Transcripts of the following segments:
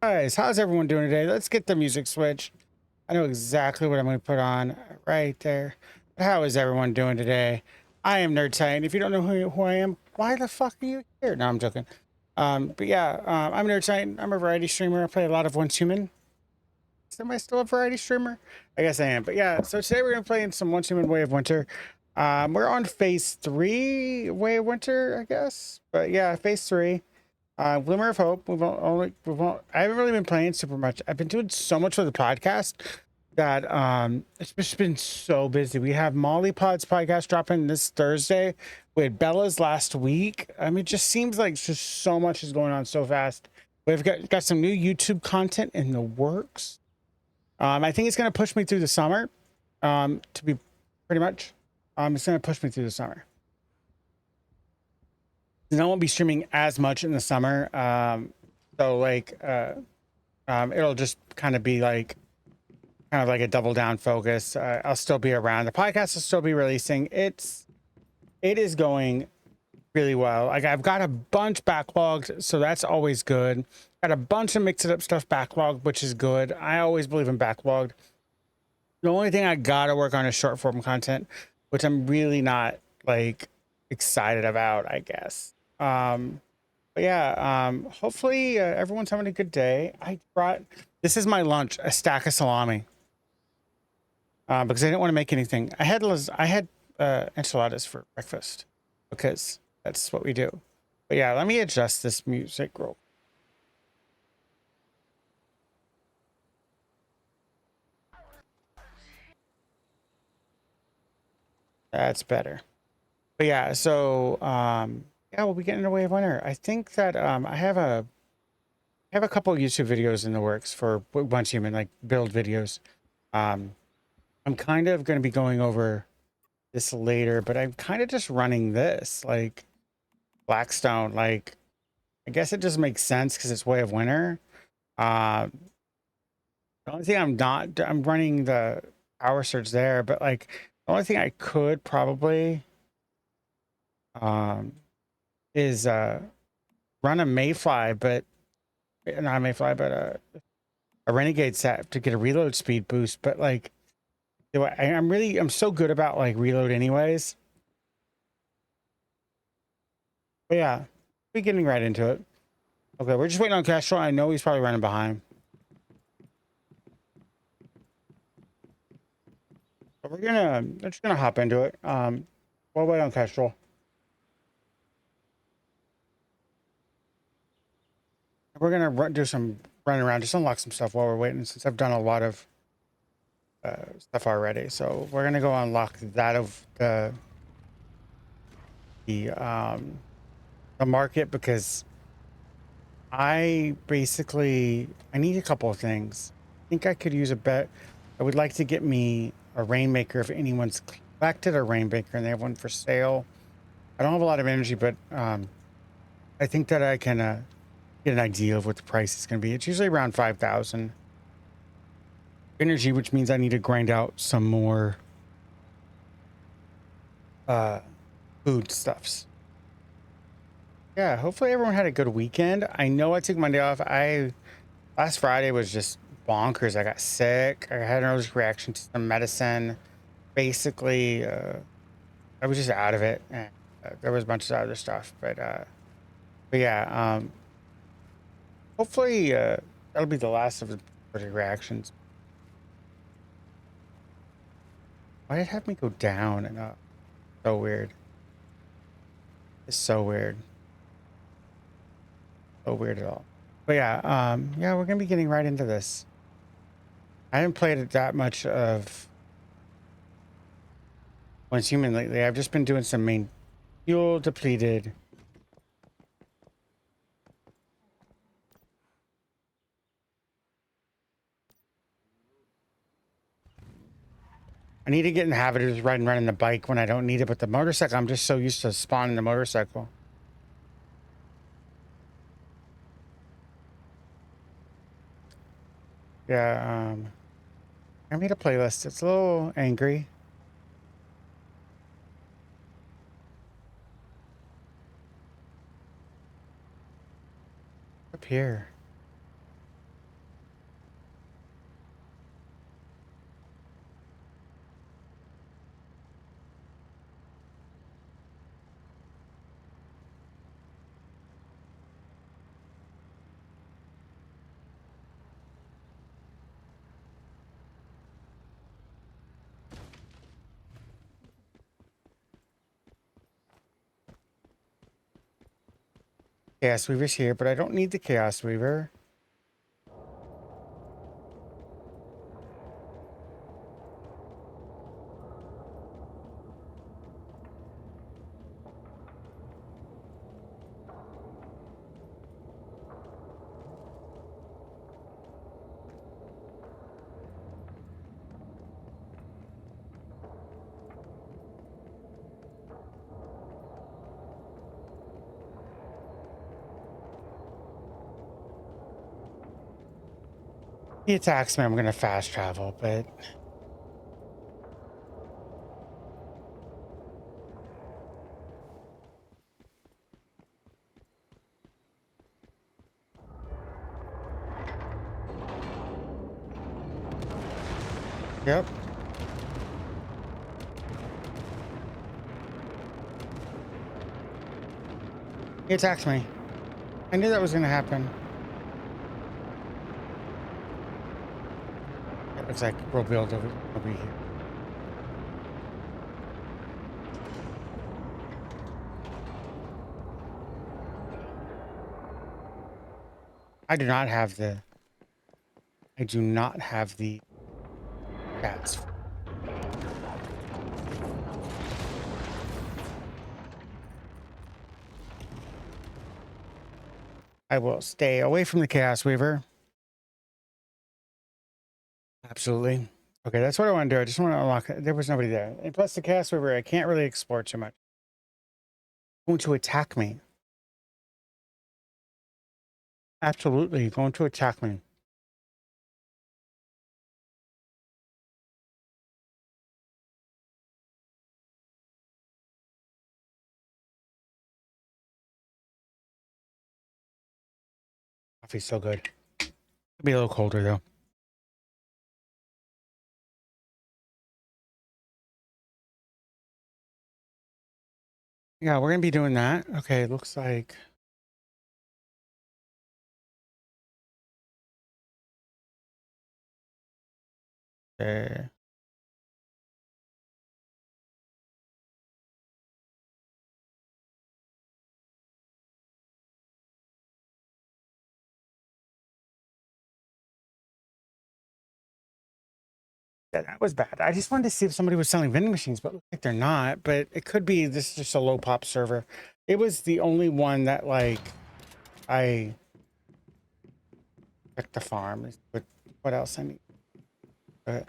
Guys, how's everyone doing today? Let's get the music switch. I know exactly what I'm going to put on right there. But how is everyone doing today? I am Nerd Titan. If you don't know who I am, why the fuck are you here? No, I'm joking. But yeah, I'm Nerd Titan. I'm a variety streamer. I play a lot of Once Human. Am I still a variety streamer? I guess I am. But yeah, so today we're going to play in some Once Human Way of Winter. We're on phase 3 Way of Winter, I guess. But yeah, phase 3. Glimmer of Hope. I haven't really been playing super much. I've been doing so much for the podcast that it's just been so busy. We have Molly Pod's podcast dropping this Thursday. We had Bella's last week. I mean, it just seems like just so much is going on so fast. We've got some new YouTube content in the works. I think it's gonna push me through the summer. To be pretty much. It's gonna push me through the summer. And I won't be streaming as much in the summer. So like it'll just kind of be like a double down focus. I'll still be around. The podcast will still be releasing. It is going really well. Like I've got a bunch backlogged, so that's always good. Got a bunch of mixed up stuff backlogged, which is good. I always believe in backlogged. The only thing I gotta work on is short form content, which I'm really not like excited about, I guess. But yeah, hopefully everyone's having a good day. This is my lunch, a stack of salami, because I didn't want to make anything. I had enchiladas for breakfast because that's what we do. But yeah, let me adjust this music real. That's better. But yeah, so yeah, we'll be getting away of winter. I think that I have a couple of YouTube videos in the works for Once Human, like build videos. Um, I'm kind of going to be going over this later, but I'm kind of just running this like Blackstone. Like, I guess it just makes sense because it's Way of Winter. Uh, the only thing I'm running the power surge there, but like the only thing I could probably um is run a Mayfly, but not a Mayfly, but a Renegade set to get a reload speed boost. But like, I'm so good about like reload anyways. But yeah, be getting right into it. Okay, we're just waiting on Castro. I know he's probably running behind. But we're just gonna hop into it. We'll wait on Castro. We're gonna do some running around, just unlock some stuff while we're waiting, since I've done a lot of stuff already. So we're gonna go unlock that of the um the market, because I need a couple of things. I think I could use a bet. I would like to get me a Rainmaker if anyone's collected a Rainmaker and they have one for sale. I don't have a lot of energy, but I think that I can get an idea of what the price is going to be. It's usually around 5,000 energy, which means I need to grind out some more food stuffs. Yeah, hopefully everyone had a good weekend. I know I took Monday off. Last Friday was just bonkers. I got sick. I had an allergic reaction to some medicine. Basically, I was just out of it. And there was a bunch of other stuff, but yeah, hopefully that'll be the last of the allergic reactions. Why did it have me go down and up? So weird. It's so weird. So weird at all. But yeah, yeah, we're gonna be getting right into this. I haven't played it that much of Once Human lately. I've just been doing some main fuel depleted. I need to get in the habit of just running the bike when I don't need it, but the motorcycle, I'm just so used to spawning the motorcycle. Yeah, I made a playlist. It's a little angry. Up here. Chaos Weaver's here, but I don't need the Chaos Weaver. He attacks me, I'm gonna fast travel, but yep. He attacks me. I knew that was gonna happen. It looks like we'll build over here. I do not have the cats. I will stay away from the Chaos Weaver. Absolutely. Okay, that's what I want to do. I just want to unlock it. There was nobody there. And plus the Chaos Weaver, I can't really explore too much. Going to attack me. Absolutely going to attack me. Coffee's so good. It'll be a little colder though. Yeah, we're gonna be doing that. Okay, looks like uh, yeah, that was bad. I just wanted to see if somebody was selling vending machines, but looks like they're not. But it could be this is just a low pop server. It was the only one that like I checked the farm. But what else I need? But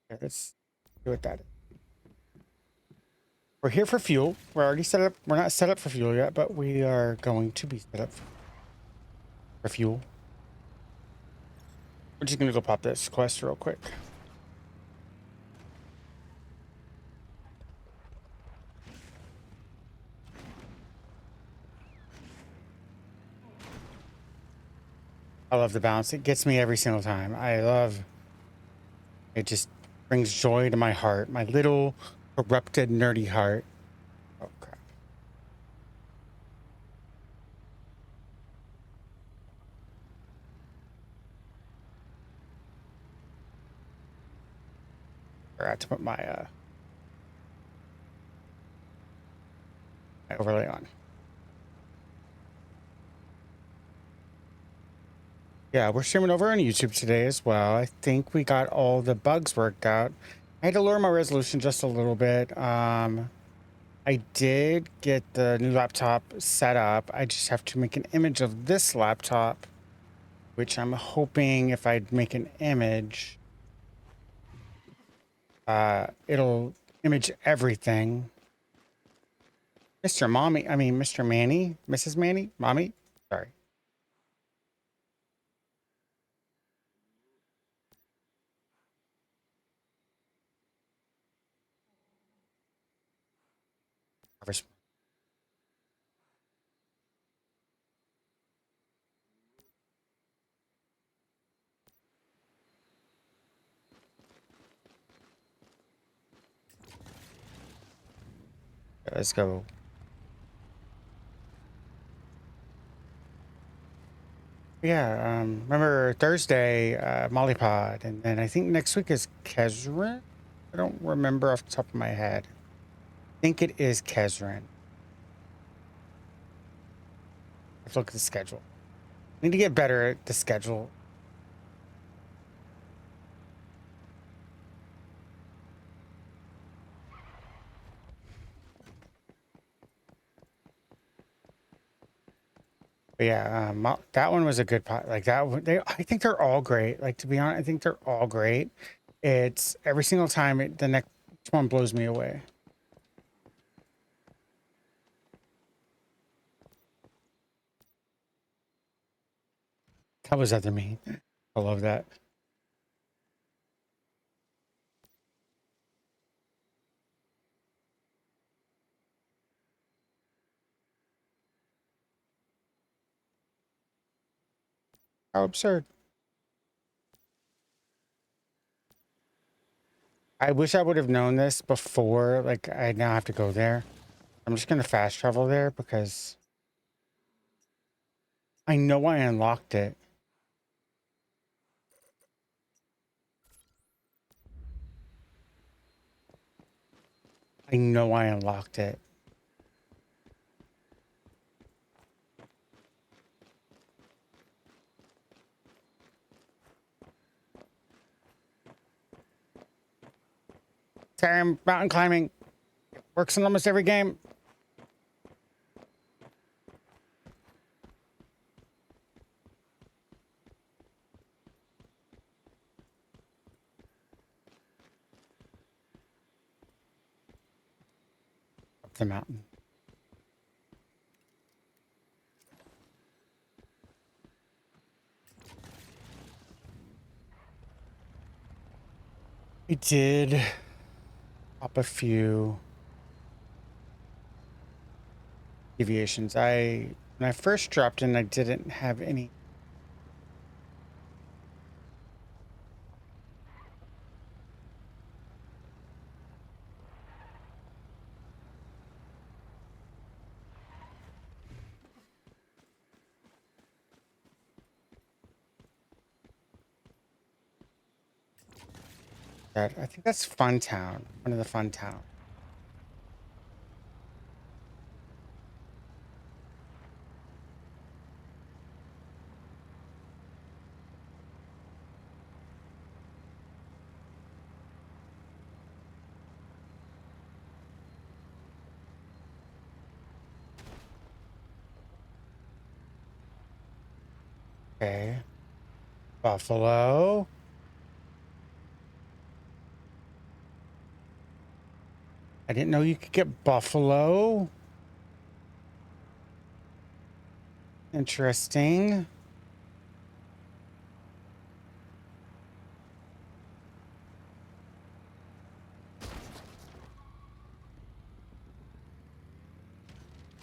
yeah, let's do what that is. We're here for fuel. We're already set up. We're not set up for fuel yet, but we are going to be set up for fuel. We're just gonna go pop this quest real quick. I love the bounce. It gets me every single time. I love it. Just brings joy to my heart, my little corrupted, nerdy heart. Oh crap! Forgot to put my overlay on. Yeah, we're streaming over on YouTube today as well. I think we got all the bugs worked out. I had to lower my resolution just a little bit. I did get the new laptop set up. I just have to make an image of this laptop, which I'm hoping if I make an image, it'll image everything. Mr. Mommy, I mean, Mr. Manny, Mrs. Manny, Mommy, sorry. Let's go. Yeah, remember Thursday, Molly Pod, and then I think next week is Kezra. I don't remember off the top of my head. I think it is Kesrin. Let's look at the schedule. I need to get better at the schedule. But yeah, that one was a good pot. Like that one, I think they're all great. Like, to be honest, I think they're all great. It's every single time the next one blows me away. That was other me. I love that. How absurd. I wish I would have known this before. Like, I now have to go there. I'm just going to fast travel there because I know I unlocked it. I know I unlocked it. Sorry, mountain climbing. Works in almost every game. Up the mountain. We did pop a few deviations. When I first dropped in, I didn't have any. I think that's Fun Town. One of the Fun Town. Okay. Buffalo. I didn't know you could get buffalo. Interesting.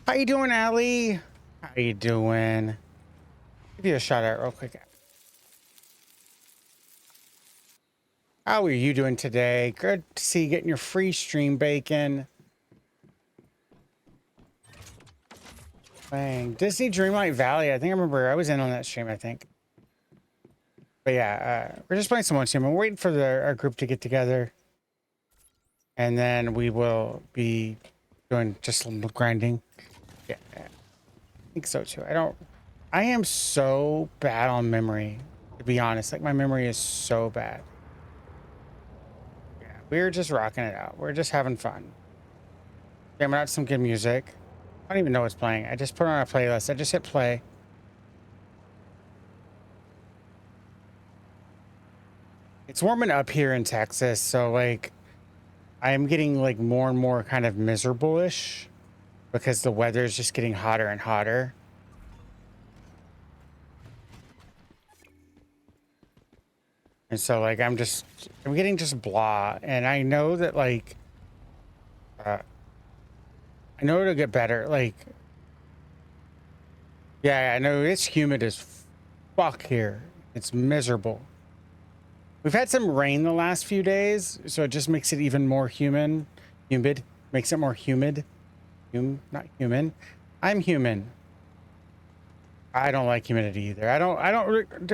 How you doing, Allie? How you doing? Give you a shout out real quick. How are you doing today? Good to see you getting your free stream bacon. Dang. Disney Dreamlight Valley. I think I remember I was in on that stream, I think. But yeah, we're just playing some One Sim. We're waiting for our group to get together. And then we will be doing just a little grinding. Yeah, I think so too. I am so bad on memory, to be honest. Like, my memory is so bad. Yeah, we're just rocking it out. We're just having fun. Jamming out some good music. I don't even know what's playing. I just put on a playlist. I just hit play. It's warming up here in Texas, so like I'm getting like more and more kind of miserable-ish because the weather is just getting hotter and hotter. And so like I'm getting just blah. And I know that like I know it'll get better. Like, yeah, I know it's humid as fuck here. It's miserable. We've had some rain the last few days, so it just makes it even more humid. Makes it more humid. Not human. I'm human. I don't like humidity either.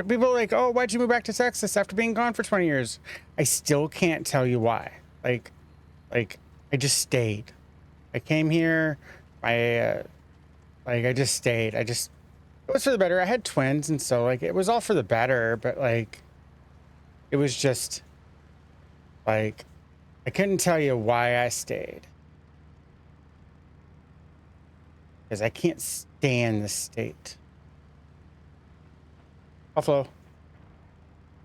People are like, oh, why'd you move back to Texas after being gone for 20 years? I still can't tell you why. Like, I just stayed. I came here. I just stayed. It was for the better. I had twins, and so like it was all for the better. But like, it was just like I couldn't tell you why I stayed because I can't stand the state. Buffalo.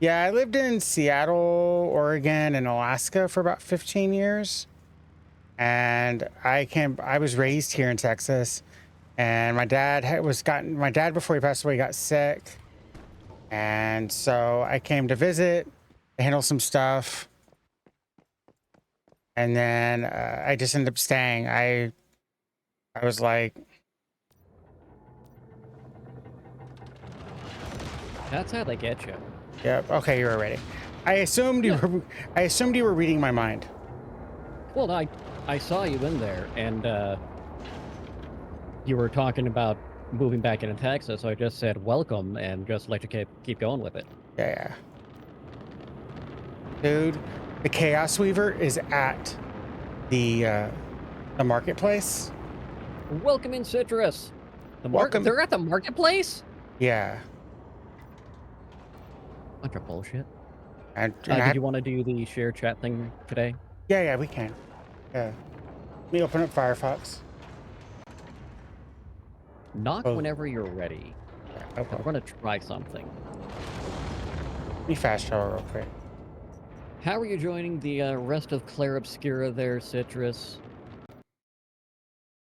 Yeah, I lived in Seattle, Oregon, and Alaska for about 15 years. And I was raised here in Texas. And my dad my dad before he passed away got sick. And so I came to visit, handle some stuff. And then I just ended up staying. I was like, That's how they get you. yep, okay, you were ready. I assumed you were reading my mind. Well, I saw you in there, and you were talking about moving back into Texas, so I just said welcome and just let you keep going with it. Yeah. Dude, the Chaos Weaver is at the marketplace. Welcome in, Citrus. Welcome. They're at the marketplace? Yeah. Bunch of bullshit. And Did you want to do the share chat thing today? yeah, we can. Yeah. Let me open up Firefox. Knock whenever you're ready. Yeah, We're going to try something. Let me fast travel real quick. How are you joining the rest of Clair Obscura there, Citrus?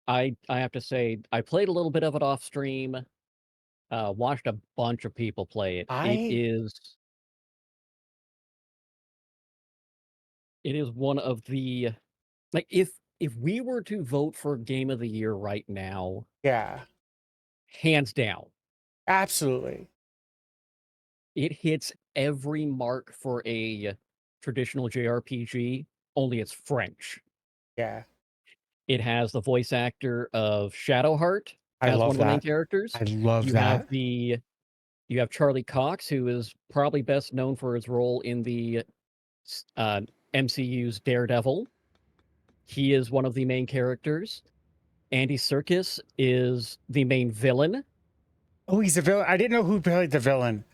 I have to say, I played a little bit of it off stream. Watched a bunch of people play it. It is one of the, like, if we were to vote for Game of the Year right now, Yeah. hands down, Absolutely. it hits every mark for a traditional JRPG, only it's French. Yeah. It has the voice actor of Shadowheart I as one love of the main that. characters. I love You have that. you have Charlie Cox, who is probably best known for his role in the MCU's Daredevil. He is one of the main characters. Andy Serkis is the main villain. Oh, he's a villain. I didn't know who played the villain.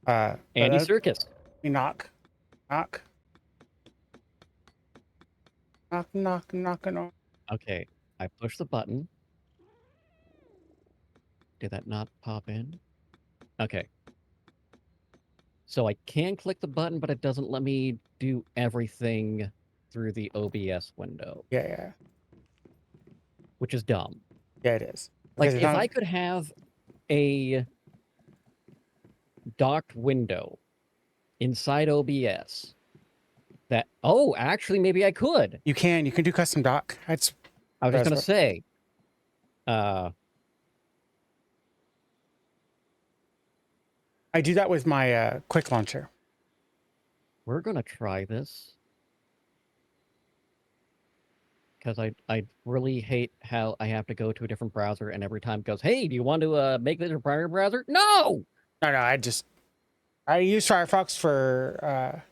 Andy Serkis. Knock. Knock. Knock, knock, knock, knock. Okay, I push the button. Did that not pop in? Okay. So I can click the button, but it doesn't let me do everything through the OBS window, Yeah. which is dumb. Yeah, it is. Like, Because it's if not... I could have a docked window inside OBS that... Oh, actually, maybe I could. You can do custom dock. I was just going to say... I do that with my quick launcher. We're going to try this. Because I really hate how I have to go to a different browser and every time it goes, hey, do you want to make this your primary browser? No! No, I use Firefox for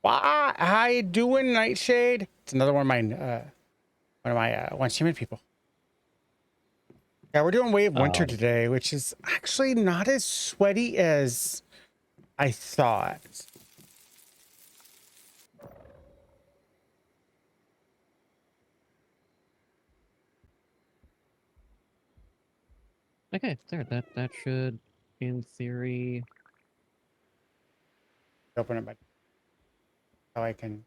how you doing, Nightshade? It's another one of my once human people. Yeah, we're doing Wave Winter today, which is actually not as sweaty as I thought. Okay, there. That should, in theory... Open it, how I can...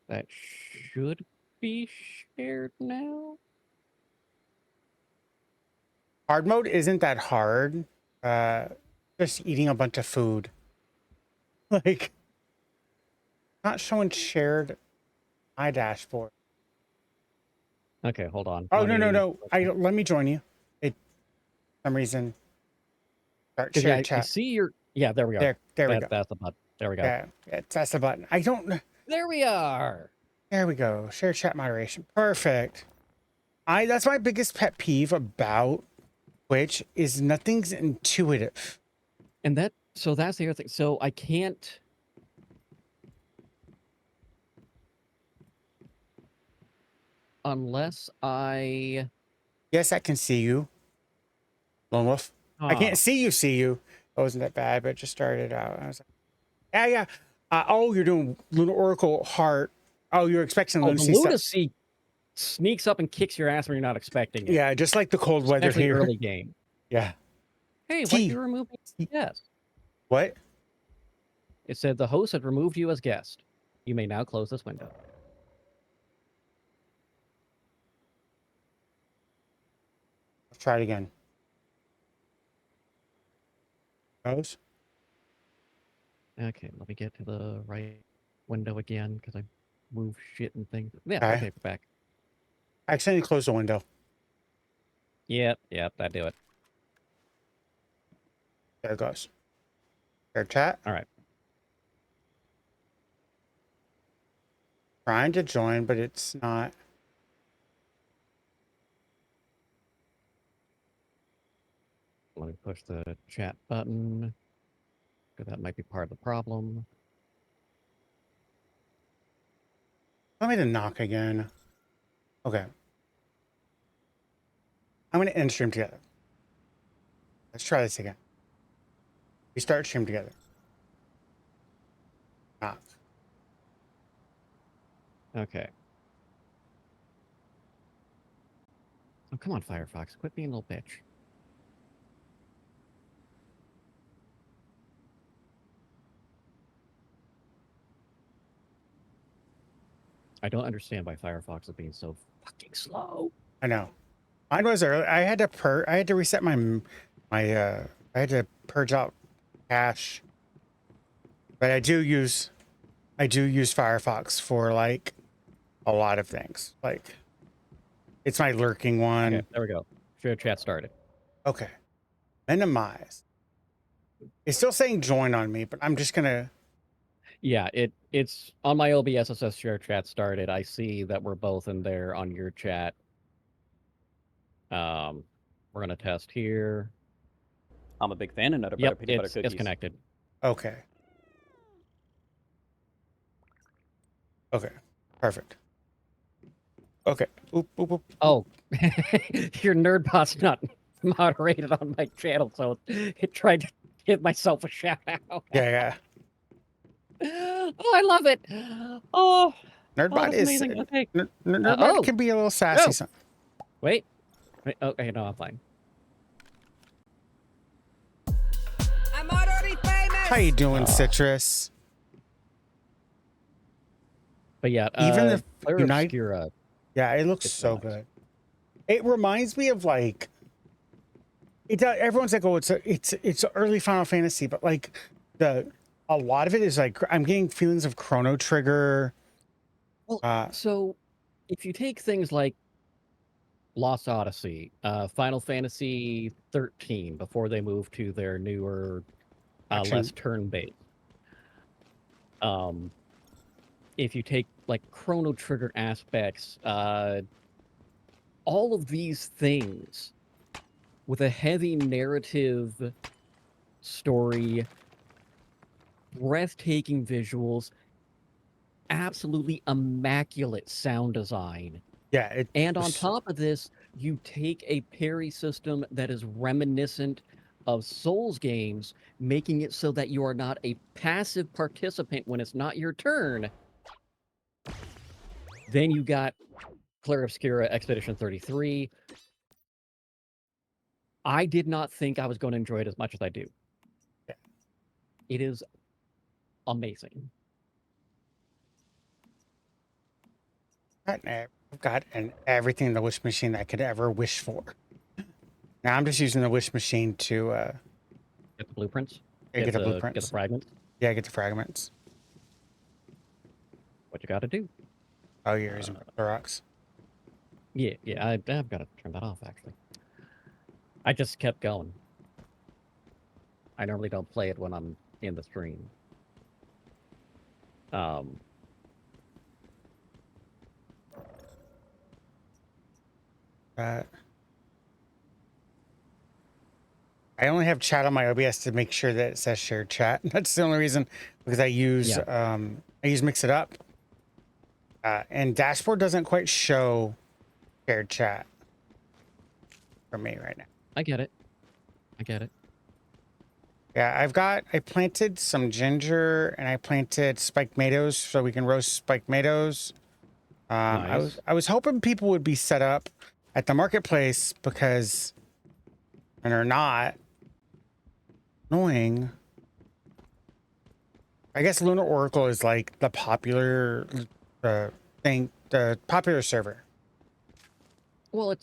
That should be shared now? Hard mode isn't that hard. Just eating a bunch of food. Like, not showing shared my dashboard. Okay, hold on. Oh, no. Let me join you. For some reason. Start shared chat. I see your... Yeah, there we are. There we go. That's the button. There we go. Yeah, that's the button. I don't... There we are! There we go. Share chat moderation. Perfect. That's my biggest pet peeve about Twitch is nothing's intuitive. And that So that's the other thing. So I can't. Unless I. Yes, I can see you, Lone Wolf. I can't see you. See you. It wasn't that bad, but it just started out. I was like, yeah, yeah. Oh, you're doing Lunar Oracle Heart. Oh, you're expecting Oh, the lunacy stuff. lunacy sneaks up and kicks your ass when you're not expecting it. Yeah, just like the cold weather Especially here. early game. Yeah. Hey, what T. you removing? Yes. What? It said the host had removed you as guest. You may now close this window. Let's try it again. Goes. Okay, let me get to the right window again because I move shit and things. Yeah, Okay. okay, we're back. I accidentally closed the window. Yep, that do it. There it goes. There, chat. All right. Trying to join, but it's not. Let me push the chat button because that might be part of the problem. Let me to knock again. Okay. I'm going to end stream together. Let's try this again. We start stream together. Knock. Okay. Oh, come on, Firefox. Quit being a little bitch. I don't understand why Firefox is being so fucking slow. I know. Mine was early. I had to reset I had to purge out cache. But I do use Firefox for like a lot of things. Like it's my lurking one. Okay, there we go. Share chat started. Okay. Minimize. It's still saying join on me, but I'm just gonna. Yeah, it's on my OBS. It says share chat started. I see that we're both in there on your chat. We're gonna test here. I'm a big fan of Nutter Butter Yep, Peanut Butter it's Cookies. connected. Okay. Okay. Perfect. Okay. Oop, oop, oop. Oh, your nerdbot's not moderated on my channel, so it tried to give myself a shout out. Yeah, Oh, I love it. Oh, Nerdbot that's is amazing. Okay. Nerdbot Oh, can be a little sassy. oh. Wait. Okay, no, I'm fine. I'm already famous. How you doing, Citrus? But yeah, Even the Claire Unite. Obscura. Yeah, it looks It's so nice. good. It reminds me of like it. Everyone's like, oh, it's early Final Fantasy, but like a lot of it is like I'm getting feelings of Chrono Trigger. Well, so if you take things like Lost Odyssey, Final Fantasy 13, before they moved to their newer, less turn-based. If you take like Chrono Trigger aspects, all of these things with a heavy narrative story, breathtaking visuals, absolutely immaculate sound design. Yeah, And on top of this, you take a parry system that is reminiscent of Souls games, making it so that you are not a passive participant when it's not your turn. Then you got Clair Obscura Expedition 33. I did not think I was going to enjoy it as much as I do. Yeah. It is amazing. I've got everything in the wish machine I could ever wish for. Now I'm just using the wish machine to Get the blueprints. get the Get blueprints. the fragments. Yeah, get the fragments. What you got to do. Oh, you're using the rocks. Yeah, I've got to turn that off, actually. I just kept going. I normally don't play it when I'm in the stream. I only have chat on my OBS to make sure that it says shared chat. That's the only reason, because I use Mix It Up, and dashboard doesn't quite show shared chat for me right now. I get it. Yeah, I planted some ginger and I planted spiked tomatoes so we can roast spiked tomatoes. Nice. I was hoping people would be set up at the marketplace because, and they're not. Annoying. I guess Lunar Oracle is like the popular thing, the popular server. Well,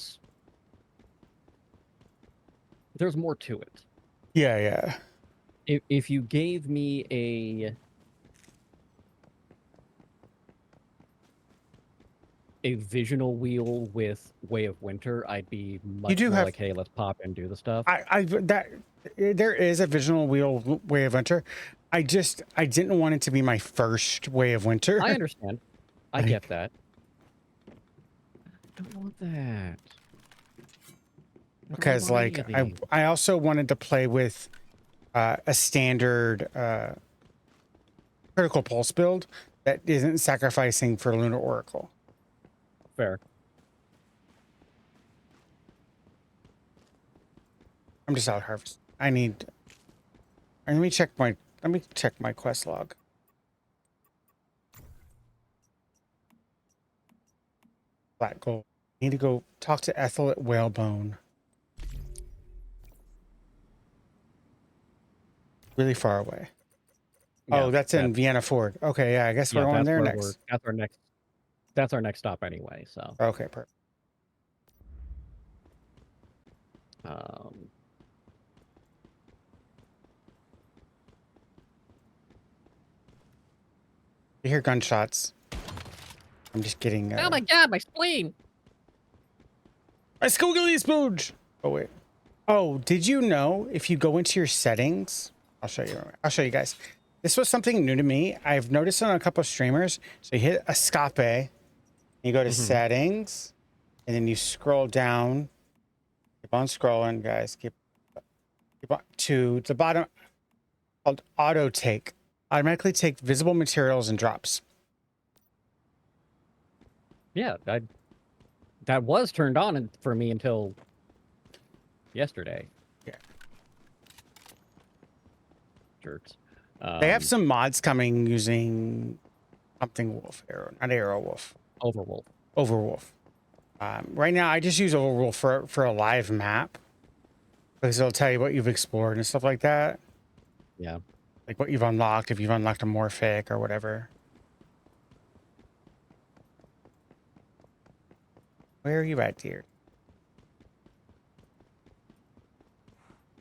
there's more to it. Yeah. If you gave me a visional wheel with Way of Winter, I'd be much more like, hey, let's pop and do the stuff. There is a visual wheel Way of Winter. I didn't want it to be my first Way of Winter. I understand. I get that. I don't want that. Because like I also wanted to play with a standard critical pulse build that isn't sacrificing for Lunar Oracle. Fair. I'm just out harvest. Let me check my quest log. Flat gold. Need to go talk to Ethel at Whalebone. Really far away. Yeah, oh, that's in Vienna Ford. Okay, yeah, I guess we're on there next. That's our next stop anyway, so. Okay, perfect. You hear gunshots. I'm just getting. Oh my god, my spleen! My scoogly spooge! Oh, wait. Oh, did you know if you go into your settings? I'll show you guys. This was something new to me. I've noticed it on a couple of streamers. So you hit escape, you go to settings, and then you scroll down. Keep on scrolling, guys. Keep on to the bottom called auto take. Automatically take visible materials and drops. Yeah, that was turned on for me until yesterday. Yeah. Jerks. They have some mods coming using something wolf arrow, not arrow wolf. Overwolf. Right now, I just use Overwolf for a live map because it'll tell you what you've explored and stuff like that. Yeah. Like what you've unlocked, if you've unlocked a morphic or whatever. Where are you at, dear?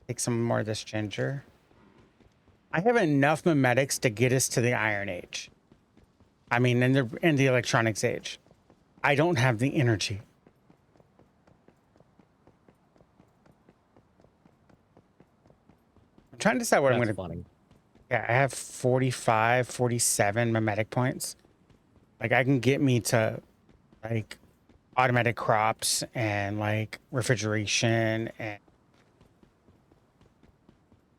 Take some more of this ginger. I have enough memetics to get us to the Iron Age. I mean, in the Electronics Age. I don't have the energy. I'm trying to decide what I'm going to... Funny. Yeah, I have 45, 47 memetic points. Like, I can get me to, like, automatic crops and, like, refrigeration and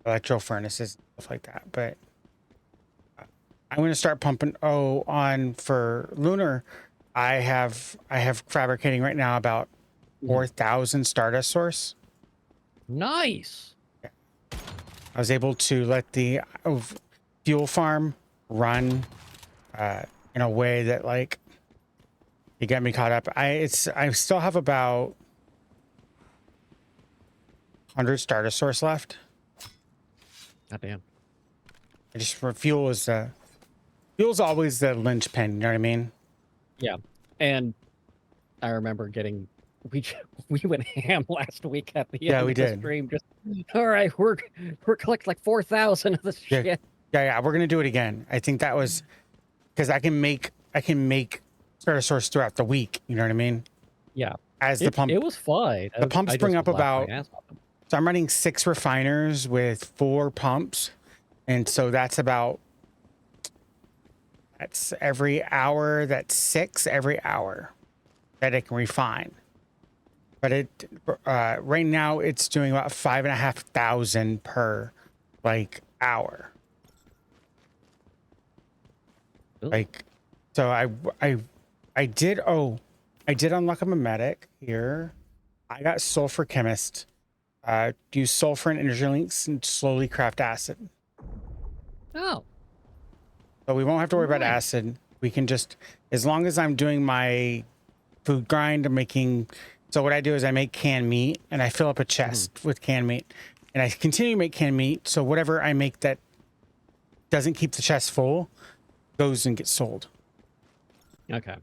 electro furnaces, stuff like that. But I'm going to start pumping... Oh, for Lunar, I have fabricating right now about 4,000 Stardust Source. Nice! I was able to let the fuel farm run in a way that, like, it got me caught up. I still have about 100 Stardust Source left. God damn. Fuel's always the linchpin, you know what I mean? Yeah. And I remember we went ham last week at the end of the stream. Just, all right, we're collecting like 4,000 of this shit. Yeah, we're gonna do it again. I think that was because I can make Stardust Source throughout the week. You know what I mean? Yeah. As the pump, it was fun. The pumps bring up about. So I'm running 6 refiners with 4 pumps, and so that's every hour. That's 6 every hour that it can refine. but it right now it's doing about 5,500 per like hour. Ooh. Like, so I did unlock a medic here. I got sulfur chemist. Use sulfur and energy links and slowly craft acid. Oh, So we won't have to worry about Nice. acid. We can just, as long as I'm doing my food grind, I'm making. So what I do is I make canned meat and I fill up a chest with canned meat, and I continue to make canned meat. So whatever I make that doesn't keep the chest full goes and gets sold. okay.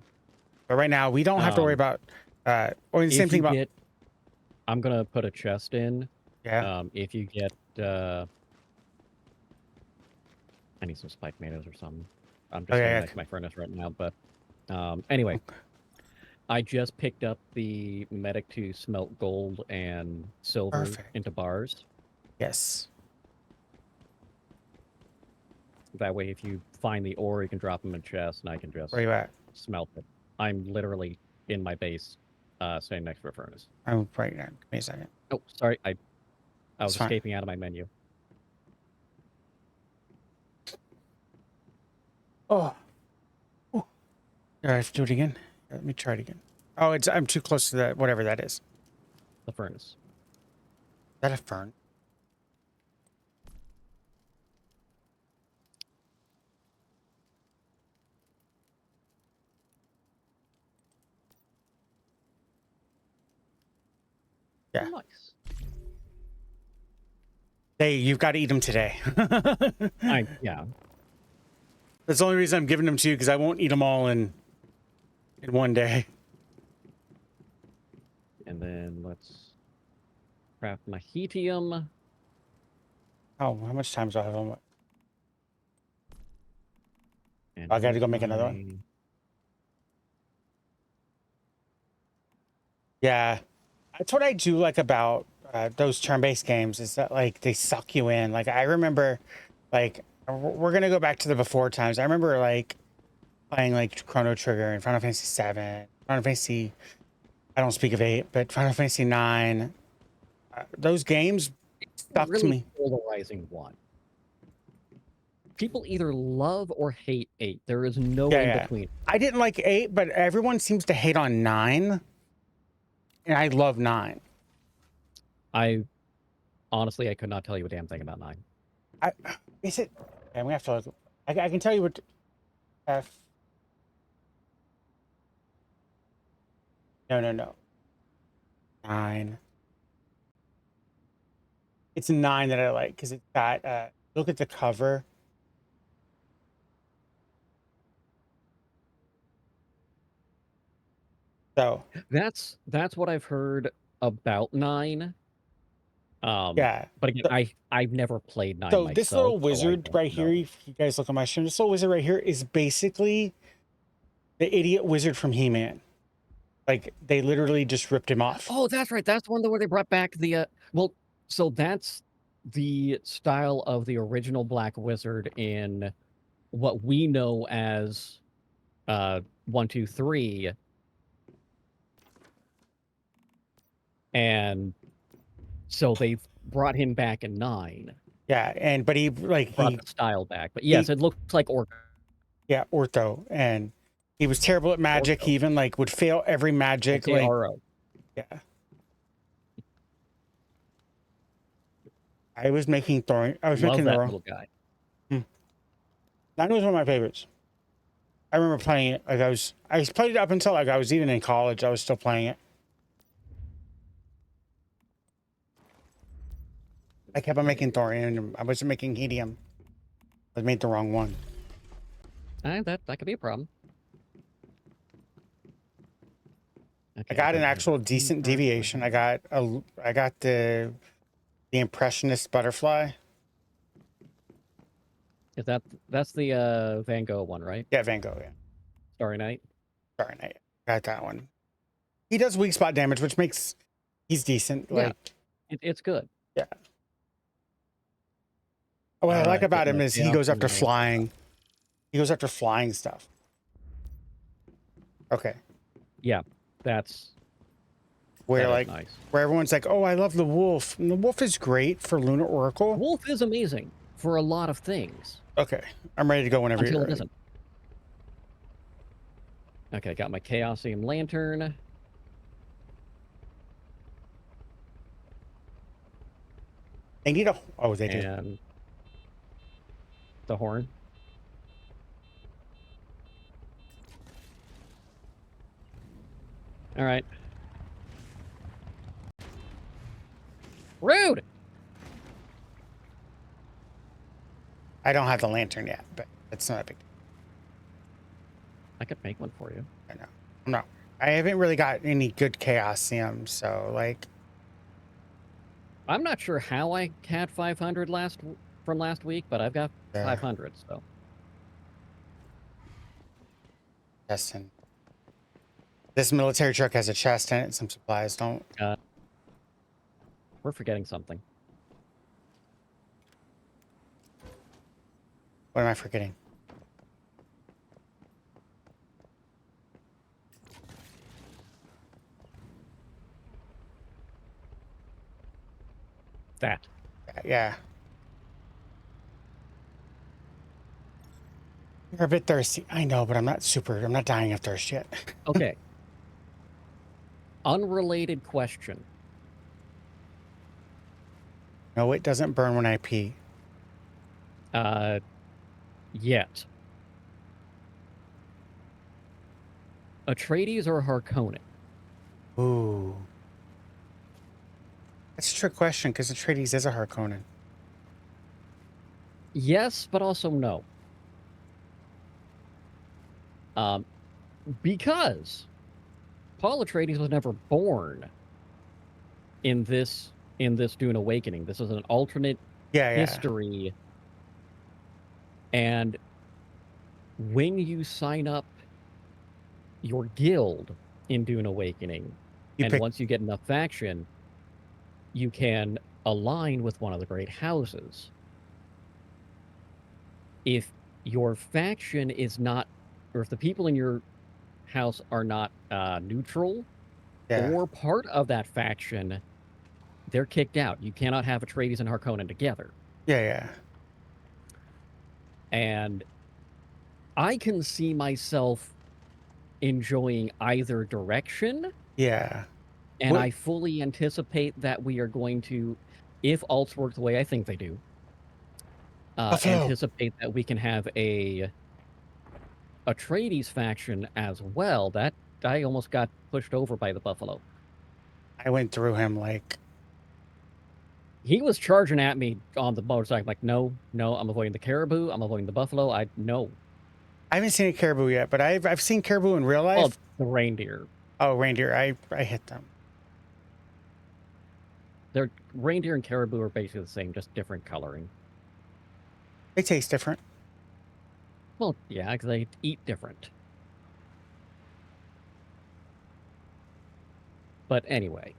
But right now we don't have to worry about. Or the same If thing you about. get, I'm gonna put a chest in. Yeah. If you get, I need some spike tomatoes or something. I'm just Okay, going back to my furnace right now, but anyway, I just picked up the medic to smelt gold and silver Perfect. into bars. Yes. That way, if you find the ore, you can drop them in chest, and I can just Where you at? smelt it. I'm literally in my base, staying next to a furnace. I'm right now. Give me a second. Oh, sorry, I was It's fine. escaping out of my menu. Oh. Ooh. Do I have to do it again? Let me try it again. Oh, I'm too close to that, whatever that is. Is The furnace. that a fern? Yeah. Nice. Hey, you've got to eat them today. Yeah. That's the only reason I'm giving them to you, because I won't eat them all in one day. And then let's craft my hetium. Oh, how much time do I have on? And I gotta go make another one. Yeah, that's what I do like about those turn-based games, is that like they suck you in. Like I remember, like we're gonna go back to the before times. I remember like playing like Chrono Trigger and Final Fantasy 7, Final Fantasy. I don't speak of 8, but Final Fantasy 9. Those games stuck really to me. Polarizing one. People either love or hate 8. There is no Yeah, in yeah. between. I didn't like 8, but everyone seems to hate on 9, and I love 9. I honestly, I could not tell you a damn thing about 9. Is it? Okay, we have to look. I can tell you what F. No. 9. It's 9 that I like because it's got. Look at the cover. So That's what I've heard about 9. yeah. But again, I've never played 9 So myself. this little so I wizard don't right here, know. if you guys look on my stream, this little wizard right here is basically the idiot wizard from He-Man. Like they literally just ripped him off. Oh, that's right. That's one where they brought back the well, so that's the style of the original Black Wizard in what we know as 1, 2, 3. And so they've brought him back in 9. Yeah, but he Brought the style back. But yes, it looks like Orc. Yeah, Ortho, and he was terrible at magic. Ortho. He even like would fail every magic. Like, OKRO. yeah. I was making throwing. I was Love making that the wrong. little guy. That was one of my favorites. I remember playing it. Like I played it up until like I was even in college. I was still playing it. I kept on making thorium, and I wasn't making helium. I made the wrong one. That could be a problem. Okay, I got an actual decent deviation. I got the impressionist butterfly. Is that's the Van Gogh one, right? Yeah, Van Gogh. Yeah, Starry Night. Starry Night. Got that one. He does weak spot damage, which makes he's decent. Like, it's good. yeah. What I like about him is he goes after flying. He goes after flying stuff. Okay. Yeah, that's where That is like nice. where everyone's like, "Oh, I love the wolf." And the wolf is great for Lunar Oracle. Wolf is amazing for a lot of things. Okay, I'm ready to go whenever Until you're it ready. isn't. Okay, got my Chaosium Lantern. They need a. Oh, they do. And the horn. All right. Rude! I don't have the lantern yet, but it's not a big deal. I could make one for you. I know. No, I haven't really got any good Chaosium, so like. I'm not sure how I had 500 from last week, but I've got 500, so. Justin. This military truck has a chest in it, some supplies. Don't. We're forgetting something. What am I forgetting? That. Yeah. You're a bit thirsty. I know, but I'm not dying of thirst yet. Okay. Unrelated question. No, it doesn't burn when I pee. Yet. Atreides or Harkonnen? Ooh. That's a trick question because Atreides is a Harkonnen. Yes, but also no. Because Paul Atreides was never born in this Dune Awakening. This is an alternate history. And when you sign up your guild in Dune Awakening, once you get enough faction, you can align with one of the great houses. If your faction is not, or if the people in your house are not neutral or part of that faction, they're kicked out. You cannot have Atreides and Harkonnen together. Yeah. And I can see myself enjoying either direction. Yeah. And I fully anticipate that we are going to, if alts work the way I think they do, anticipate that we can have a Atreides faction as well. That I almost got pushed over by the buffalo. I went through him like. He was charging at me on the motorcycle. I'm like, no, I'm avoiding the caribou. I'm avoiding the buffalo. No. I haven't seen a caribou yet, but I've seen caribou in real life. Oh, the reindeer. Oh, reindeer. I hit them. They're reindeer and caribou are basically the same, just different coloring. They taste different. Well, yeah, because they eat different. But anyway.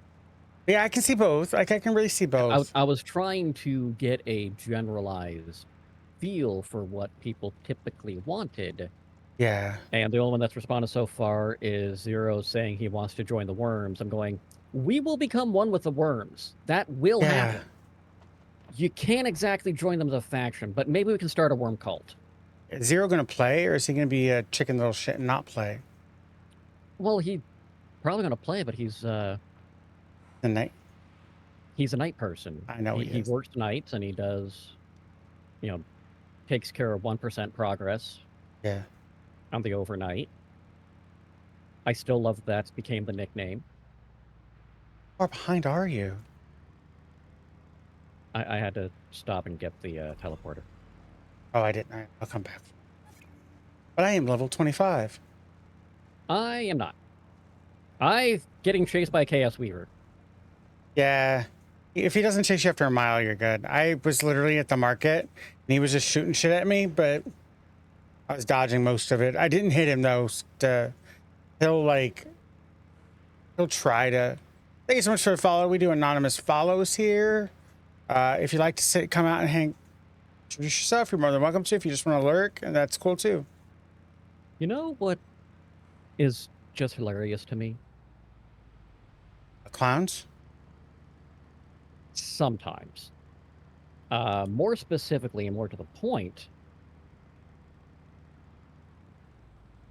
Yeah, I can see both. Like, I can really see both. I was trying to get a generalized feel for what people typically wanted. Yeah. And the only one that's responded so far is Zero saying he wants to join the worms. I'm going, we will become one with the worms. That will happen. You can't exactly join them as a faction, but maybe we can start a worm cult. Is Zero going to play, or is he going to be a chicken little shit and not play? Well, he's probably going to play, but he's the night. He's a night person. I know he works nights, and he does, takes care of 1% progress. Yeah. On the overnight. I still love that became the nickname. How far behind are you? I had to stop and get the teleporter. Oh, I didn't. I'll come back. But I am level 25. I am not. I'm getting chased by a Chaos Weaver. Yeah. If he doesn't chase you after a mile, you're good. I was literally at the market, and he was just shooting shit at me, but I was dodging most of it. I didn't hit him, though. He'll try to... Thank you so much for the follow. We do anonymous follows here. If you'd like to come out and introduce yourself, you're more than welcome to. If you just want to lurk, and that's cool, too. You know what is just hilarious to me? clowns? Sometimes. More specifically and more to the point,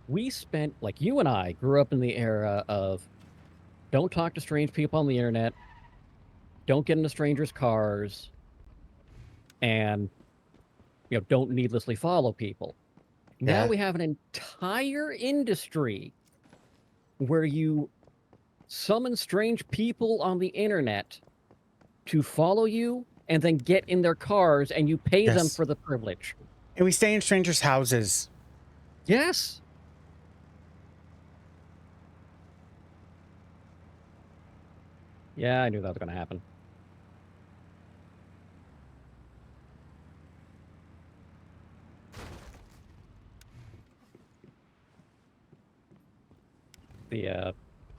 we spent, like you and I grew up in the era of don't talk to strange people on the internet, don't get into strangers' cars, and don't needlessly follow people. Now Yeah. we have an entire industry where you summon strange people on the internet to follow you and then get in their cars and you pay them Yes. for the privilege. And we stay in strangers' houses. Yes. Yeah, I knew that was going to happen. The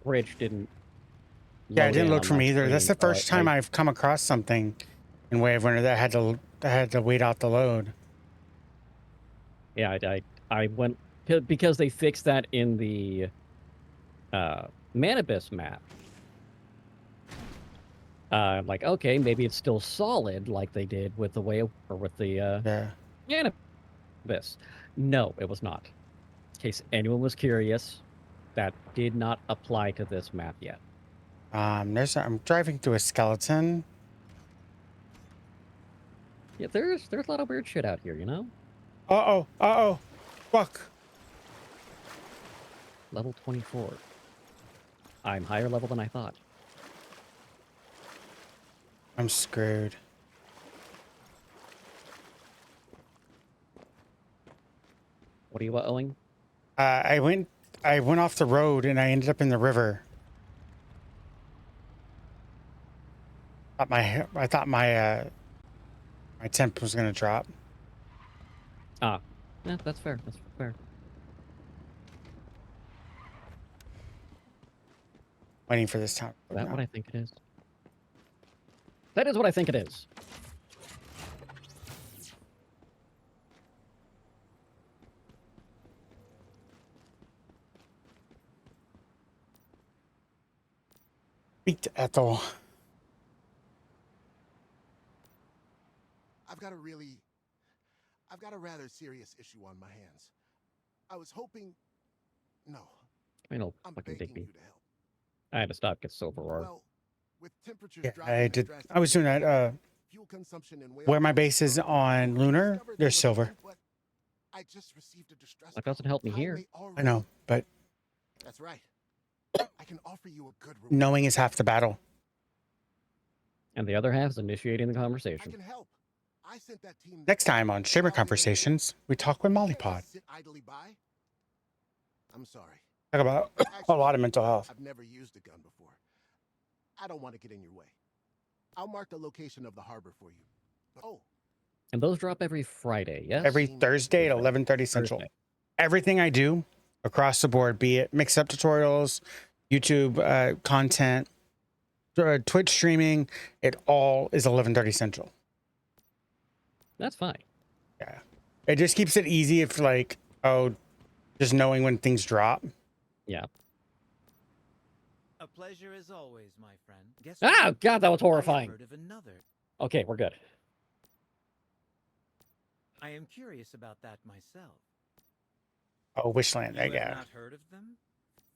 bridge didn't. Yeah, it didn't load for my me either. That's the screen, so first time I've come across something in Way of Winter that had to wait out the load. Yeah, I went because they fixed that in the Manibus map. I'm like, okay, maybe it's still solid like they did with the way or with the Manibus. No, it was not. In case anyone was curious, that did not apply to this map yet. I'm driving through a skeleton. Yeah, there's a lot of weird shit out here, you know? Uh-oh. Fuck. Level 24. I'm higher level than I thought. I'm screwed. What are you owing? I went off the road and I ended up in the river. I thought my temp was gonna drop. Ah, yeah, that's fair. That's fair. Waiting for this time. Is that what I think it is? That is what I think it is. Speak to Ethel. I've got a rather serious issue on my hands. I was hoping... No. I know, I'm fucking begging Digby. you to help. I had to stop get silver ore. Well, with temperatures Yeah, dropping I did. drastically, I was doing that. fuel consumption in Where my Wales base is on Lunar, discovered there's there was silver. fuel, but I just received a distress That doesn't help me call. here. They I already- know, but That's right. I can offer you a good reward. knowing is half the battle. And the other half is initiating the I conversation. can help. I sent that team Next time on Shamer Conversations, we talk with Molly Pod. Sit idly by. I'm sorry. Talk about a lot of mental health. I've never used a gun before. I don't want to get in your way. I'll mark the location of the harbor for you. Oh, And those drop every Friday, yes? Every Thursday at 11:30 Central. Thursday. Everything I do across the board, be it mix-up tutorials, YouTube content, Twitch streaming, it all is 11:30 Central. That's fine. Yeah. It just keeps it easy if like, just knowing when things drop. Yeah. A pleasure as always, my friend. Guess Ah, what? God, that was I have horrifying. heard of another. Okay, we're good. I am curious about that myself. Oh, Wishland, You I have guess. not heard of them?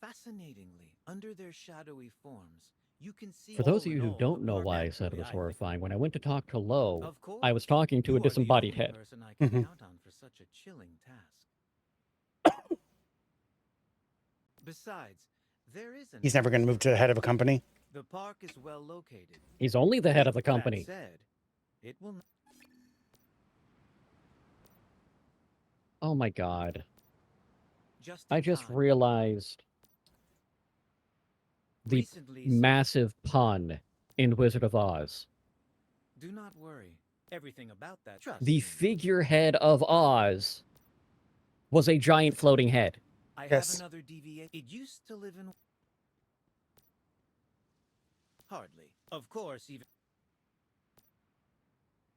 Fascinatingly, under their shadowy forms, you can see. For those all of in you who all don't the know more why I said it naturally, was I think. horrifying, when I went to talk to Lo, Of course, I was talking to you a are the disembodied only head. person I can Mhm. count on for such a chilling task. Besides, there is an He's never going to move to the head of a company. The park is well located. He's only the head of the That company. said, it will not Oh my God. just I in just time. realized the Recently, massive pun in Wizard of Oz. do not worry. Everything about that. Trust The me. figurehead of Oz was a giant floating head. I Yes. have another deviation. It used to live in. Hardly. Of course, even.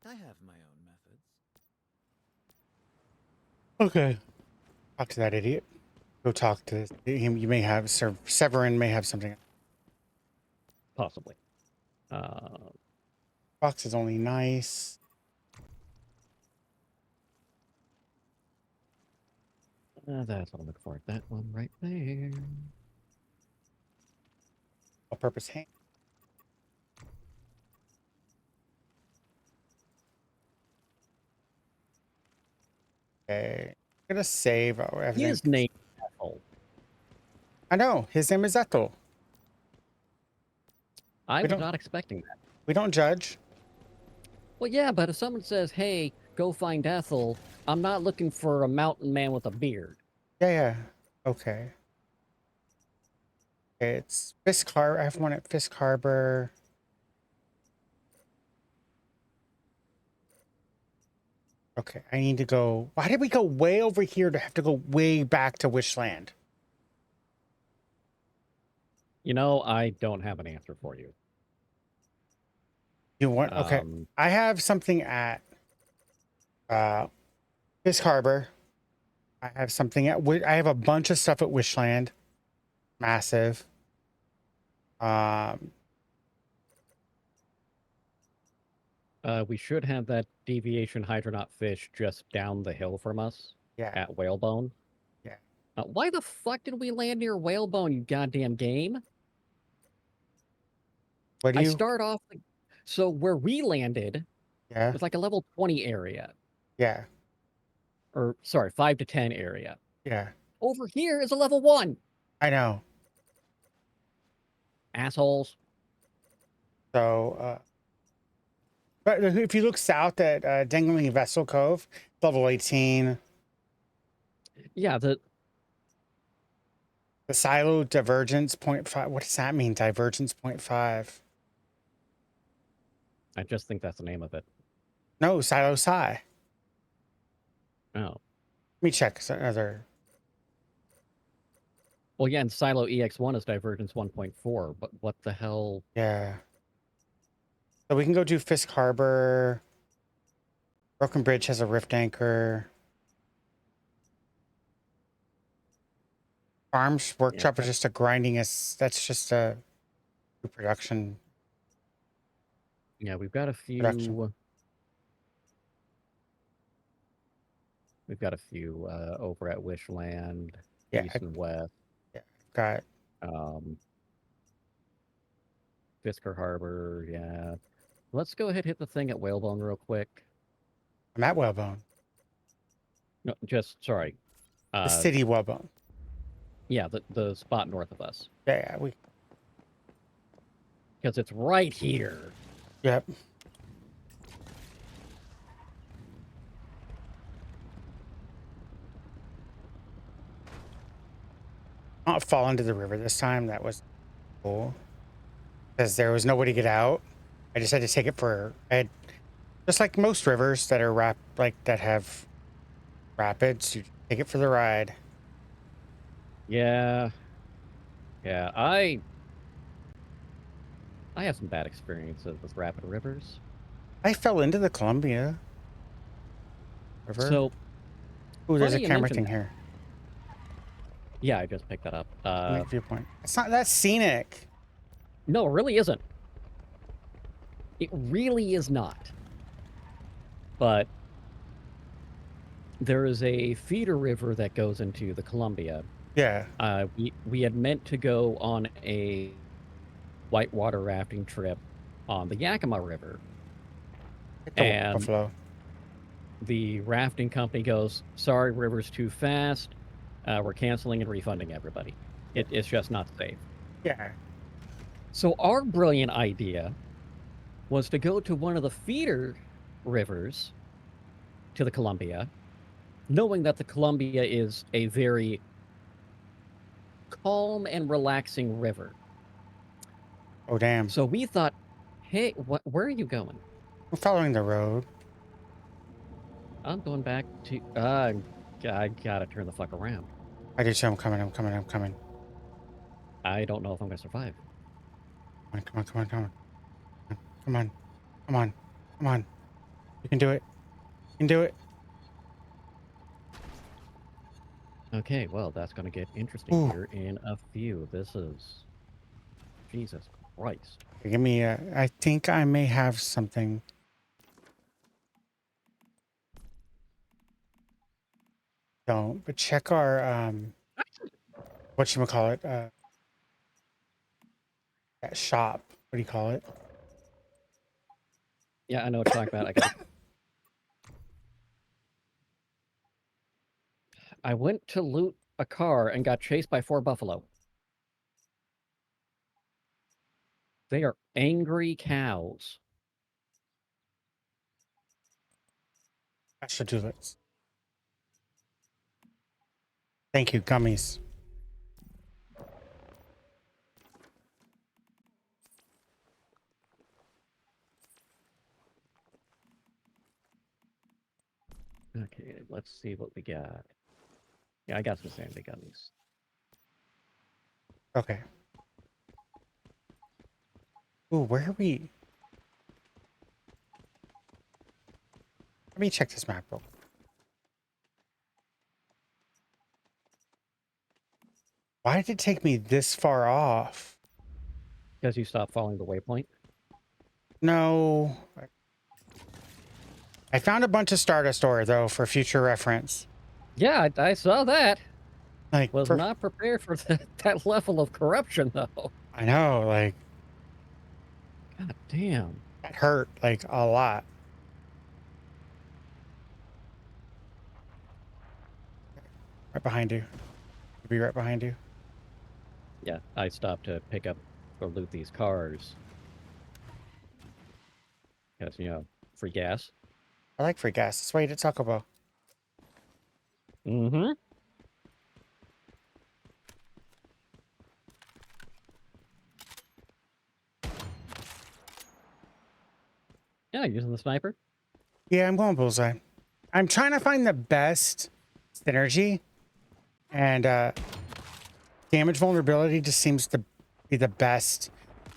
I have my own methods. Okay. Talk to that idiot. Go talk to him. You may have Severin may have something. possibly. Box is only nice. That's what I'm looking for. That one right there. All-purpose hand. Okay. I'm gonna save everything. His name is Ethel. I know. His name is Ethel. I We was don't- not expecting that. We don't judge. Well, yeah, but if someone says, "Hey, go find Ethel," I'm not looking for a mountain man with a beard. Yeah. Okay. It's Fisk Harbor. I have one at Fisk Harbor. Okay, I need to go. Why did we go way over here to have to go way back to Wishland? You know, I don't have an answer for you. You want? Okay, I have something at Fisk Harbor. I have something at. I have a bunch of stuff at Wishland. Massive. We should have that deviation hydronaut fish just down the hill from us. Yeah. At Whalebone. Yeah. Why the fuck did we land near Whalebone, you goddamn game? What do you? start off. So where we landed Yeah. was like a level 20 area. Yeah. Or, sorry, 5 to 10 area. Yeah. Over here is a level 1. I know. Assholes. So, but if you look south at Dangling Vessel Cove, level 18. Yeah, The silo divergence 0.5. What does that mean? Divergence 0.5. I just think that's the name of it. No, silo psi. Oh. Let me check another. Well, yeah, and Silo EX1 is Divergence 1.4, but what the hell? Yeah. So we can go do Fisk Harbor. Broken Bridge has a rift anchor. Farms Workshop is just a grinding. That's just a production. Yeah, we've got a few. Production. We've got a few over at Wishland, Yeah, East and West. Yeah, got. Fisker Harbor, yeah. Let's go ahead and hit the thing at Whalebone real quick. I'm at Whalebone. No, sorry. The city Whalebone. Yeah, the spot north of us. Yeah, because it's right here. Yep. Not fall into the river this time. That was cool. Because there was nobody to get out. I just had to take it for. Just like most rivers that are that have rapids, you take it for the ride. Yeah. Yeah, I have some bad experiences with rapid rivers. I fell into the Columbia River. So, ooh, there's a camera thing here. Yeah, I just picked that up. Viewpoint. It's not that scenic. No, it really isn't. It really is not. But there is a feeder river that goes into the Columbia. Yeah. We had meant to go on a whitewater rafting trip on the Yakima River. And Buffalo. The rafting company goes, "Sorry, river's too fast. We're canceling and refunding everybody. It's just not safe." Yeah. So our brilliant idea was to go to one of the feeder rivers to the Columbia, knowing that the Columbia is a very calm and relaxing river. Oh, damn. So we thought, hey, where are you going? We're following the road. I'm going back to... I gotta turn the fuck around. I do too. I'm coming. I don't know if I'm gonna survive. Come on. You can do it. Okay, well, that's gonna get interesting here in a few. This is... Jesus Christ. Give me a. I think I may have something. Don't, but check our whatchamacallit, that shop. What do you call it? Yeah, I know what you're talking about. I got. I went to loot a car and got chased by 4 buffalo. They are angry cows. I should do this. Thank you, gummies. Okay, let's see what we got. Yeah, I got some sandy gummies. Okay. Ooh, where are we? Let me check this map real quick. Why did it take me this far off? Because you stopped following the waypoint? No. I found a bunch of Stardust ore, though, for future reference. Yeah, I saw that. Like, Was not prepared for that level of corruption, though. I know, like, God damn. that hurt, like, a lot. Right behind you. I'll be right behind you. Yeah, I stopped to pick up or loot these cars. Because, you know, free gas. I like free gas. That's why you did Taco Bell. Mm-hmm. Yeah, using the sniper. Yeah, I'm going bullseye. I'm trying to find the best synergy, and damage vulnerability just seems to be the best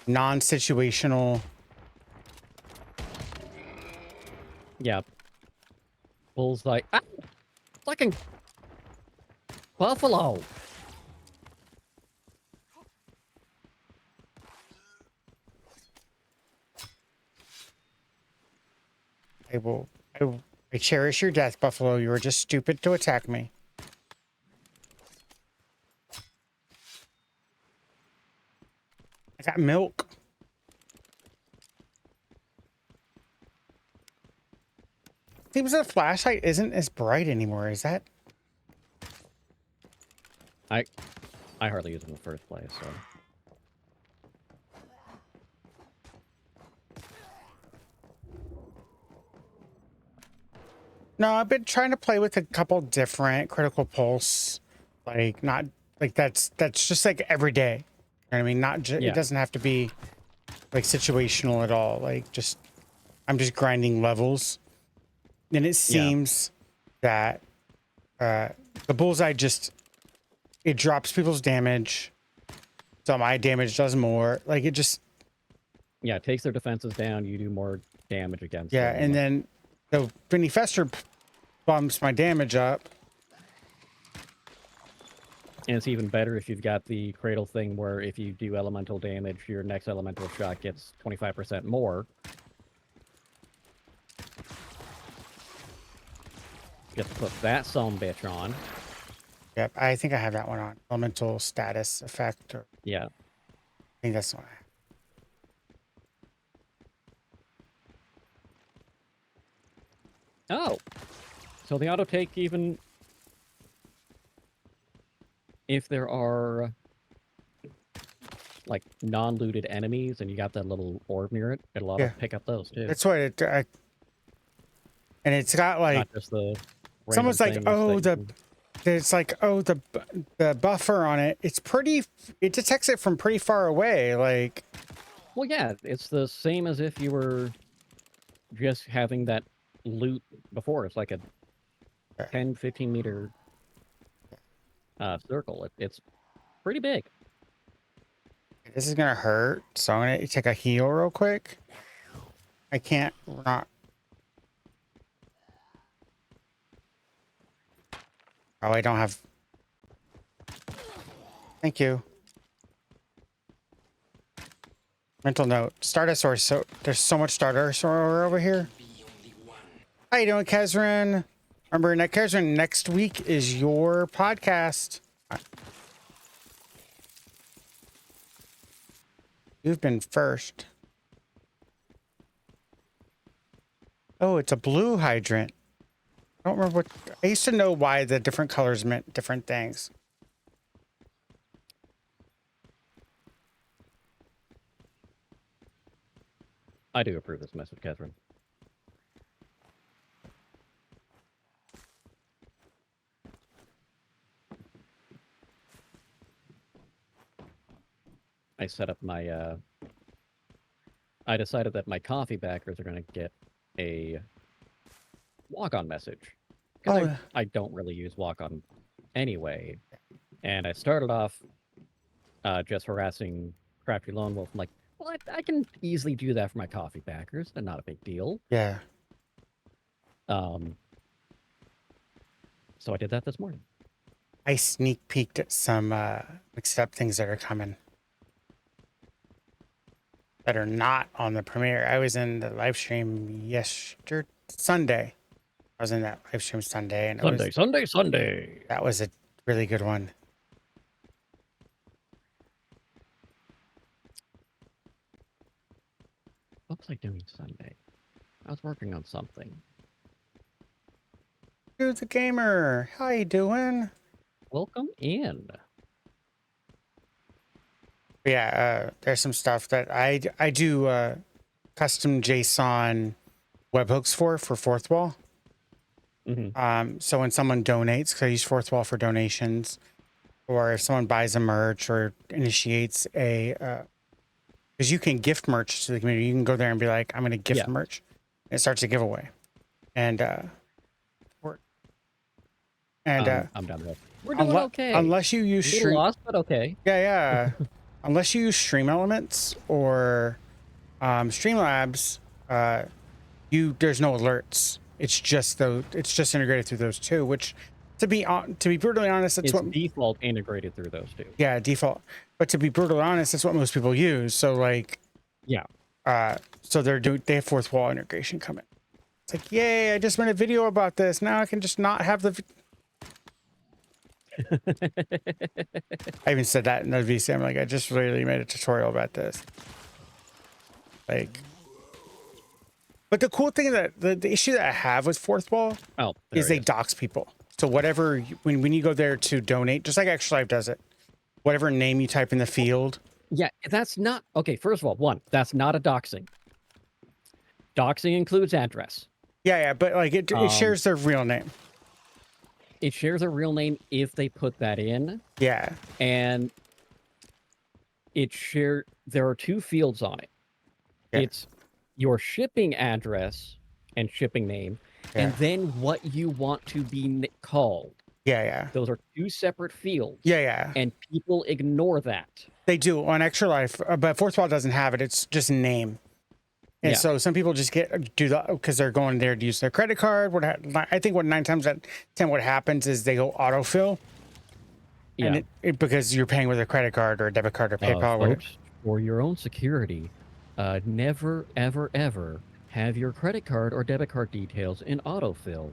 non-situational. Yeah. Bullseye. Ah! Fucking buffalo. I cherish your death, Buffalo. You were just stupid to attack me. I got milk. Seems the flashlight isn't as bright anymore. Is that? I hardly use it in the first place, so. No, I've been trying to play with a couple different critical pulse, like not like that's just like every day. You know what I mean? Not just Yeah. It doesn't have to be like situational at all. Like just I'm just grinding levels, and it seems that the bullseye just it drops people's damage, so my damage does more. Like it just Yeah, it takes their defenses down. You do more damage against yeah, them. and then the Vinny Fester bumps my damage up. And it's even better if you've got the cradle thing where if you do elemental damage, your next elemental shot gets 25% more. You have to put that some bitch on. Yep, I think I have that one on. Elemental status effect. Or Yeah. I think that's the one I have. Oh. So the auto take even if there are like non-looted enemies and you got that little orb near it, it'll auto pick up those too. That's what it. And it's got like Not just the someone's like, things oh, that you it's like, oh, the buffer on it. It's pretty. It detects it from pretty far away. Like, well, yeah, it's the same as if you were just having that loot before. It's like a 10, 15 meter circle. It's pretty big. this is gonna hurt. So I'm gonna take a heal real quick. I can't not. Oh, I don't have. Thank you. Mental note: Stardust. So there's so much Stardust over here. How you doing, Kezran? Remember, Kezran, next week is your podcast. You've been first. Oh, it's a blue hydrant. I don't remember what. I used to know why the different colors meant different things. I do approve this message, Catherine. I set up my, I decided that my coffee backers are going to get a walk-on message. Because I don't really use walk-on anyway. And I started off just harassing Crafty Lone Wolf. I'm like, well, I can easily do that for my coffee backers. They're not a big deal. Yeah. So I did that this morning. I sneak peeked at some mixed up things that are coming. That are not on the premiere. I was in the live stream Sunday. I was in that live stream Sunday, and Sunday. That was a really good one. What was I doing Sunday? I was working on something. Dude, the gamer. How you doing? Welcome in. Yeah, there's some stuff that I do custom JSON webhooks for fourth wall. Mm-hmm. So when someone donates, because I use fourth wall for donations, or if someone buys a merch or initiates a, because you can gift merch to the community, you can go there and be like, I'm going to gift merch, and it starts a giveaway, and I'm done with it. We're doing okay. Unless you use Stream, lost, but okay. Yeah. Unless you use Stream Elements or Streamlabs, there's no alerts. It's just integrated through those two. Which, to be brutally honest, it's what default integrated through those two. Yeah, default. But to be brutally honest, that's what most people use. So like, yeah. So they have fourth wall integration coming. It's like, yay! I just made a video about this. Now I can just not have the. I even said that in the VC. I'm like, I just literally made a tutorial about this. Like, but the cool thing that the issue that I have with fourth wall is they dox people. So whatever when you go there to donate, just like Extra Life does it, whatever name you type in the field. Yeah, that's not okay. First of all, that's not a doxing. Doxing includes address. Yeah, but like it shares their real name. It shares a real name if they put that in. Yeah. And there are two fields on it. Yeah. It's your shipping address and shipping name, and then what you want to be called. Yeah. Those are two separate fields. Yeah. And people ignore that. They do on Extra Life, but Fourth Wall doesn't have it. It's just name. And so some people just do that because they're going there to use their credit card. I think 9 times out of 10 what happens is they go autofill. Yeah. And because you're paying with a credit card or a debit card or PayPal. Folks, for your own security, never, ever, ever have your credit card or debit card details in autofill,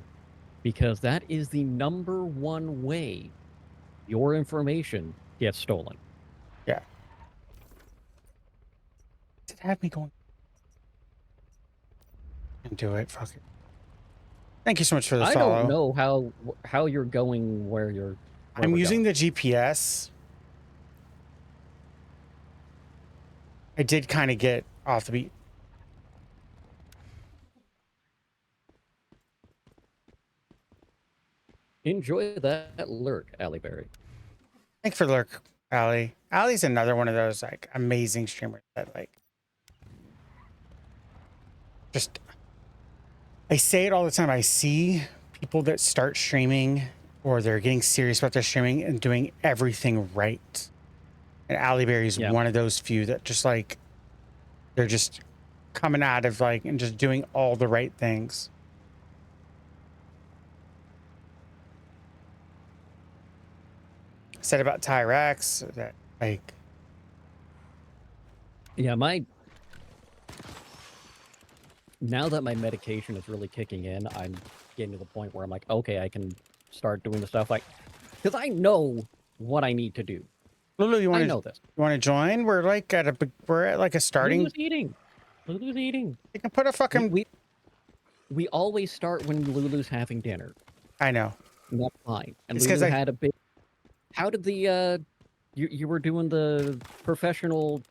because that is the #1 way your information gets stolen. Yeah. Did it have me going? Do it. Fuck it. Thank you so much for the follow. I don't know how you're going where you're. I'm using the GPS. I did kind of get off the beat. Enjoy that lurk, Allie Berry. Thanks for the lurk, Allie. Allie's another one of those like amazing streamers that like just. I say it all the time. I see people that start streaming or they're getting serious about their streaming and doing everything right. And Allie Berry is one of those few that just like, they're just coming out of like, and just doing all the right things. I said about Tyrex that like. Yeah, now that my medication is really kicking in, I'm getting to the point where I'm like, okay, I can start doing the stuff like, because I know what I need to do. Lulu, you I want know to this. join? We're like we're at like a starting. Lulu's eating. Lulu's eating. You can put a fucking. We always start when Lulu's having dinner. I know. And that's fine. And It's 'cause Lulu I- had a big. How did the you were doing the professional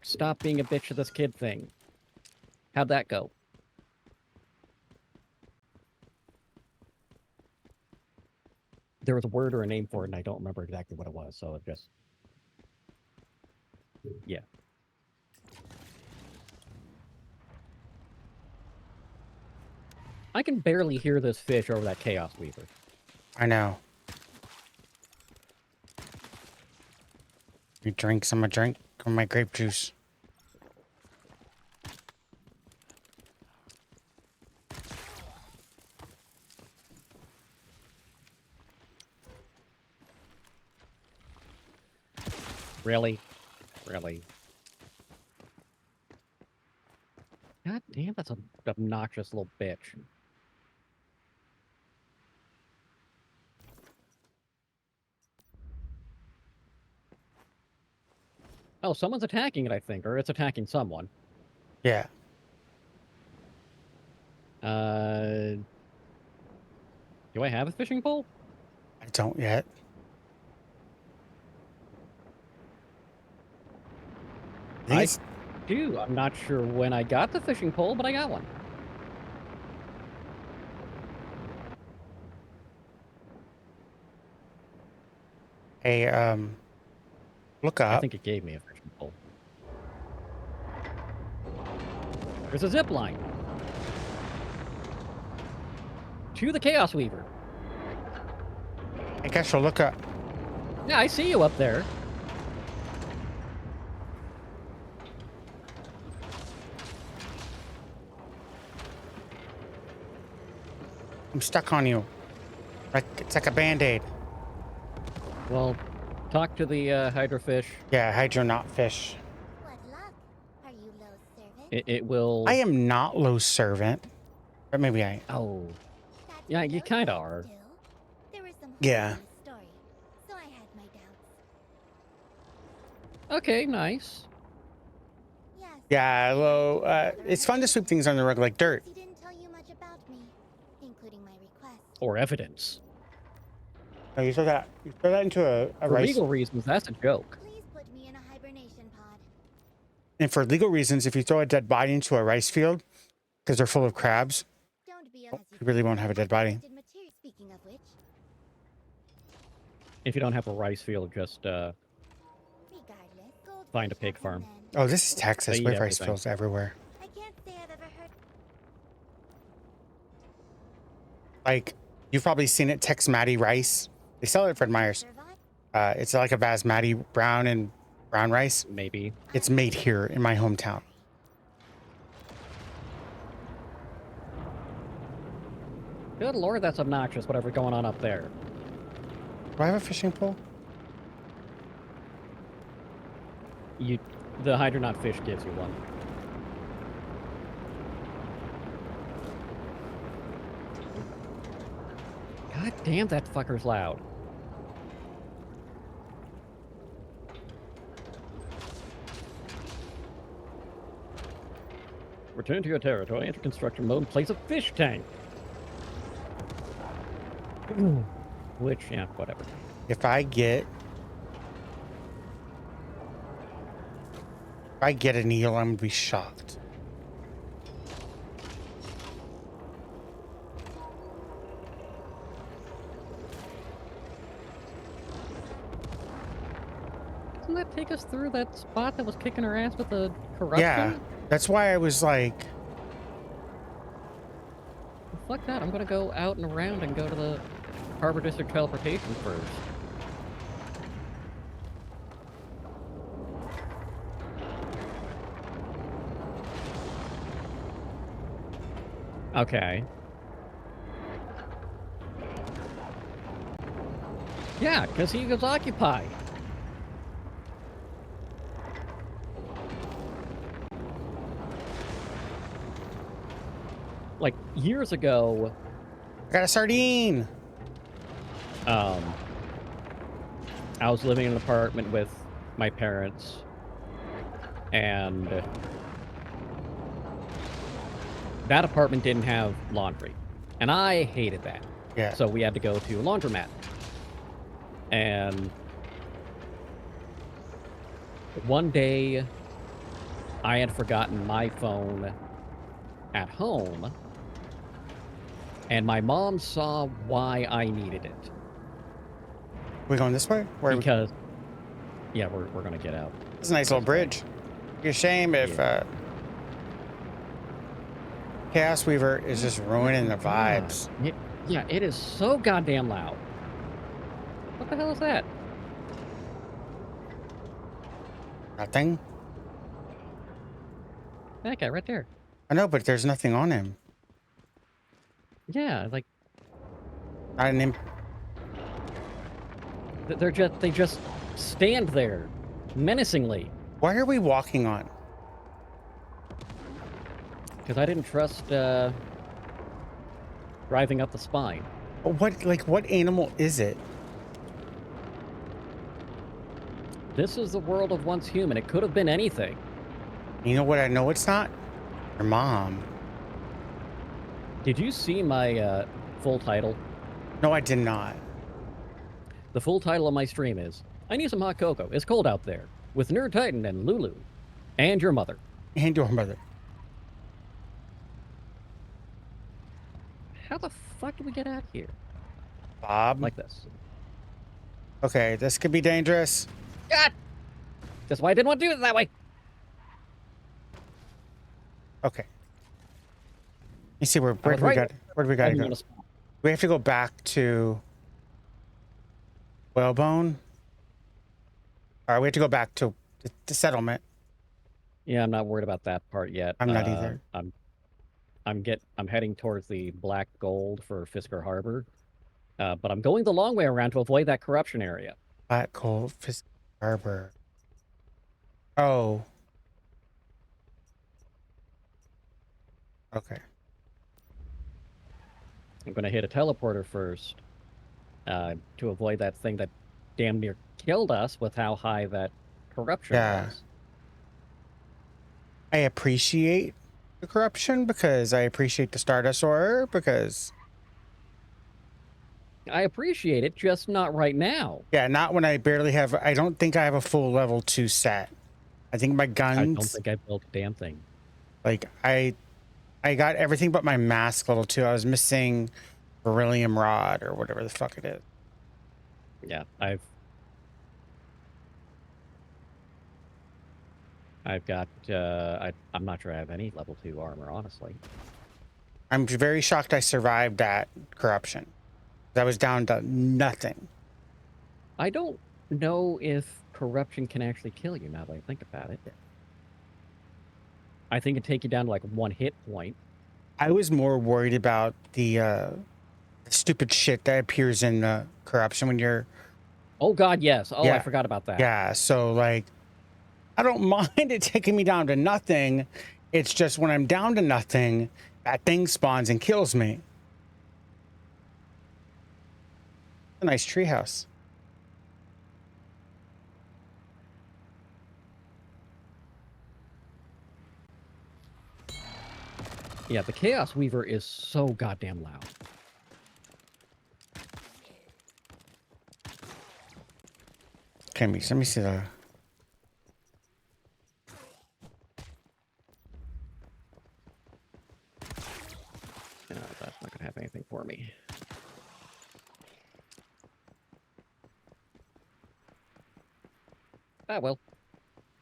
stop being a bitch to this kid thing? How'd that go? There was a word or a name for it, and I don't remember exactly what it was, so it just... Yeah. I can barely hear this fish over that Chaos Weaver. I know. You drink some of my grape juice. Really? Really? God damn, that's an obnoxious little bitch. Oh, someone's attacking it, I think, or it's attacking someone. Yeah. Do I have a fishing pole? I don't yet. I do. I'm not sure when I got the fishing pole, but I got one. Hey, look up. I think it gave me a fishing pole. There's a zip line. To the Chaos Weaver. I guess you'll look up. Yeah, I see you up there. I'm stuck on you. Like it's like a band-aid. Well, talk to the hydrofish. Yeah, hydro not fish. What luck? Are you low servant? It will... I am not low servant. Or maybe I am. Oh. That's Yeah, what you those kinda guys are. do. There was some Yeah. holes in the story, so I had my doubts. Okay, nice. Yes. Yeah, low. It's fun to sweep things under the rug like dirt. He didn't tell you much about me, including my request. Or evidence. No, you throw that into a For rice. legal reasons, that's a joke. Please put me in a hibernation pod. And for legal reasons, if you throw a dead body into a rice field, because they're full of crabs, Don't be a you really won't have a dead body. Speaking of which, If you don't have a rice field, just regardless, Find a goldfish pig have farm. no men. Oh, this is Texas. They We eat have rice everything. fields everywhere. I can't say I've ever heard. Like, you've probably seen it, Tex Matty rice. They sell it at Fred Meyer's. Survive? It's like a basmati brown and brown rice. maybe. It's made here in my hometown. Good lord, that's obnoxious, whatever's going on up there. Do I have a fishing pole? The hydronaut fish gives you one. God damn, that fucker's loud. Return to your territory, enter construction mode, and place a fish tank. Which, yeah, whatever. If I get an eel, I'm gonna be shocked. Doesn't that take us through that spot that was kicking her ass with the corruption? Yeah, that's why I was like, Well, fuck that, I'm gonna go out and around and go to the Harbor District teleportation first. Okay. Yeah, because he was occupied. like years ago, I got a sardine. I was living in an apartment with my parents, and that apartment didn't have laundry, and I hated that. Yeah. So we had to go to a laundromat. And one day, I had forgotten my phone at home, and my mom saw why I needed it. We going this way? Where Because, yeah, we're going to get out. it's a nice little bridge. It'd be a shame if Chaos Weaver is just ruining the vibes. Yeah, it is so goddamn loud. What the hell is that? Nothing. That guy right there. I know, but there's nothing on him. Yeah, like Not an imp. they just stand there menacingly. Why are we walking on? Because I didn't trust driving up the spine. What animal is it? This is the world of once human. It could have been anything. You know what I know it's not? Your mom. Did you see my full title? No, I did not. The full title of my stream is I Need Some Hot Cocoa. It's cold out there. With Nerd Titan and Lulu. And your mother. And your mother. How the fuck do we get out here? Bob. Like this. Okay, this could be dangerous. God! That's why I didn't want to do it that way. Okay. You see where do we right. got? Where do we got to go? We have to go back to Whalebone. All right, we have to go back to the settlement. Yeah, I'm not worried about that part yet. I'm not either. I'm heading towards the Black Gold for Fisker Harbor, but I'm going the long way around to avoid that corruption area. Black Gold Fisk Harbor. Oh. Okay. I'm going to hit a teleporter first to avoid that thing that damn near killed us with how high that corruption was. I appreciate the corruption because I appreciate the Stardust Ore because... I appreciate it, just not right now. Yeah, not when I barely have... I don't think I have a full level 2 set. I think my guns... I don't think I built a damn thing. Like, I got everything but my mask level 2. I was missing beryllium rod or whatever the fuck it is. Yeah, I've got, I'm not sure I have any level 2 armor, honestly. I'm very shocked I survived that corruption. I was down to nothing. I don't know if corruption can actually kill you now that I think about it. I think it'd take you down to like 1 hit point. I was more worried about the stupid shit that appears in the corruption when you're... Oh, God, yes. Oh, Yeah. I forgot about that. Yeah, so, like, I don't mind it taking me down to nothing. It's just when I'm down to nothing, that thing spawns and kills me. A nice treehouse. Yeah, the Chaos Weaver is so goddamn loud. Okay, let me see the... No, that's not gonna have anything for me. Ah, well.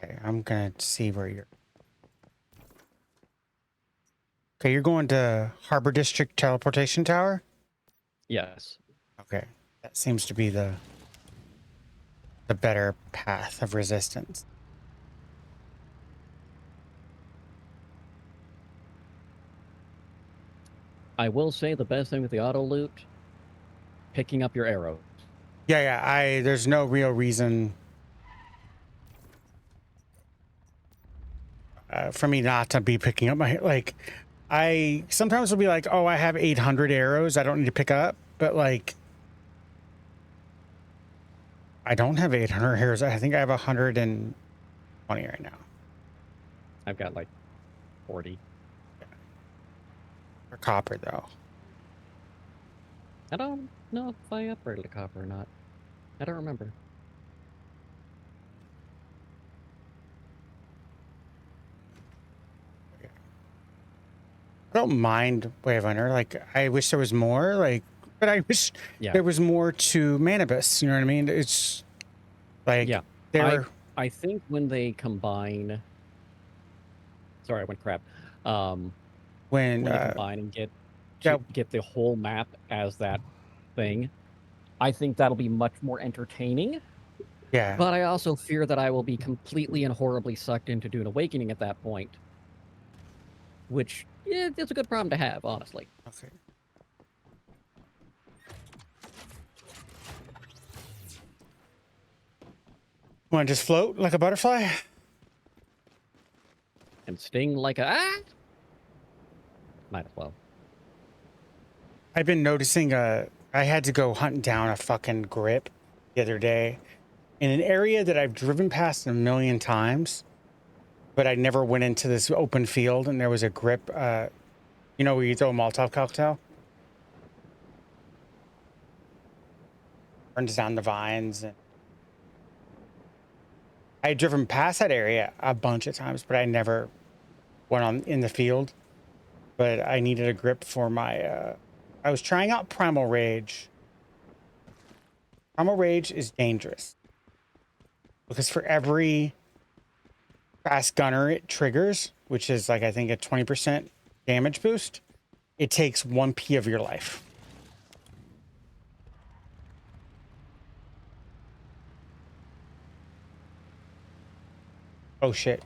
Okay, I'm gonna see where you're... Okay, you're going to Harbor District Teleportation Tower? Yes. Okay, that seems to be the better path of resistance. I will say the best thing with the auto loot, picking up your arrows. Yeah, there's no real reason for me not to be picking up my, like, I sometimes will be like, oh, I have 800 arrows I don't need to pick up, but like, I don't have 800 arrows. I think I have 120 right now. I've got like 40. For copper, though. I don't know if I upgraded to copper or not. I don't remember. I don't mind Wave Hunter. Like, I wish there was more. Like, but I wish there was more to Manibus. You know what I mean? It's like I think when they combine. Sorry, I went crap. When they combine and get the whole map as that thing, I think that'll be much more entertaining. Yeah. But I also fear that I will be completely and horribly sucked into Dune Awakening at that point. Which, yeah, it's a good problem to have, honestly. Okay. Want to just float like a butterfly? And sting like a... Might as well. I've been noticing I had to go hunting down a fucking grip the other day in an area that I've driven past a million times, but I never went into this open field, and there was a grip, you know, where you throw a Molotov cocktail? Burns down the vines. And I had driven past that area a bunch of times, but I never went on in the field. But I needed a grip for my, I was trying out Primal Rage. Primal Rage is dangerous because for every fast gunner it triggers, which is like, I think a 20% damage boost, it takes 1p of your life. Oh shit.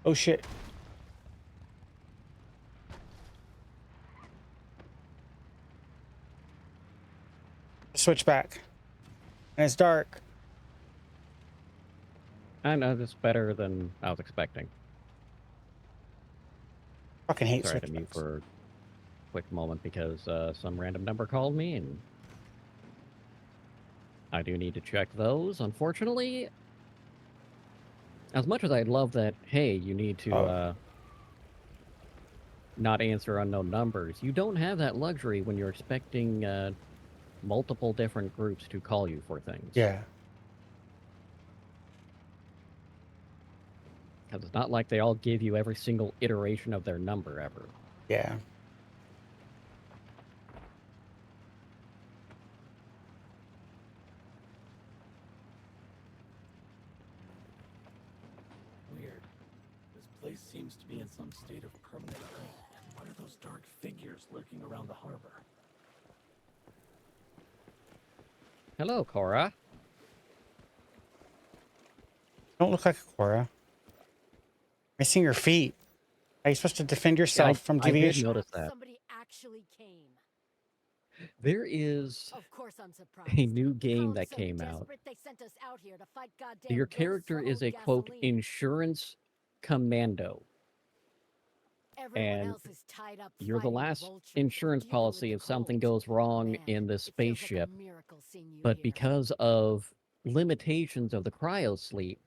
Oh shit. Switch back. And it's dark. I know this better than I was expecting. Fucking hate Sorry to switchbacks. mute for a quick moment because some random number called me and I do need to check those. Unfortunately, as much as I'd love that, hey, you need to not answer unknown numbers, you don't have that luxury when you're expecting multiple different groups to call you for things. Yeah. Because it's not like they all give you every single iteration of their number ever. Yeah. Weird. This place seems to be in some state of permanent hiding. And what are those dark figures lurking around the harbor? Hello, Cora. Don't look like a Cora. Missing your feet. Are you supposed to defend yourself from deviation? I did notice that. Somebody actually came. There is Of course I'm surprised. a new game How that so came out. desperate they sent us out here to fight goddamn Your ghosts character for is old a, quote, gasoline. insurance commando. Everyone And else is tied up you're the fighting last vultures or insurance dealing with policy the if something cold. goes wrong Man, in the it feels like a spaceship. miracle seeing you But here. because of limitations of the cryo sleep,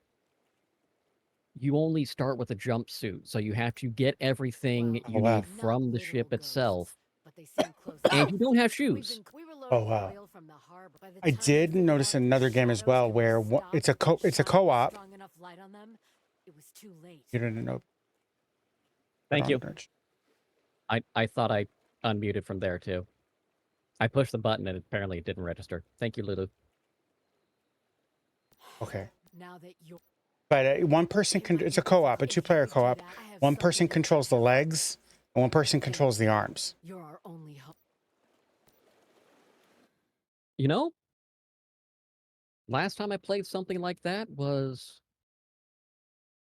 you only start with a jumpsuit. So you have to get everything Well, you wow. need from not the ship literal itself. ghosts, but they seem close And enough. you don't have We've shoes. been- we were Oh, loading wow. oil from the harbor. By the I time we did figured notice out another the game as shadows well could be where stopped it's a and it's a shine co-op. strong enough light on them, it was too late. You didn't know. Thank you. I thought I unmuted from there too. I pushed the button and apparently it didn't register. Thank you, Lulu. Okay. Now that you're But one person can. It's a co-op, a two-player co-op. One person controls the legs, and one person controls the arms. You're our only hope. You know, last time I played something like that was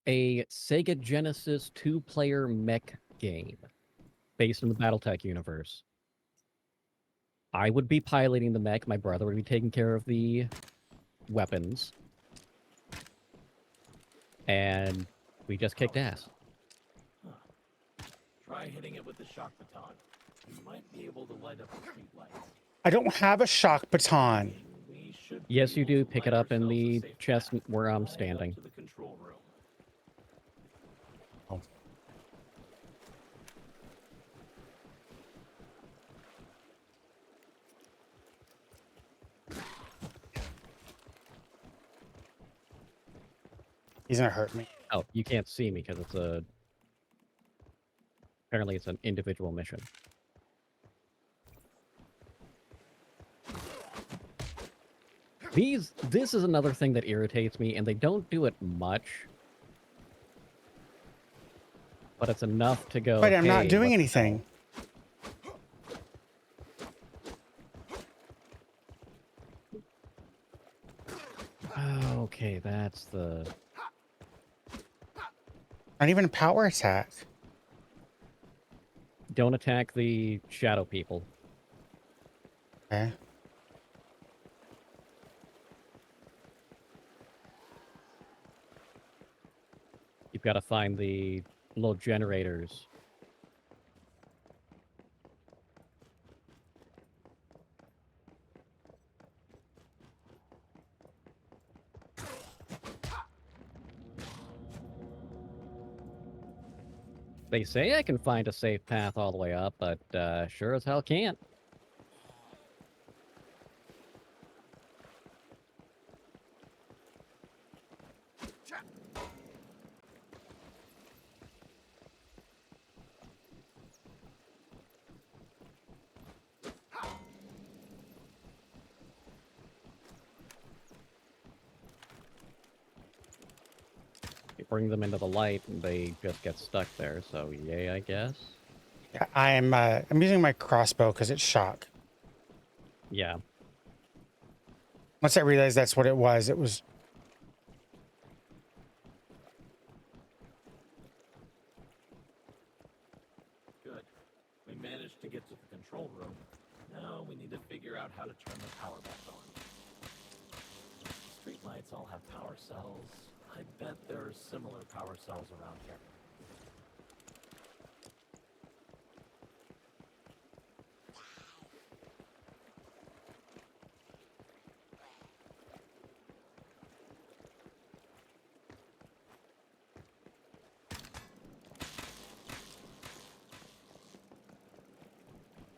a Sega Genesis 2-player mech game based in the Battletech universe. I would be piloting the mech, my brother would be taking care of the weapons, and we just kicked ass. Try hitting it with the shock baton. You might be able to light up the street lights. I don't have a shock baton. We should be Yes, you able do. to Pick light it up in ourselves a the safe chest path where I'm and head up standing. to the control room. Oh. He's gonna hurt me. Oh, you can't see me because it's a... Apparently it's an individual mission. This is another thing that irritates me, and they don't do it much. But it's enough to go, But I'm not "Hey, doing what the anything. hell?" Okay, that's the... Not even a power attack. Don't attack the shadow people. Okay. You've got to find the little generators. They say I can find a safe path all the way up, but sure as hell can't. You bring them into the light, and they just get stuck there, so yay, I guess. Yeah, I'm using my crossbow because it's shock. Yeah. Once I realized that's what it was Good. We managed to get to the control room. Now we need to figure out how to turn the power back on. Street lights all have power cells. I bet there are similar power cells around here.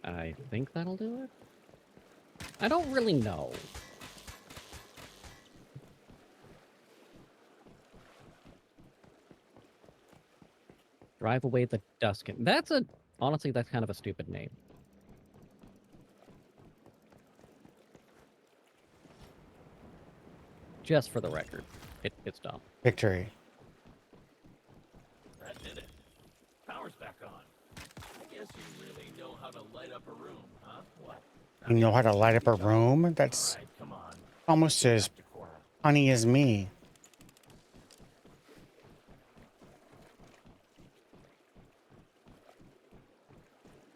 I think that'll do it? I don't really know. Drive away the Duskin. Honestly, that's kind of a stupid name. Just for the record, it's dumb. victory. That did it. Power's back on. I guess you really know how to light up a room, huh? What? You know how to light up a room? That's All right, come on. almost as Back to Cora. funny as me.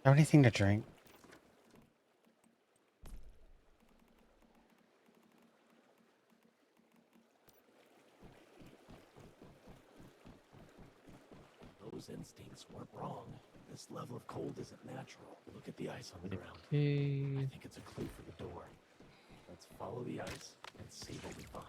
Have anything to drink? Those instincts weren't wrong. This level of cold isn't natural. Look at the ice on the ground. I Okay. think it's a clue for the door. Let's follow the ice and see what we find.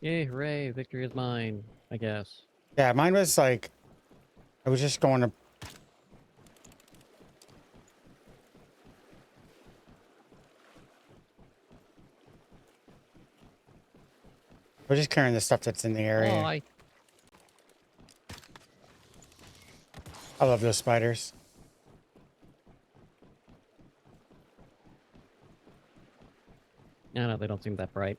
Yay, hooray, victory is mine, I guess. Yeah, mine was like, I was just going to. We're just carrying the stuff that's in the area. Oh, I love those spiders. no, they don't seem that bright.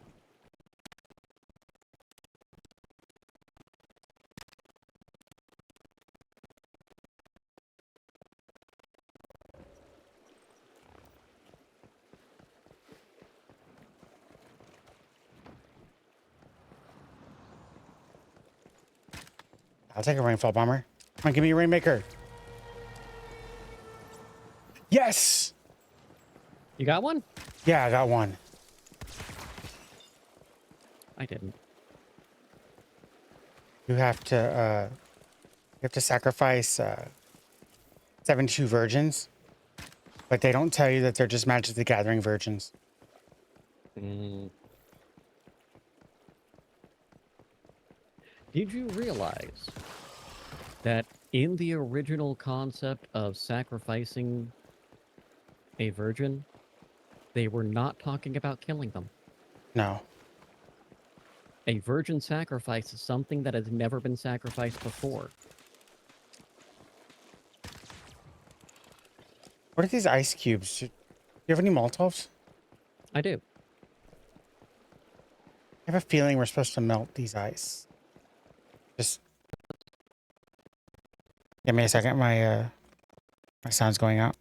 I'll take a rainfall bomber. Come on, give me a rainmaker. Yes! You got one? Yeah, I got one. I didn't. You have to sacrifice 72 virgins, but they don't tell you that they're just Magic the Gathering virgins. Mm. Did you realize that in the original concept of sacrificing a virgin, they were not talking about killing them? No. A virgin sacrifice is something that has never been sacrificed before. What are these ice cubes? Do you have any Molotovs? I do. I have a feeling we're supposed to melt these ice. Just give me a second. My sound's going out.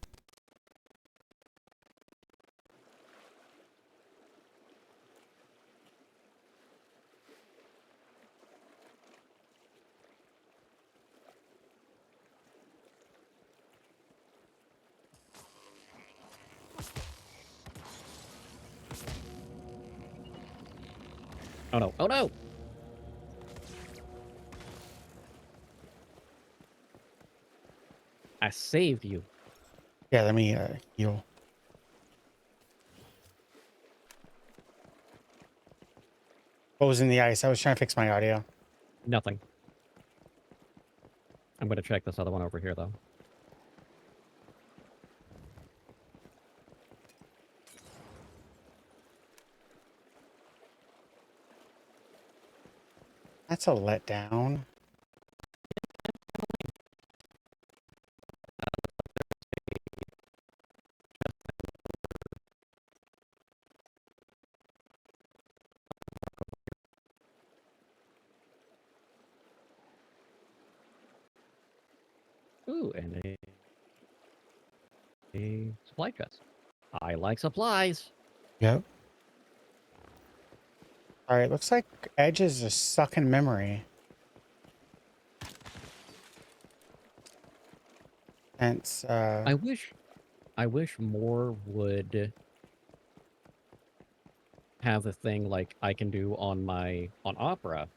Oh no. Oh no! I saved you. Yeah, let me heal. What was in the ice? I was trying to fix my audio. Nothing. I'm going to check this other one over here, though. That's a letdown. Ooh, and a supply chest. I like supplies. Yep. All right, looks like Edge is just sucking memory. Hence, I wish more would have the thing like I can do on Opera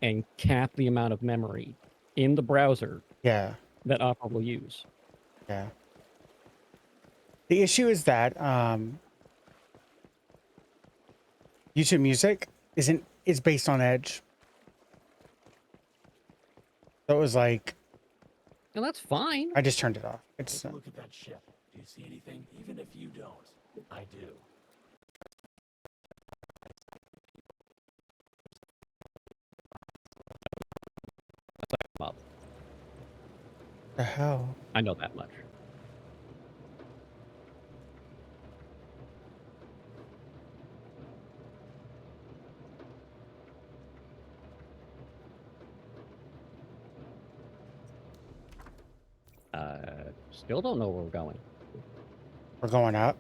and cap the amount of memory in the browser yeah, that Opera will use. yeah. The issue is that YouTube Music is based on Edge. So it was like And that's fine. I just turned it off. It's Take a look at that ship. Do you see anything? Even if you don't, I do. Up. the hell. I know that much. Still don't know where we're going. We're going up.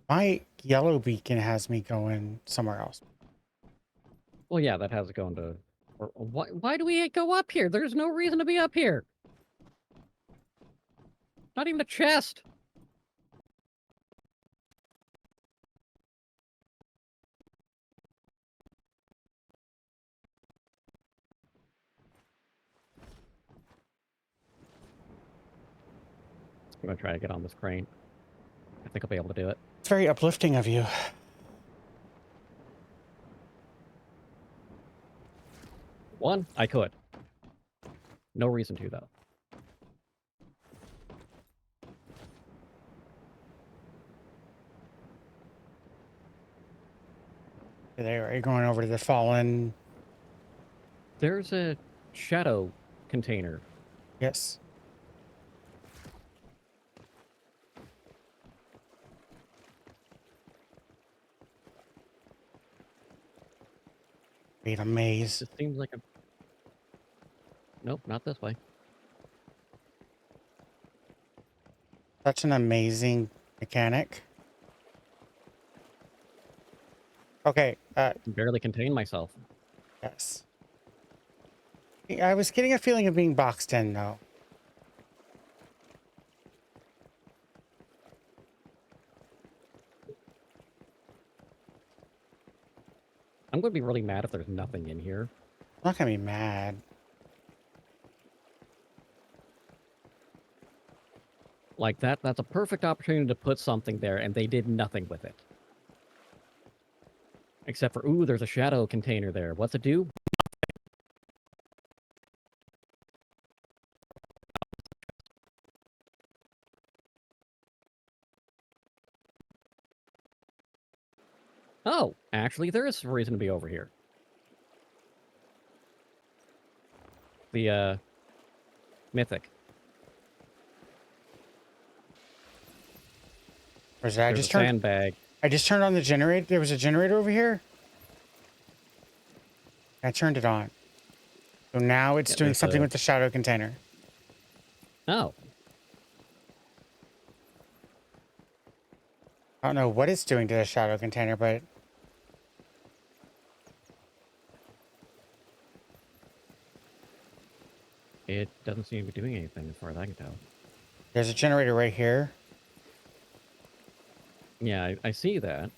My yellow beacon has me going somewhere else. Well, yeah, that has it going to... Why do we go up here? There's no reason to be up here. Not even a chest. I'm going to try to get on this crane. I think I'll be able to do it. It's very uplifting of you. One, I could. No reason to, though. There, are you going over to the fallen? There's a shadow container. Yes. Wait, a maze. It seems like a... Nope, not this way. Such an amazing mechanic. Okay, I can barely contain myself. yes. I was getting a feeling of being boxed in, though. I'm going to be really mad if there's nothing in here. I'm not gonna be mad. Like that's a perfect opportunity to put something there, and they did nothing with it. Except for, ooh, there's a shadow container there. What's it do? Oh, actually, there is a reason to be over here. The, Mythic. Where's that? There's a sandbag. I just turned on the generator. There was a generator over here. I turned it on. So now it's doing something with the shadow container. Oh. I don't know what it's doing to the shadow container, but It doesn't seem to be doing anything as far as I can tell. there's a generator right here. Yeah, I see that.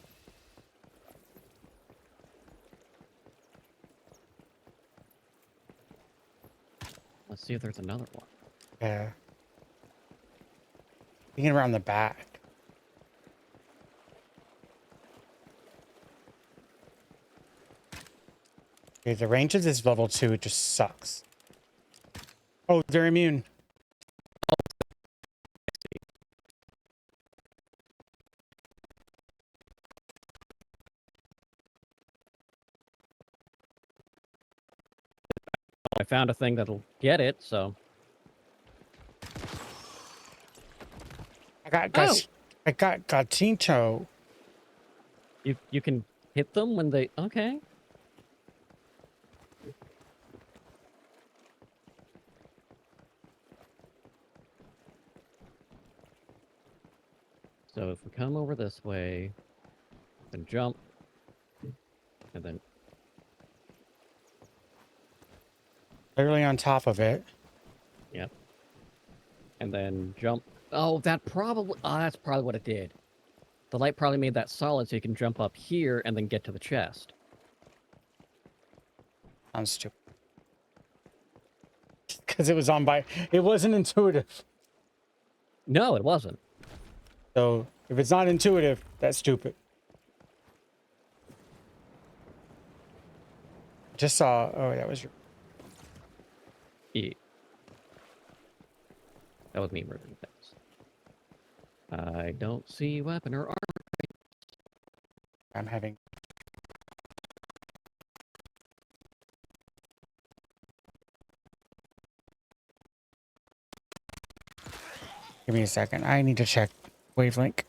Let's see if there's another one. Yeah. Thinking around the back. Okay, the range of this level 2, it just sucks. Oh, they're immune. I found a thing that'll get it, so... I got Gatinto. You can hit them when they... Okay. So if we come over this way, then jump, and then... Literally on top of it. Yep. And then jump. Oh, that's probably what it did. The light probably made that solid so you can jump up here and then get to the chest. I'm stupid. Because it was on by... It wasn't intuitive. No, it wasn't. So, if it's not intuitive, that's stupid. Just saw... Oh, that was your... Yeah. That was me murdering things. I don't see weapon or armor. I'm having... Give me a second. I need to check wavelength.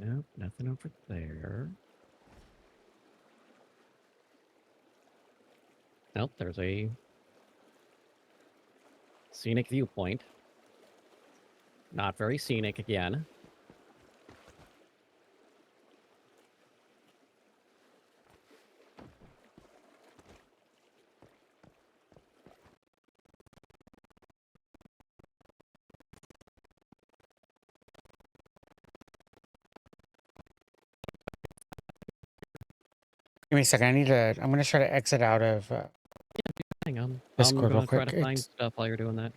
Nope, nothing over there. Nope, there's a scenic viewpoint. Not very scenic again. Give me a second. I need to... I'm going to try to exit out of... Hang on. Discord I'm real gonna try quick. to find stuff while you're doing that.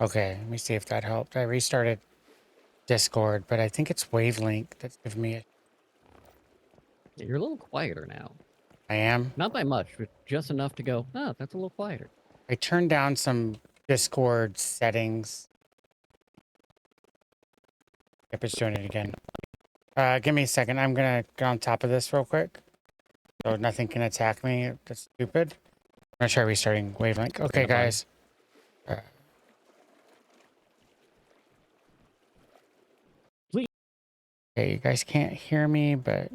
Okay, let me see if that helped. I restarted Discord, but I think it's wavelength that's giving me a... You're a little quieter now. I am. Not by much, but just enough to go, oh, that's a little quieter. I turned down some Discord settings. Yep, it's doing it again. Give me a second. I'm gonna get on top of this real quick, so nothing can attack me. That's stupid. I'm gonna try restarting Wavelength. Okay, no problem. guys. Please. Okay, you guys can't hear me, but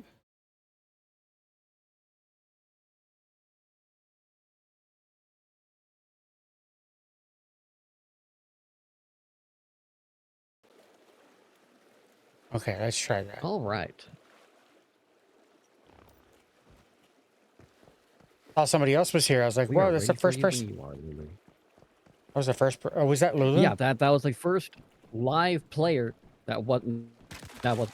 okay, let's try that. All right. Oh, somebody else was here. I was like, We whoa, are that's the ready for first you when person. you are, Lulu. That was the first. Oh, was that Lulu? Yeah, that was the first live player that wasn't. That was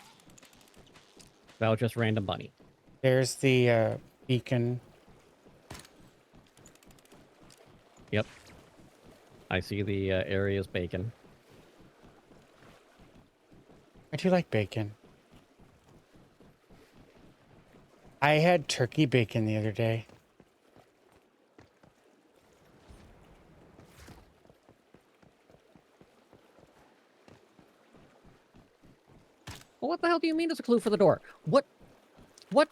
just random bunny. There's the beacon. Yep. I see the area's bacon. I do like bacon. I had turkey bacon the other day. Well, what the hell do you mean there's a clue for the door? What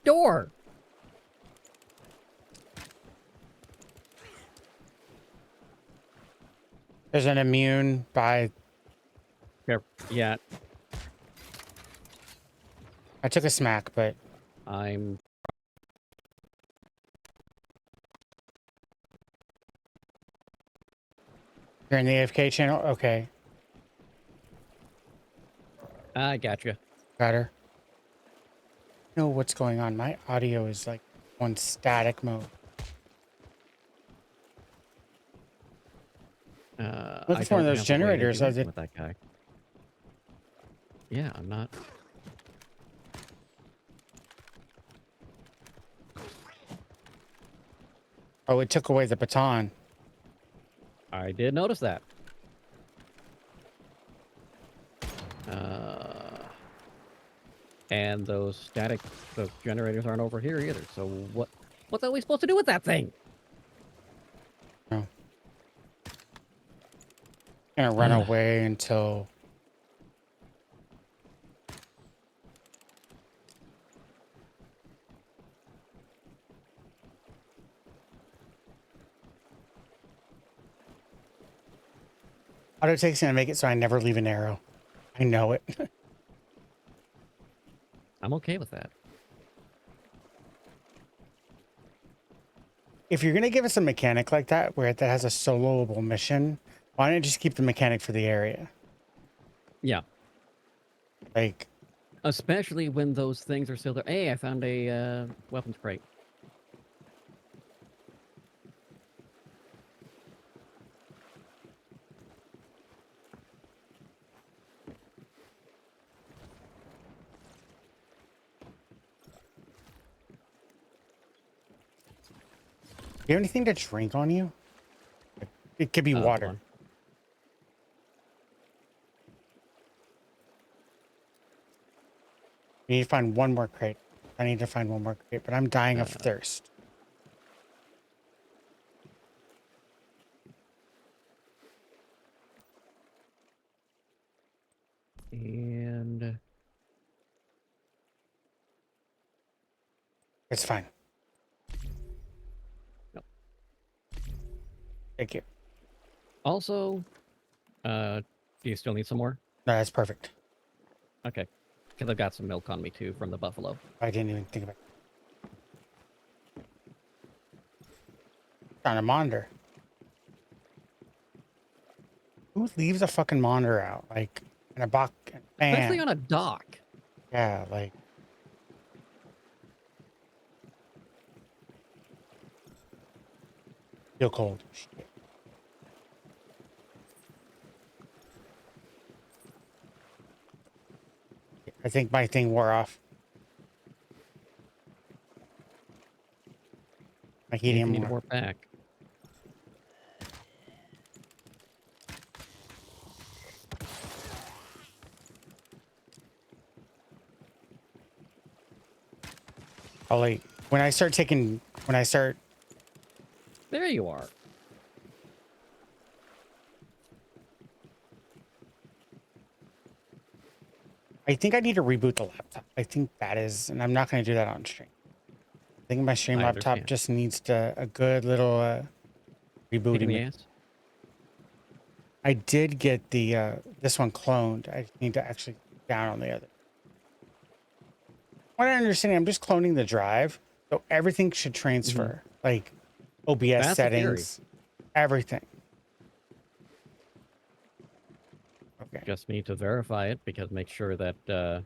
door? There's an immune by. Yeah, I took a smack, but I'm. you're in the AFK channel. Okay, I gotcha. got her. Know what's going on? My audio is like on static mode. Looking for one of those generators. I did. With that guy. Yeah, I'm not. Oh, it took away the baton. I did notice that. And those generators aren't over here either. So what's are we supposed to do with that thing? Oh. Gonna run away until. Auto takes gonna make it so I never leave an arrow. I know it. I'm okay with that. If you're gonna give us a mechanic like that, where that has a soloable mission, why don't you just keep the mechanic for the area? Yeah. Like, Especially when those things are still there. Hey, I found a weapons crate. do you have anything to drink on you? It could be water. One. We need to find one more crate. I need to find one more crate, but I'm dying of thirst. And It's fine. Nope. Thank you. also, do you still need some more? No, that's perfect. Okay. Because I've got some milk on me too from the buffalo. I didn't even think about it. On a monitor. Who leaves a fucking monitor out? Like, in a box? Especially on a dock. Yeah, like. Feel cold. Shit. I think my thing wore off. My You helium need wore. more back. Oh, like, when I start taking when I start. There you are. I think I need to reboot the laptop. I think that is, and I'm not going to do that on stream. I think my stream I laptop understand. just needs a good little Kick in the rebooting. ass. I did get the this one cloned. I need to actually down on the other. What I understand, I'm just cloning the drive, so everything should transfer, like OBS That's the theory. settings, everything. Okay. Just need to verify it because make sure that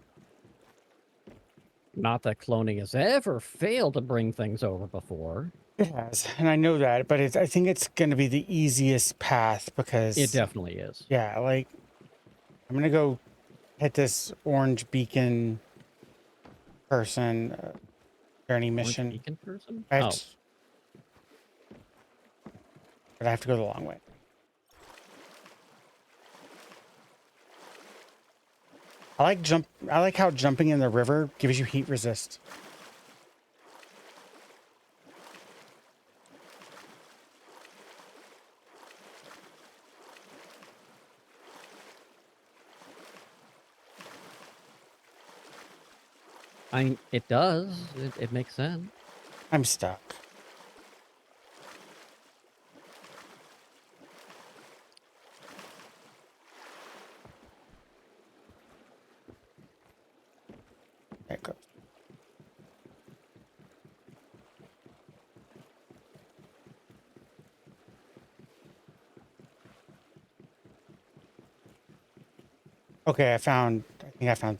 not that cloning has ever failed to bring things over before. It has, and I know that, but I think it's going to be the easiest path because It definitely is. yeah, like I'm gonna go hit this orange beacon person journey Orange mission. beacon person? I have Oh, to- but I have to go the long way. I like how jumping in the river gives you heat resist. I mean, it does. It makes sense. I'm stuck. There it goes. Okay, I think I found,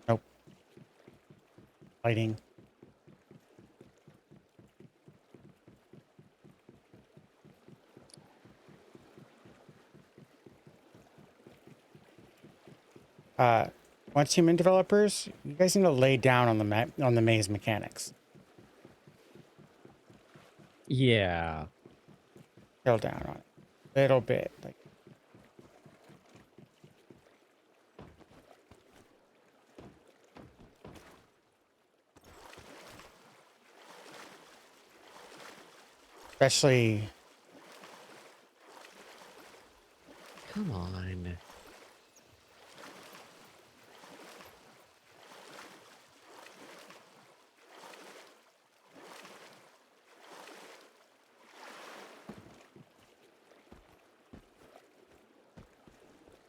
nope. Lighting. Once human developers, you guys need to lay down on the maze mechanics. Yeah. Chill down on it. Little bit. Like especially Come on.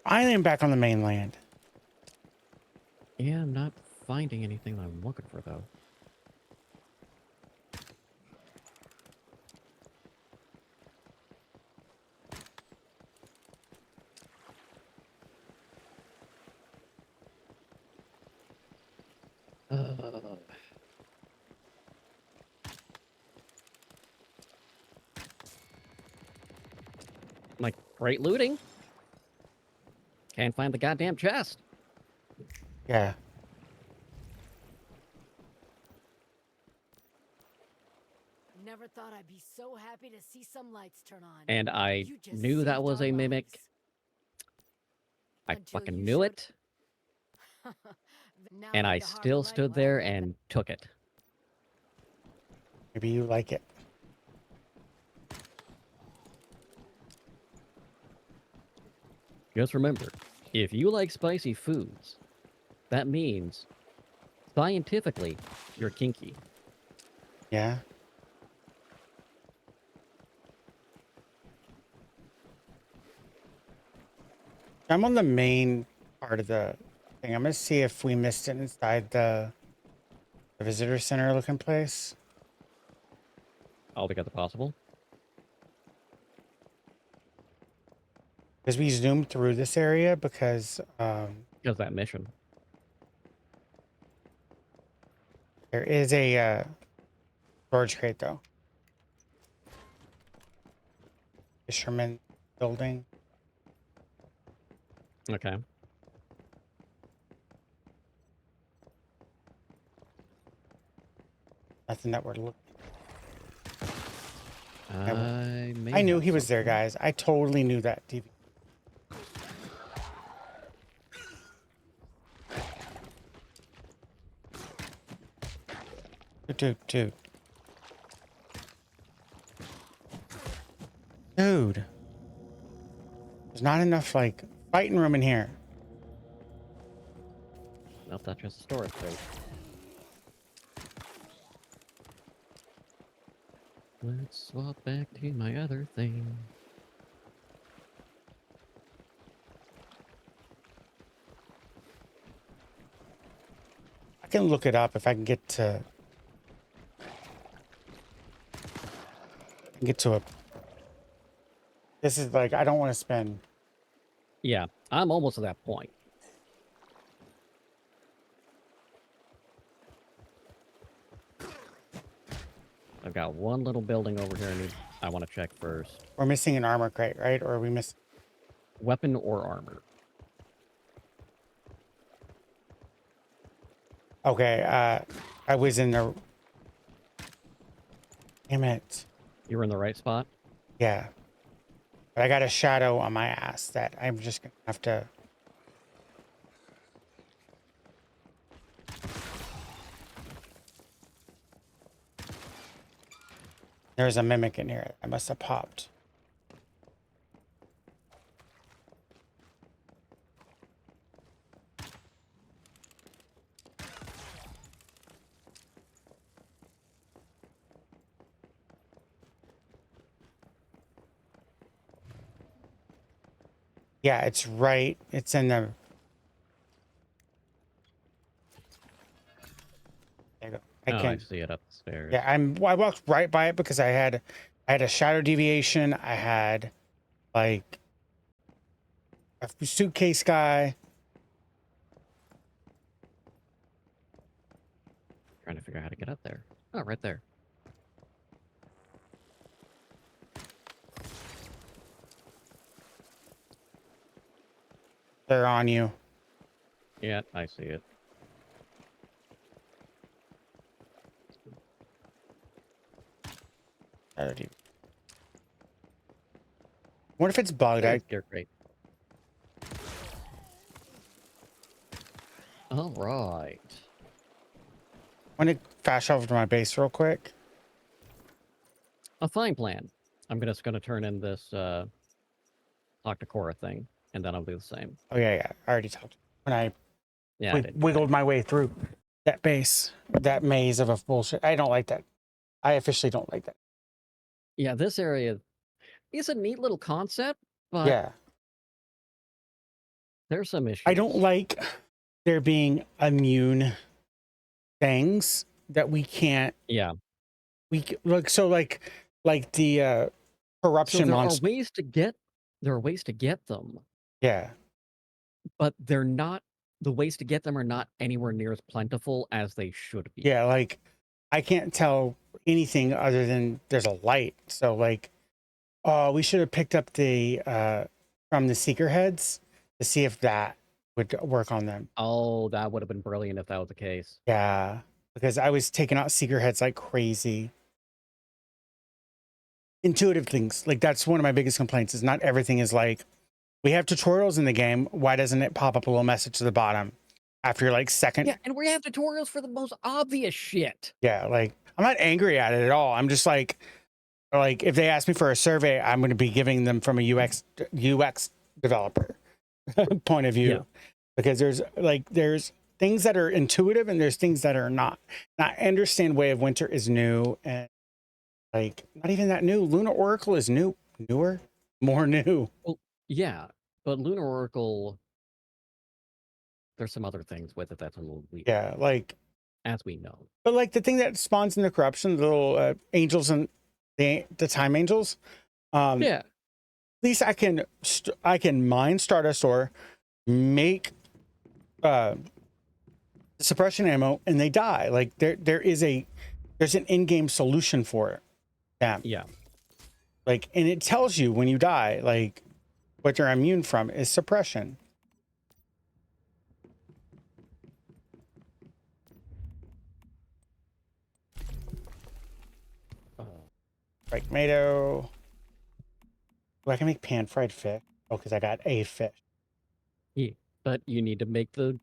I am back on the mainland. Yeah, I'm not finding anything that I'm looking for, though. Like, great looting. Can't find the goddamn chest. Yeah. Never thought I'd be so happy to see some lights turn on. And I You just knew that saved was our a mimic. lives. I Until fucking you knew showed- it. Now And that I the harbor still light stood won't there let and took it. Maybe you like it. Just remember, if you like spicy foods, that means, scientifically, you're kinky. Yeah. I'm on the main part of the thing. I'm gonna see if we missed it inside the visitor center looking place. Altogether possible. Because we zoomed through this area because Because that mission. there is a storage crate though. Fisherman building. Okay. Nothing that we're looking. may I knew have he was there, something. guys. I totally knew that. DV. Dude. Dude. There's not enough, like, fighting room in here. Nope, that's just a storage space. Let's swap back to my other thing. I can look it up if I can get to... a... This is like, I don't want to spend... Yeah, I'm almost to that point. I've got one little building over here I want to check first. We're missing an armor crate, right? Or are we missing... Weapon or armor? Okay, I was in the... Damn it. You were in the right spot? Yeah. But I got a shadow on my ass that I'm just gonna have to... There's a mimic in here. I must have popped. Yeah, it's right. It's in the... There you go. I see it up the stairs. Yeah, I walked right by it because I had a shadow deviation. I had like a suitcase guy. Trying to figure out how to get up there. Oh, right there. They're on you. Yeah, I see it. Shadow deviation. What if it's bugged? You're great. All right. I want to fast travel to my base real quick. A fine plan. I'm just going to turn in this talk to Cora thing, and then I'll do the same. Oh yeah. I already talked. When I Yeah, wiggled my way through that base, that maze of a bullshit. I don't like that. I officially don't like that. Yeah, this area is a neat little concept, but Yeah. there's some issues. I don't like there being immune things that we can't. Yeah. Like the corruption So there monster. are ways to get them, Yeah. but they're not. The ways to get them are not anywhere near as plentiful as they should be. Yeah, like I can't tell anything other than there's a light. So like, oh, we should have picked up the from the seeker heads to see if that would work on them. Oh, that would have been brilliant if that was the case. Yeah, because I was taking out seeker heads like crazy. Intuitive things, like that's one of my biggest complaints, is not everything is like, we have tutorials in the game, why doesn't it pop up a little message to the bottom after your like second? Yeah, and we have tutorials for the most obvious shit. Yeah, like I'm not angry at it at all. I'm just like if they ask me for a survey, I'm going to be giving them from a UX developer point of view. Yeah. Because there's things that are intuitive and there's things that are not. And I understand Way of Winter is new, and like not even that new. Lunar Oracle is newer, more new. Well, yeah, but Lunar Oracle, there's some other things with it that's a little weird. Yeah, like, as we know. But like the thing that spawns in the corruption, the little angels and the time angels. Yeah. At least I can mine Stardust ore, make suppression ammo, and they die. Like there's an in-game solution for it. Yeah. Like, and it tells you when you die, like what you're immune from is suppression. Right, tomato. Oh, I can make pan-fried fish. Oh, because I got a fish. Yeah, but you need to make the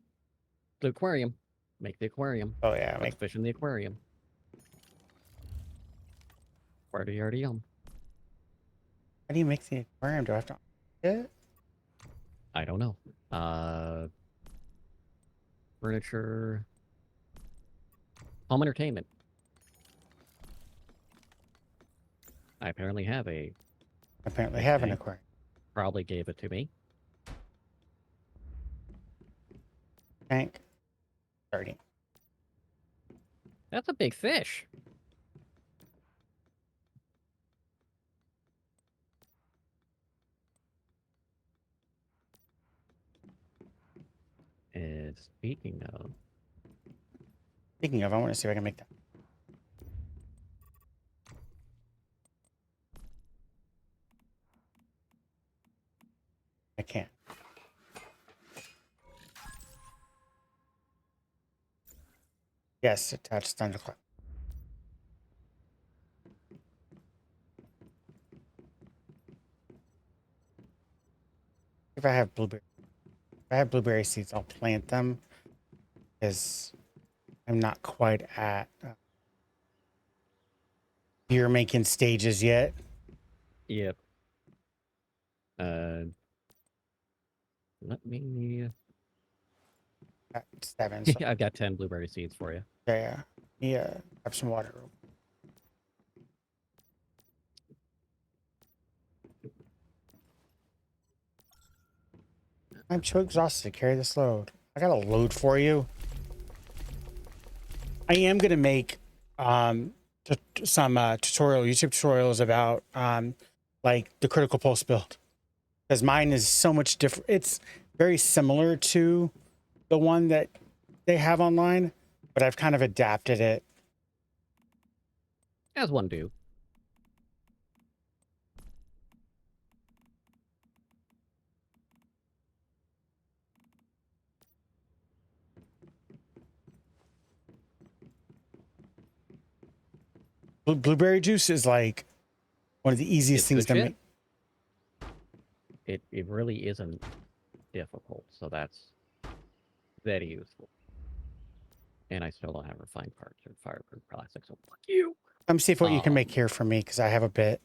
aquarium. Make the aquarium. Oh yeah, make fish in the aquarium. Yardy yum. How do you make the aquarium? Do I have to it? I don't know. Furniture. Home entertainment. I apparently have a. Apparently have an Okay. aquarium. Probably gave it to me. Tank. Starting. That's a big fish. And speaking of, Speaking of, I want to see if I can make that. I can't. Yes, attached thunderclap. If I have blueberry, if I have blueberry seeds, I'll plant them because I'm not quite at beer making stages yet. yep. Let me. At 7. So I've got 10 blueberry seeds for you. yeah, yeah. Have some water. I'm too exhausted to carry this load. I got a load for you. I am gonna make some YouTube tutorials about like the critical pulse build, because mine is so much different. It's very similar to the one that they have online, but I've kind of adapted it. As one do. Blueberry juice is like one of the easiest It's things good to shit. make. It really isn't difficult, so that's very useful. And I still don't have refined parts or fireproof plastic, so fuck you. Let me see if what you can make here for me, because I have a bit.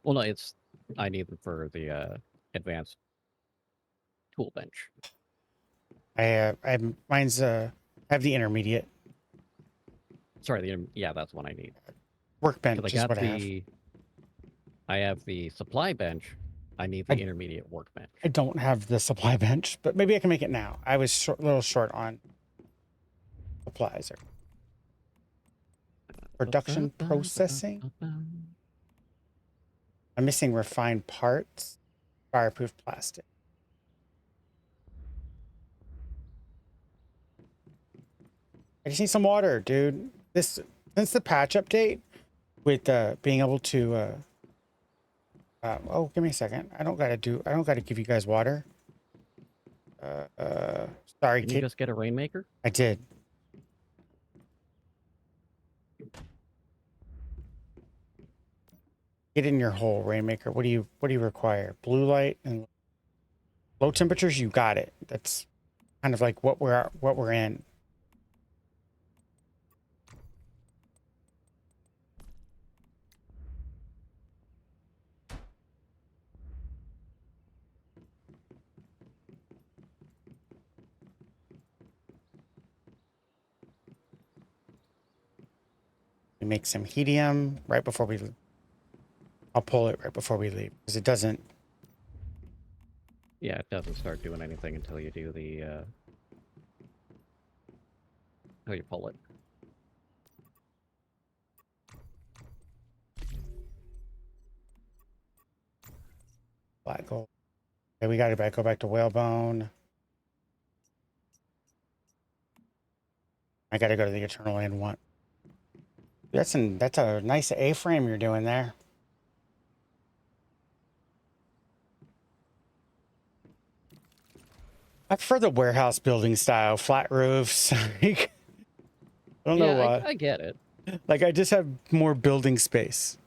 Well, no, it's I need them for the advanced tool bench. Mine's I have the intermediate Sorry, yeah, that's one I need. workbench Because is what I have. I have the supply bench. I need the intermediate workbench. I don't have the supply bench, but maybe I can make it now. I was a little short on supplies. Production processing. I'm missing refined parts, fireproof plastic. I just need some water, dude. Since the patch update with being able to oh, give me a second. I don't gotta give you guys water. Sorry, Can you kid. just get a rainmaker? I did. Get in your hole, Rainmaker. What do you require? Blue light and low temperatures, you got it. That's kind of like what we're in. We make some helium right before we leave. I'll pull it right before we leave because it doesn't. Yeah, it doesn't start doing anything until you do the until you pull it. Black gold. Okay, we got to go back to whalebone. I got to go to the eternal end one. That's a nice A-frame you're doing there. I prefer the warehouse building style, flat roofs. I don't know why. I get it. Like, I just have more building space.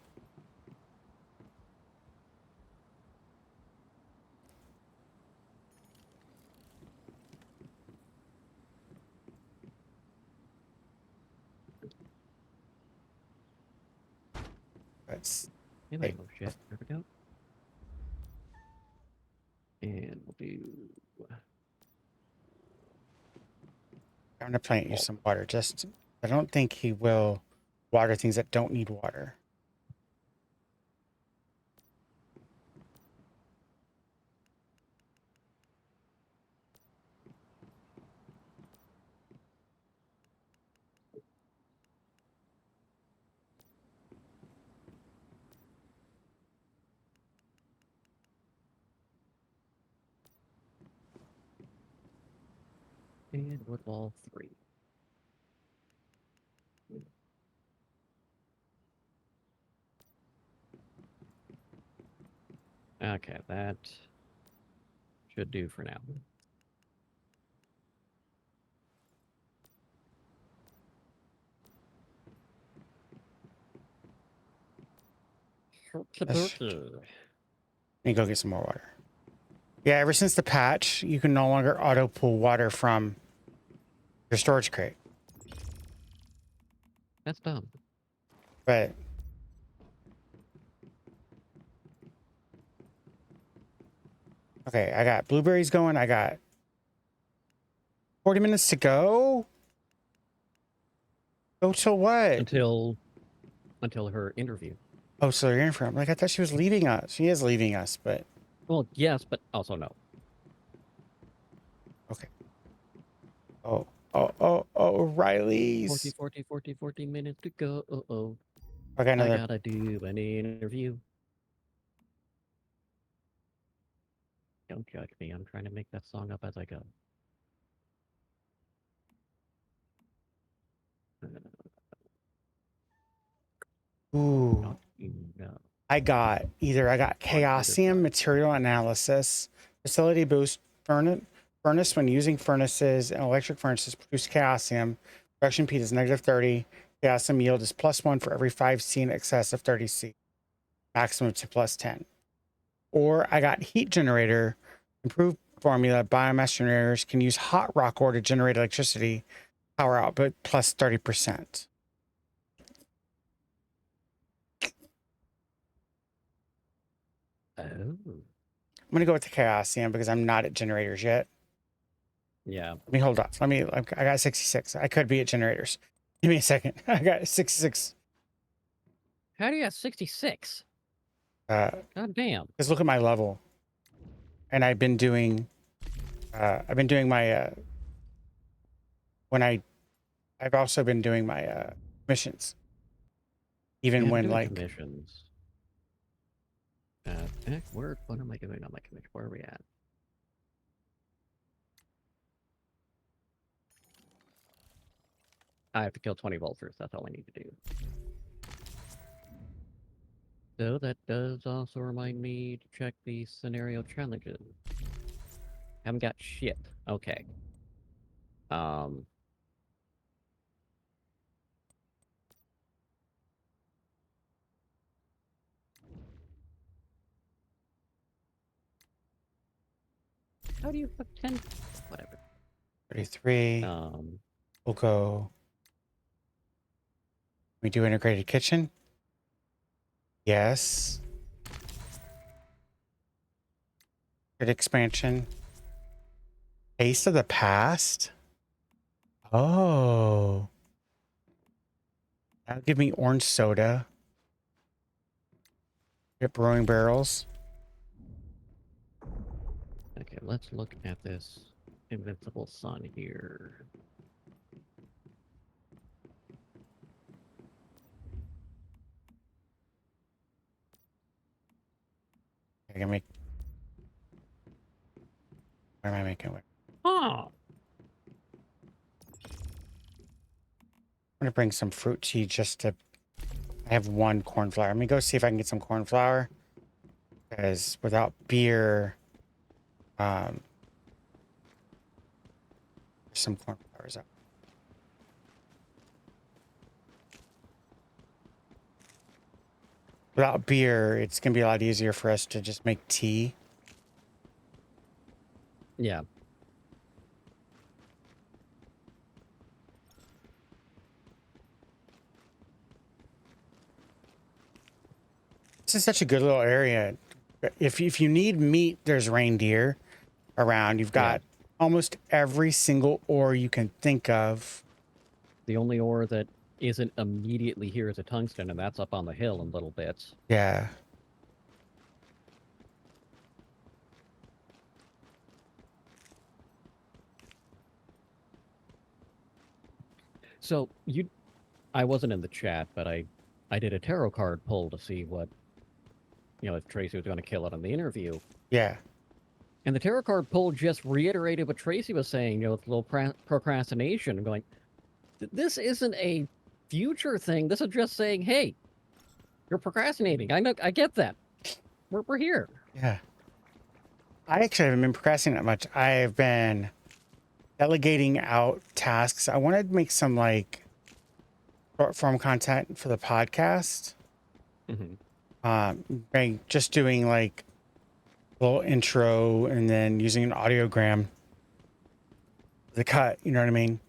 Let's. Yeah, Hey. oh shit. There we go. And we'll do. I'm gonna plant you some water. Just, I don't think he will water things that don't need water. And wood wall 3. Okay, that should do for now. Let me go get some more water. Yeah, ever since the patch, you can no longer auto pull water from your storage crate. That's dumb. But okay, I got blueberries going. I got 40 minutes to go. Go till what? Until her interview. Oh, so you're in for him. Like, I thought she was leaving us. She is leaving us, but Well, yes, but also no. okay. Oh, Riley's. 40 minutes to go. Uh-oh. Okay, I another. gotta do an interview. Don't judge me. I'm trying to make that song up as I go. Ooh. Not even, I got Chaosium material analysis, facility boost, furnace when using furnaces and electric furnaces produce Chaosium. Production speed is -30. Chaosium yield is +1 for every 5C in excess of 30C. Maximum to +10. Or I got heat generator, improved formula. Biomass generators can use hot rock ore to generate electricity, power output +30%. Oh. I'm going to go with the Chaosium because I'm not at generators yet. Yeah. Let me hold off. I got 66. I could be at generators. Give me a second. I got 66. How do you have 66? God damn. Just look at my level. And I've been doing my I've also been doing my missions. Even when like Commissions. What am I doing on my commission? Where are we at? I have to kill 20 vultures. That's all I need to do. So that does also remind me to check the scenario challenges. Haven't got shit. Okay. How do you put 10? Whatever. 33. We'll go. We do integrated kitchen. Yes. Good expansion. Taste of the past. Oh. That'll give me orange soda. Get brewing barrels. Okay, let's look at this invincible sun here. I can make. What am I making with? Oh. I'm gonna bring some fruit tea just to. I have one corn flour. Let me go see if I can get some corn flour. Because without beer, some corn flours out. Without beer, it's gonna be a lot easier for us to just make tea. Yeah. This is such a good little area. If you need meat, there's reindeer around. You've got almost every single ore you can think of. The only ore that isn't immediately here is a tungsten, and that's up on the hill in little bits. Yeah. So I wasn't in the chat, but I did a tarot card pull to see what, if Tracy was going to kill it on the interview. Yeah. And the tarot card pull just reiterated what Tracy was saying, with a little procrastination. I'm going, this isn't a future thing. This is just saying, hey, you're procrastinating. I get that. We're here. Yeah. I actually haven't been procrastinating that much. I've been delegating out tasks. I wanted to make some like short form content for the podcast. By just doing like a little intro and then using an audiogram. The cut, you know what I mean?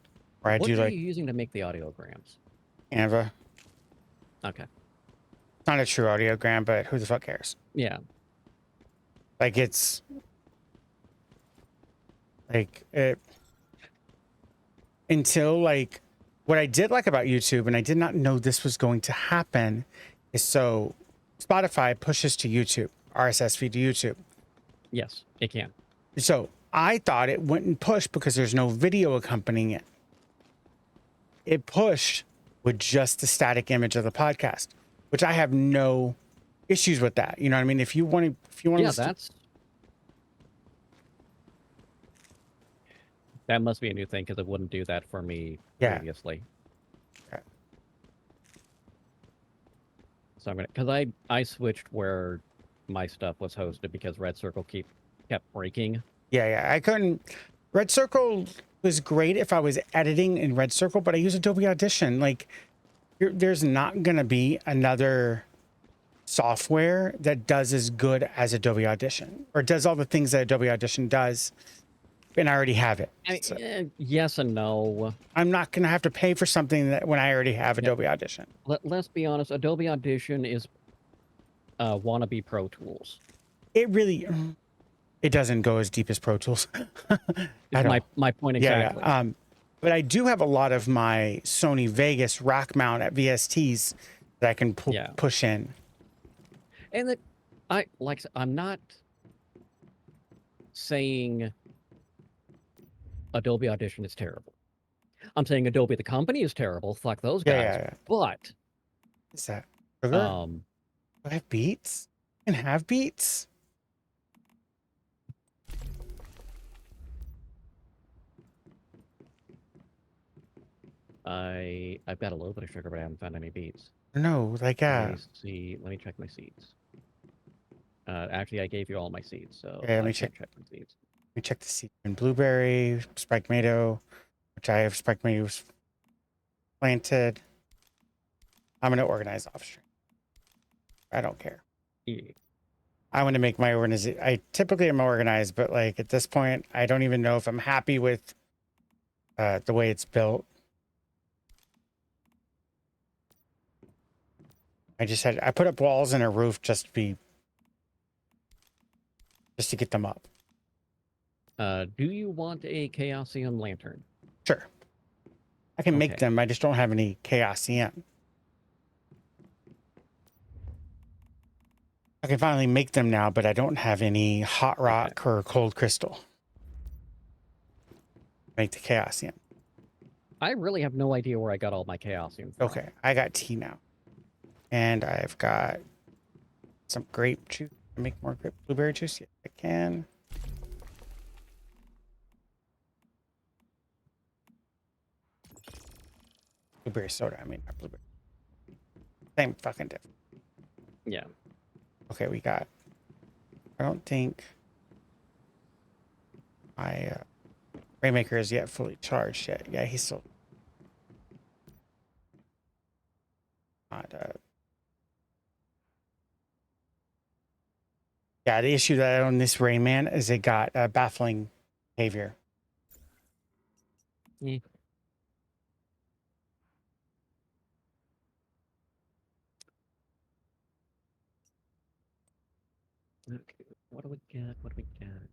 Where I What do are like you using to make the audiograms? Canva. Okay. It's not a true audiogram, but who the fuck cares? Yeah. Like it's like it until like what I did like about YouTube, and I did not know this was going to happen, is so Spotify pushes to YouTube, RSS feed to YouTube. Yes, it can. So I thought it wouldn't push because there's no video accompanying it. It pushed with just the static image of the podcast, which I have no issues with that. You know what I mean? If you want to, Yeah, that must be a new thing because it wouldn't do that for me previously. Okay. So I'm gonna, because I switched where my stuff was hosted because Red Circle kept breaking. Yeah, I couldn't. Red Circle was great if I was editing in Red Circle, but I use Adobe Audition. Like, there's not gonna be another software that does as good as Adobe Audition or does all the things that Adobe Audition does, and I already have it. Yes and no. I'm not gonna have to pay for something that when I already have Adobe Audition. Let's be honest. Adobe Audition is wannabe Pro Tools. It doesn't go as deep as Pro Tools. My point exactly. Yeah. But I do have a lot of my Sony Vegas rack mount at VSTs that I can push in. And that I'm not saying Adobe Audition is terrible. I'm saying Adobe the company is terrible. Fuck those guys. Yeah. But is that sugar? Do I have beats? I can have beats. I've got a little bit of sugar, but I haven't found any beets. No, like Let me check my seeds. Actually, I gave you all my seeds, so let me check my seeds. Let me check the seed. And blueberry, spiked tomato, which I have spiked tomatoes planted. I'm gonna organize off stream. I don't care. Yeah. I want to make my organization. I typically am organized, but like at this point, I don't even know if I'm happy with the way it's built. I put up walls and a roof just to get them up. Do you want a Chaosium lantern? Sure. I can make them. I just don't have any Chaosium. I can finally make them now, but I don't have any hot rock or cold crystal. Make the Chaosium. I really have no idea where I got all my Chaosium from. Okay, I got tea now. And I've got some grape juice. Can I make more blueberry juice? Yes, I can. Blueberry soda. I mean, not blueberry. Same fucking difference. Yeah. Okay, we got. I don't think my Rainmaker is yet fully charged yet. Yeah, he's still not. Yeah, the issue that I own this Rayman is it got baffling behavior. Yeah. Okay, what do we get? What do we get?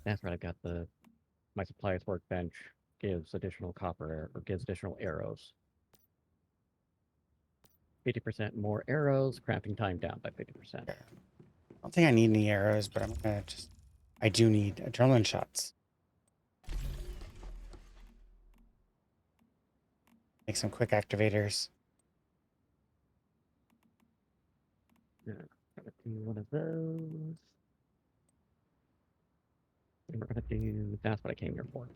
That's right. I've got my supplies workbench gives additional or gives additional arrows. 50% more arrows, crafting time down by 50%. I don't think I need any arrows, but I'm gonna just. I do need adrenaline shots. Make some quick activators. Yeah, gonna do one of those. And we're gonna do. That's what I came here for.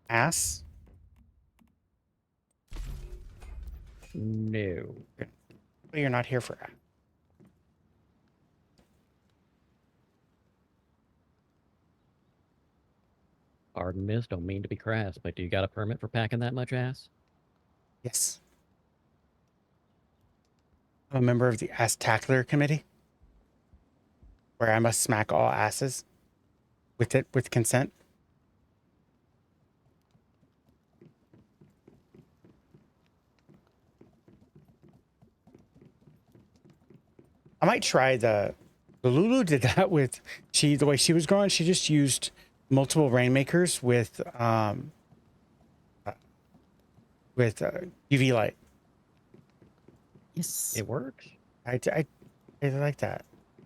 Ass. No. But you're not here for ass. Pardon, miss. Don't mean to be crass, but do you got a permit for packing that much ass? Yes. I'm a member of the Ass Tackler Committee, where I must smack all asses with consent. I might try the Lulu did that with the way she was growing. She just used multiple rainmakers with UV light. Yes. It works. I like that.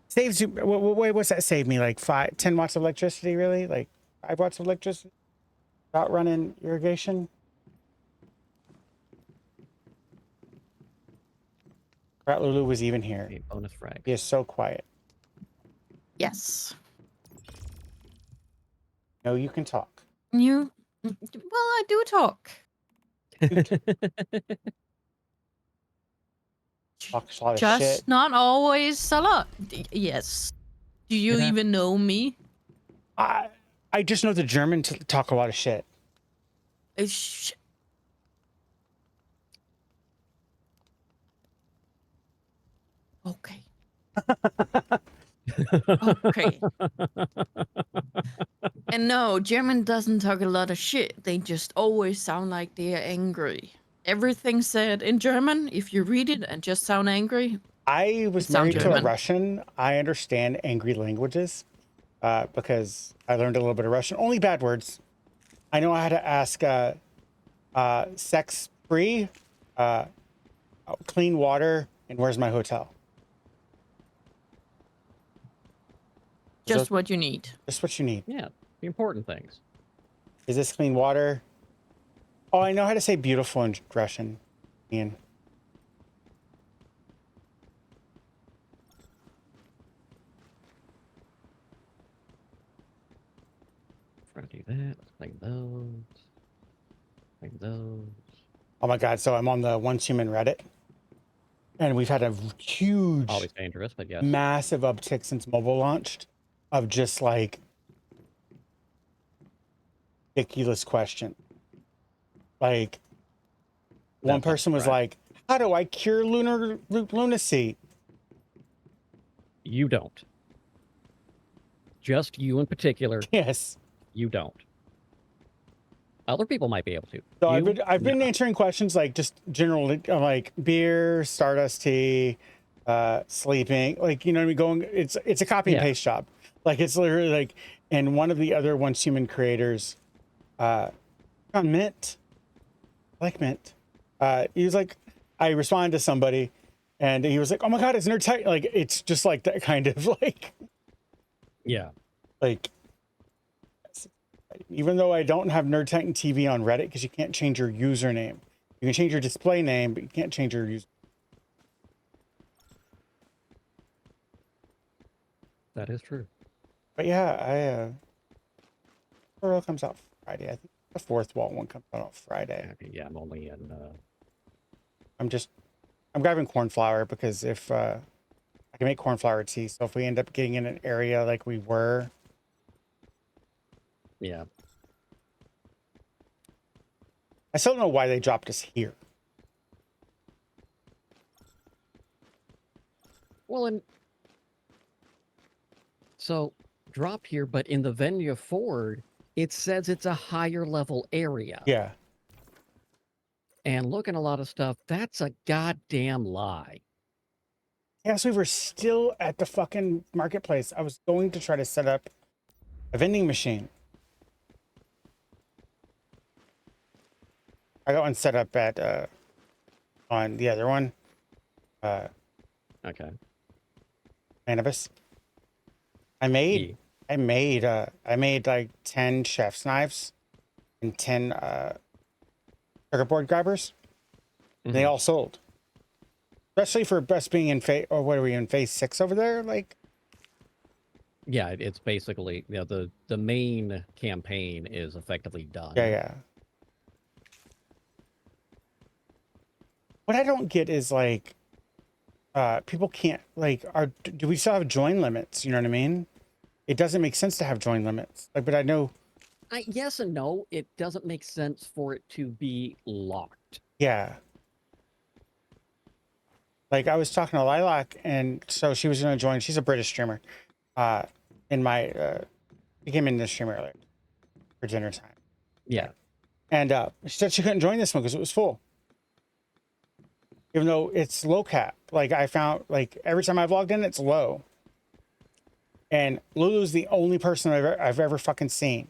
Saves you. Wait, what's that save me? Like 10 watts of electricity? Really? Like 5 watts of electricity? Without running irrigation? Rat Lulu was even here. A bonus frag. He is so quiet. Yes. No, you can talk. You. Well, I do talk. Talk a lot of Just shit. not always a lot. Yes. Do you even know me? I just know the German to talk a lot of shit. Okay. Okay. And no, German doesn't talk a lot of shit. They just always sound like they are angry. Everything said in German, if you read it and just sound angry. I was married to a Russian. I understand angry languages because I learned a little bit of Russian. Only bad words. I know how to ask sex free, clean water, and where's my hotel? Just what you need. Just what you need. Yeah, the important things. Is this clean water? Oh, I know how to say beautiful in Russian, Ian. We're gonna do that. Let's clean those. Clean those. Oh my God. So I'm on the Once Human Reddit. And we've had a huge, always dangerous, but yes, massive uptick since mobile launched of just like ridiculous question. Like one person was like, how do I cure lunacy? You don't. Just you in particular. Yes. You don't. Other people might be able to. So I've been answering questions like just general like beer, Stardust tea, sleeping, like, you know what I mean? Going, it's a copy and paste job. Like it's literally like, and one of the other Once Human creators, on Mint, I like Mint. He was like, I responded to somebody and he was like, oh my God, it's nerd. Like, it's just like that kind of like, yeah. Like, even though I don't have Nerd Titan TV on Reddit because you can't change your username. You can change your display name, but you can't change your user. That is true. But yeah, Tutorial comes out Friday. I think the fourth wall one comes out on Friday. Yeah, I'm only in. I'm grabbing cornflower because if I can make cornflower tea. So if we end up getting in an area like we were. Yeah. I still don't know why they dropped us here. Well, and so dropped here, but in the Venya Ford, it says it's a higher level area. Yeah. And looking a lot of stuff, that's a goddamn lie. Chaos Weaver still at the fucking marketplace. I was going to try to set up a vending machine. I got one set up at on the other one. Okay. Cannabis. I made like 10 chef's knives and 10 circuit board grabbers. They all sold. Especially for us being in phase, or what are we in, phase 6 over there? Like, Yeah, it's basically, you know, the main campaign is effectively done. yeah. What I don't get is like, people can't like, do we still have join limits? You know what I mean? It doesn't make sense to have join limits. Like, but I know. Yes and no. It doesn't make sense for it to be locked. Yeah. Like I was talking to Lilac, and so she was going to join. She's a British streamer. In my, she came in this stream earlier for dinner time. Yeah. And she said she couldn't join this one because it was full. Even though it's low cap. Like I found, like every time I've logged in, it's low. And Lulu's the only person I've ever fucking seen.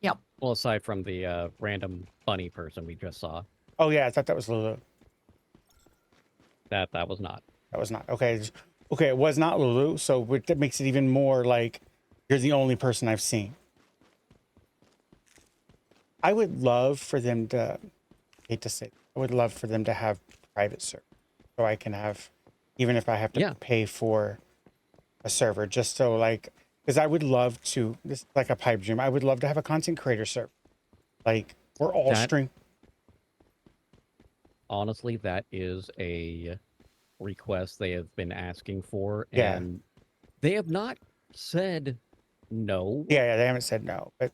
Yep. Well, aside from the random bunny person we just saw. Oh yeah, I thought that was Lulu. That was not. That was not. Okay. Okay, it was not Lulu, so that makes it even more like you're the only person I've seen. I would love for them to, hate to say, I would love for them to have private server. So I can have, even if I have to pay for a server, just so like, because I would love to, this is like a pipe dream, I would love to have a content creator server. Like, we're all stream. Honestly, that is a request they have been asking for, Yeah. and they have not said no. Yeah, they haven't said no, but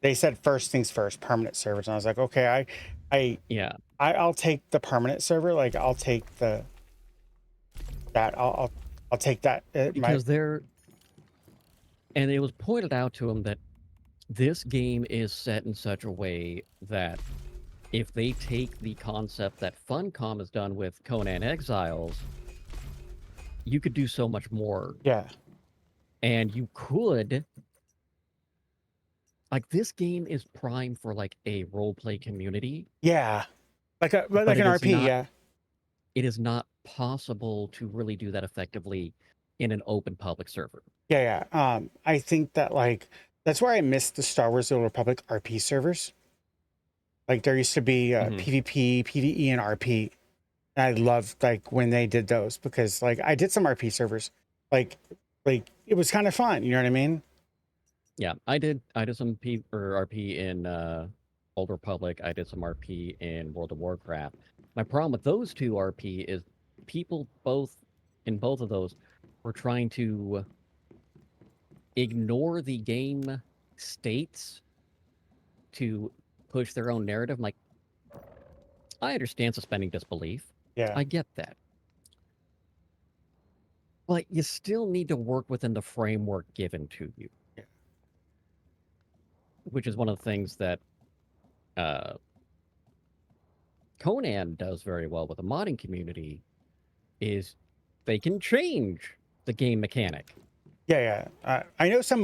they said first things first, permanent servers, and I was like, okay, I'll take the permanent server, like I'll take I'll take that because they're, and it was pointed out to them that this game is set in such a way that if they take the concept that Funcom has done with Conan Exiles, you could do so much more. Yeah. And you could, like, this game is prime for like a roleplay community. Yeah. Like an RP, yeah. It is not possible to really do that effectively in an open public server. Yeah. I think that like that's where I missed the Star Wars: The Old Republic RP servers. Like there used to be PvP, PvE, and RP. And I loved like when they did those because like I did some RP servers. Like it was kind of fun, you know what I mean? Yeah, I did some RP in Old Republic. I did some RP in World of Warcraft. My problem with those two RP is people in both of those were trying to ignore the game states to push their own narrative. I'm like, I understand suspending disbelief. Yeah. I get that. But you still need to work within the framework given to you. Yeah. Which is one of the things that Conan does very well with the modding community is they can change the game mechanic. Yeah. I know some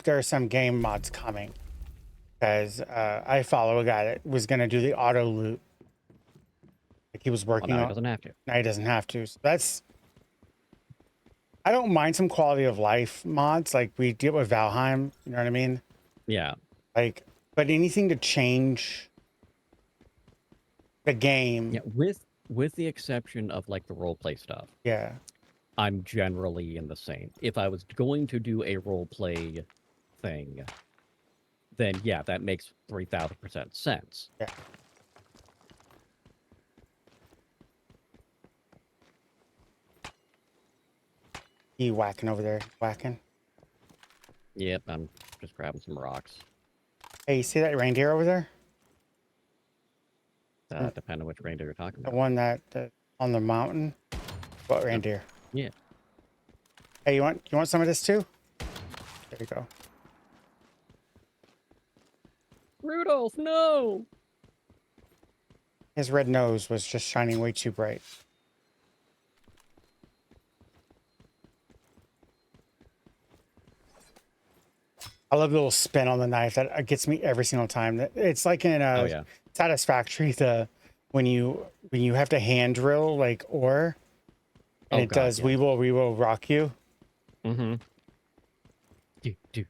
there are some game mods coming because I follow a guy that was going to do the auto loot. Like he was working on. He doesn't have to. No, he doesn't have to. So that's. I don't mind some quality of life mods like we did with Valheim. You know what I mean? Yeah. Like, but anything to change the game. Yeah, with the exception of like the roleplay stuff. Yeah. I'm generally in the same. If I was going to do a roleplay thing, then yeah, that makes 3,000% sense. Yeah. You whacking over there? Whacking? Yep, I'm just grabbing some rocks. Hey, you see that reindeer over there? Depending on which reindeer you're talking about. The one that on the mountain. What reindeer? Yeah. Hey, you want some of this too? There you go. Rudolph, no! His red nose was just shining way too bright. I love the little spin on the knife. That gets me every single time. It's like in Oh yeah. Satisfactory, when you have to hand drill like ore, and Oh, it God, does yeah. we will rock you. Mm-hmm. Do.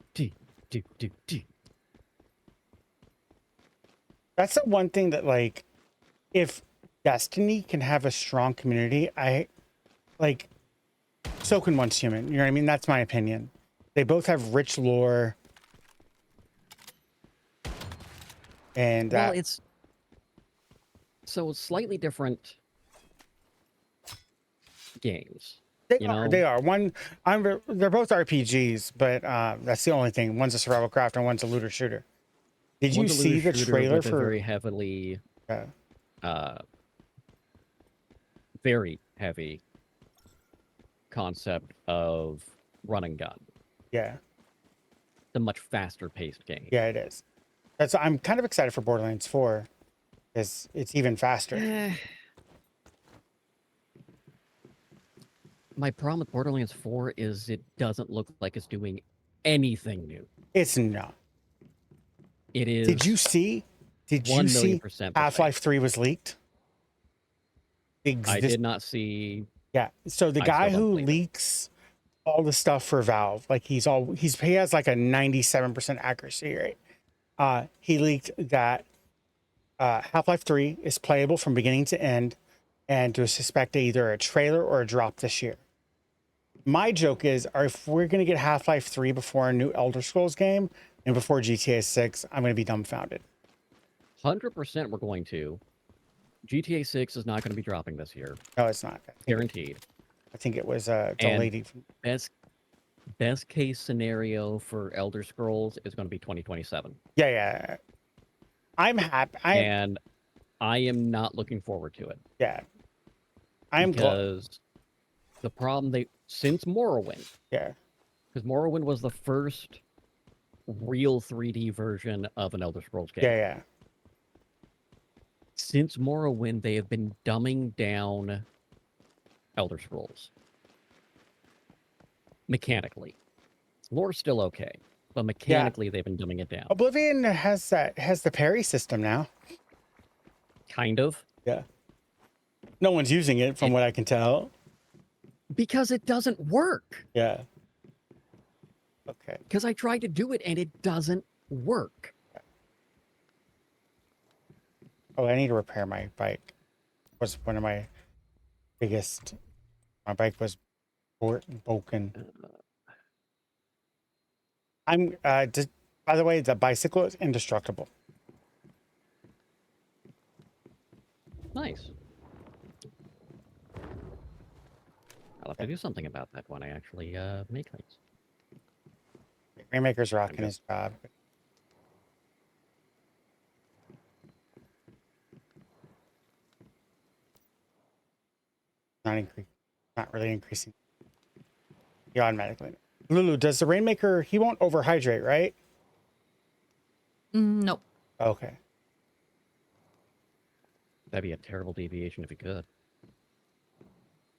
That's the one thing that, like, if Destiny can have a strong community, I like, so can Once Human. You know what I mean? That's my opinion. They both have rich lore. And Well, it's so slightly different games. they are one. They're both RPGs, but that's the only thing. One's a survival craft and one's a looter shooter. Did you One's a looter see the shooter trailer with a for? very heavily, very heavy concept of run and gun. Yeah, The much faster paced game. yeah, it is. I'm kind of excited for Borderlands 4, because it's even faster. My problem with Borderlands 4 is it doesn't look like it's doing anything new. It's not. It is. Did you see? Did you see 1,000,000% Half-Life 3 was leaked? I did not see. Yeah. So the I guy still don't who believe it. leaks all the stuff for Valve, like he has like a 97% accuracy rate. He leaked that Half-Life 3 is playable from beginning to end, and to suspect either a trailer or a drop this year. My joke is, if we're going to get Half-Life 3 before a new Elder Scrolls game and before GTA 6, I'm going to be dumbfounded. 100% we're going to. GTA 6 is not going to be dropping this year. No, it's not. Guaranteed. I think it was delayed. Best case scenario for Elder Scrolls is going to be 2027. Yeah. I'm happy. And I am not looking forward to it. Yeah. Because the problem since Morrowind. Yeah. Because Morrowind was the first real 3D version of an Elder Scrolls game. Yeah. Since Morrowind, they have been dumbing down Elder Scrolls. Mechanically. Lore's still okay, but mechanically they've been dumbing it down. Oblivion has the parry system now. Kind of. Yeah. No one's using it from what I can tell. Because it doesn't work. Yeah. Okay. Because I tried to do it and it doesn't work. Oh, I need to repair my bike. Was one of my biggest. My bike was broken. I'm just, by the way, the bicycle is indestructible. Nice. I'll have to do something about that when I actually make things. Rainmaker's rocking his job. Not really increasing. He automatically. Lulu, does the Rainmaker, he won't overhydrate, right? Nope. Okay. That'd be a terrible deviation if he could.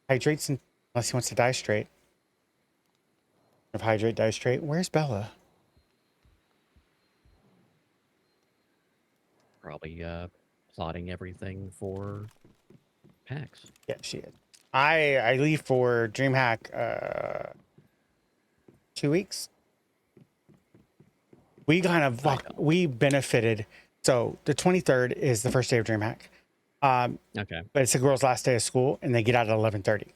Hydrates unless he wants to die straight. If hydrate, die straight. Where's Bella? Probably plotting everything for PAX. Yeah, she is. I leave for DreamHack 2 weeks. We kind of we benefited. So the 23rd is the first day of DreamHack. Okay. But it's the girls' last day of school, and they get out at 11:30. So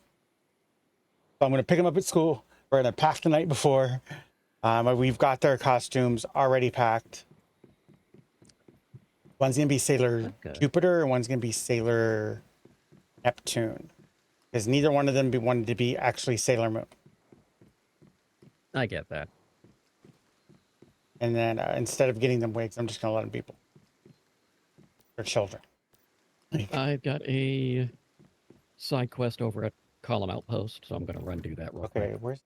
I'm going to pick them up at school. We're going to pack the night before. We've got their costumes already packed. One's going to be Sailor Jupiter, and one's going to be Sailor Neptune. Because neither one of them wanted to be actually Sailor Moon. I get that. And then instead of getting them wigs, I'm just going to let them people. They're children. I've got a side quest over at Column Outpost, so I'm going to run do that real quick. Okay, where's...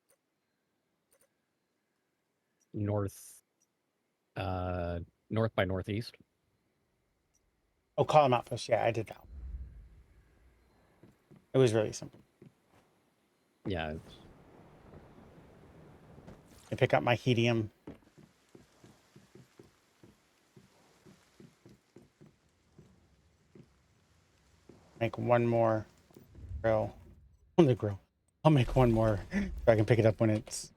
North by northeast. Oh, column outpost. Yeah, I did that. It was really simple. Yeah. I pick up my helium. Make one more grill. On the grill. I'll make one more so I can pick it up when it's.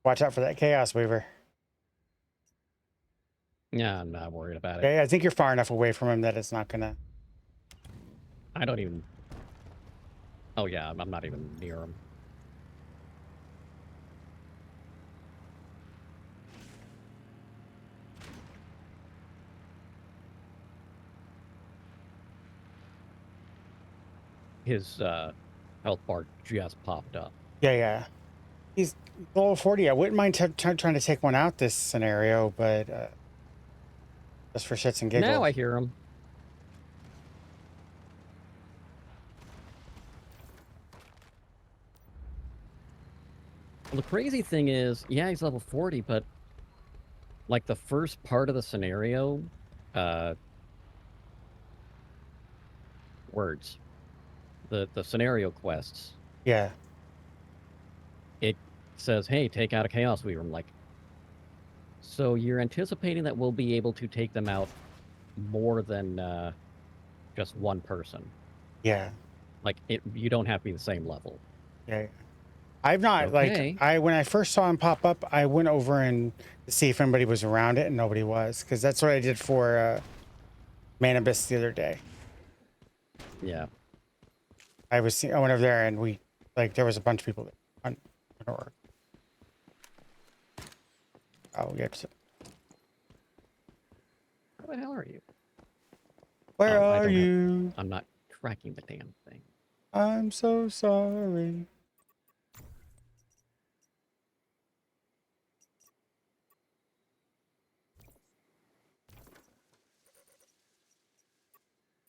Watch out for that Chaos Weaver. Yeah, I'm not worried about it. Okay, I think you're far enough away from him that it's not gonna. I don't even... Oh, yeah, I'm not even near him. His health bar just popped up. Yeah. He's level 40. I wouldn't mind trying to take one out this scenario, but just for shits and giggles. Now I hear him. Well, the crazy thing is, yeah, he's level 40, but like the first part of the scenario, words, the scenario quests. Yeah. It says, hey, take out a Chaos Weaver. I'm like, so you're anticipating that we'll be able to take them out more than just one person? Yeah. Like, you don't have to be the same level. Yeah. I've not Okay. when I first saw him pop up, I went over and to see if anybody was around it, and nobody was, because that's what I did for Manibus the other day. Yeah. I went over there and there was a bunch of people there. Oh, yeah. Where the hell are you? Where Oh, are you? I'm not tracking the damn thing. I'm so sorry.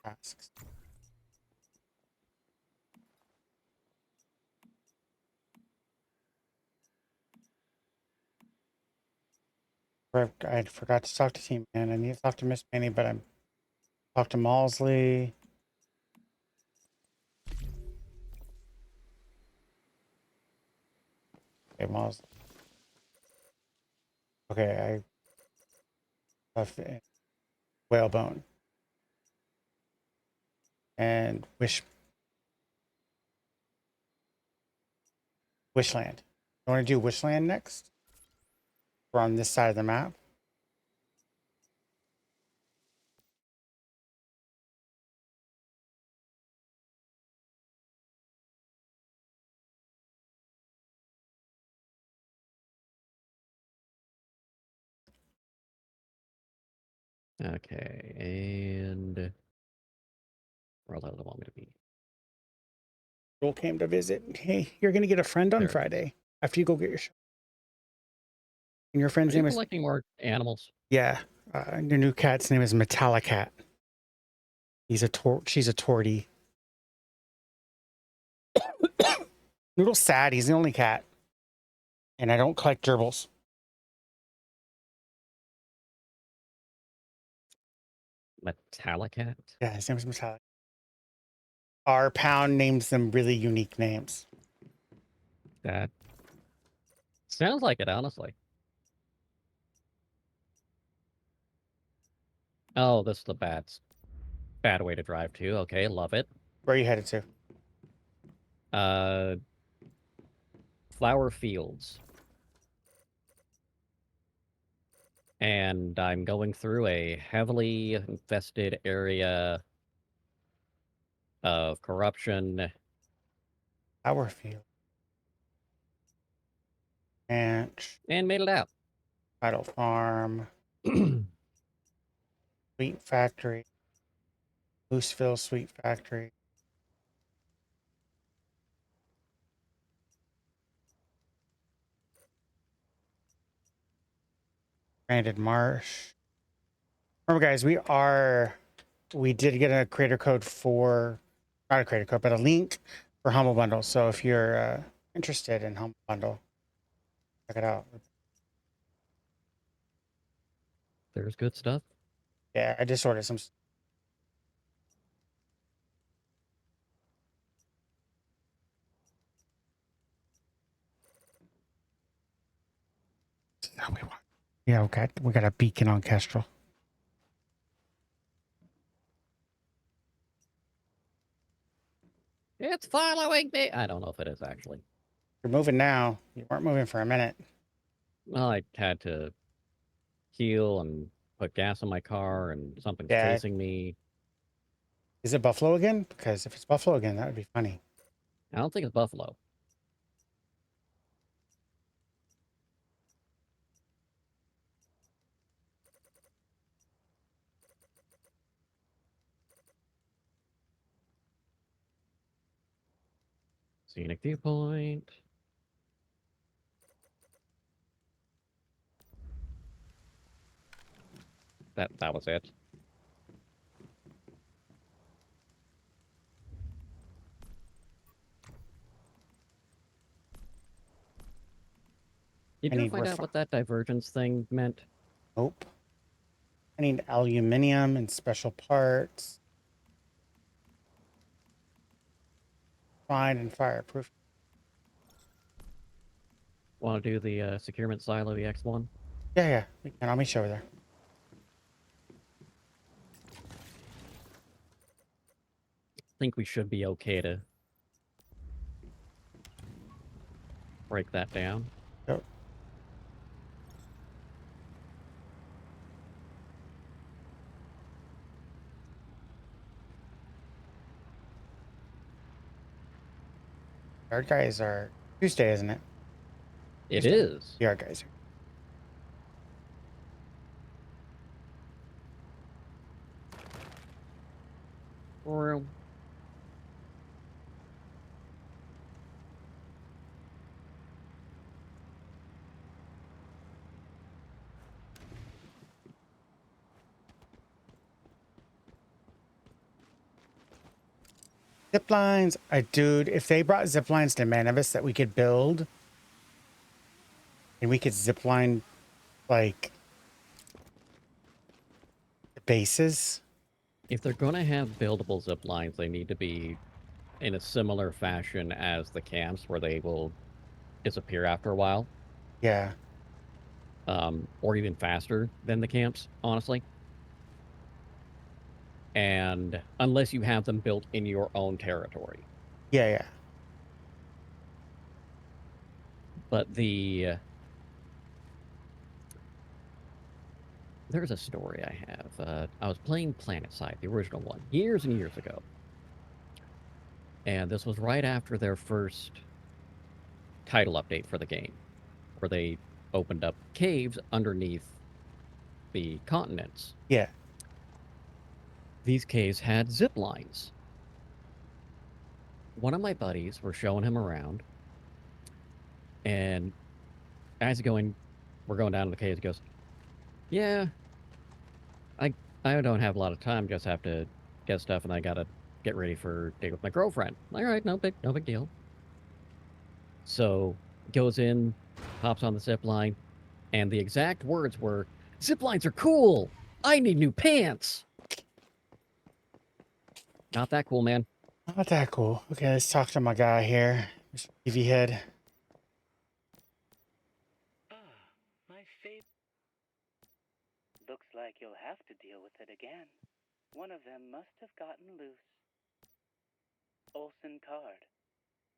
Tasks. I forgot to talk to Team Man. I need to talk to Miss Manny, but I'm talk to Malsley. Okay, Malsley. Okay, I left Whalebone and Wishland. You want to do Wishland next? We're on this side of the map. Okay, and where else do I want me to be? Joel came to visit. Hey, you're gonna get a friend on There. Friday after you go get your shot. And your friend's Are you name is collecting more animals? yeah. Your new cat's name is Metallicat. She's a tortie. Noodle's sad. He's the only cat, and I don't collect gerbils. Metallicat? Yeah, his name is Metallic. Our pound names them really unique names. That sounds like it, honestly. Oh, this is the bad way to drive too. Okay, love it. Where are you headed to? Flower fields. And I'm going through a heavily infested area of corruption. Flower field. Ranch. And made it out. Idle farm. Sweet factory. Looseville sweet factory. Branded Marsh. Remember, guys, we did get a creator code for, not a creator code, but a link for Humble Bundle. So if you're interested in Humble Bundle, check it out. there's good stuff. Yeah, I just ordered some. That we want. Yeah, okay. We got a beacon on Kestrel. It's following me. I don't know if it is actually. You're moving now. You weren't moving for a minute. Well, I had to heal and put gas in my car, and something's Yeah. chasing me. Is it Buffalo again? Because if it's Buffalo again, that would be funny. I don't think it's Buffalo. Scenic viewpoint. That was it. Did you find out what that divergence thing meant? Nope. I need aluminum and special parts. Fine and fireproof. Want to do the securement silo EX1? Yeah. And I'll meet you over there. I think we should be okay to break that down. Yep. Yard guys are Tuesday, isn't it? It Tuesday. is. Yard guys are. Or Zip lines. Dude, if they brought zip lines to Manibus that we could build, and we could zip line like the bases. if they're going to have buildable zip lines, they need to be in a similar fashion as the camps, where they will disappear after a while. Yeah. Or even faster than the camps, honestly. And unless you have them built in your own territory. Yeah. But there's a story I have. I was playing PlanetSide, the original one, years and years ago. And this was right after their first title update for the game, where they opened up caves underneath the continents. Yeah. These caves had zip lines. One of my buddies, we're showing him around, and as we're going down to the caves, he goes, yeah, I don't have a lot of time, just have to get stuff, and I gotta get ready for a date with my girlfriend. All right, no big deal. So goes in, hops on the zip line, and the exact words were, "Zip lines are cool. I need new pants." Not that cool, man. Not that cool. Okay, let's talk to my guy here. Mr. TV head. My favorite. Looks like you'll have to deal with it again. One of them must have gotten loose. Olsen card.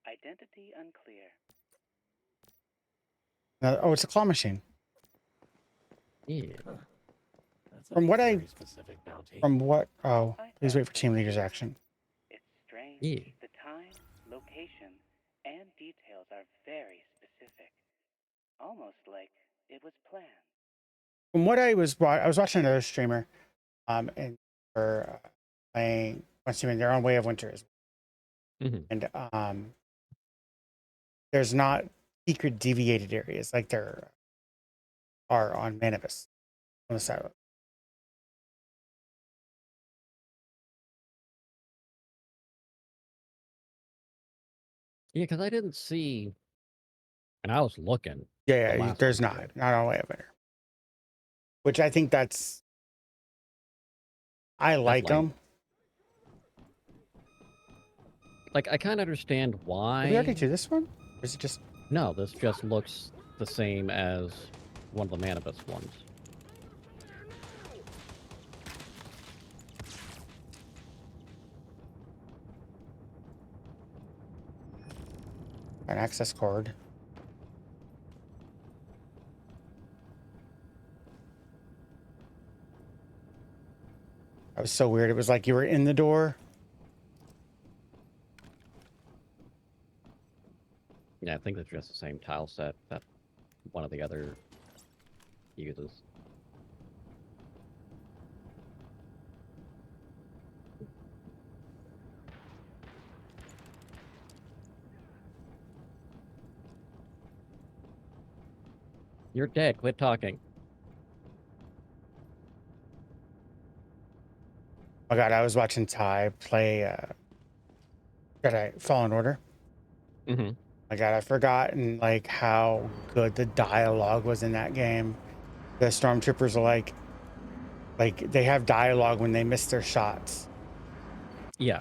Identity unclear. It's a claw machine. Yeah. From what please wait for team leader's action. It's strange. Yeah. The time, location, and details are very specific. Almost like it was planned. From what I was watching another streamer, and for playing once in their own Way of Winters, and there's not secret deviated areas like there are on Manibus on the side. Yeah, because I didn't see, and I was looking. Yeah, there's not on Way of Winter. which I think I like lame. them. Like, I kind of understand why. Did we already do this one? Or is it just... No, this just looks the same as one of the Manibus ones. An access cord. That was so weird. It was like you were in the door. Yeah, I think it's just the same tile set that one of the other uses. You're dead. Quit talking. Oh my god, I was watching Ty play Fallen Order. Mm-hmm. My god, I've forgotten like how good the dialogue was in that game. The stormtroopers are like they have dialogue when they miss their shots. Yeah.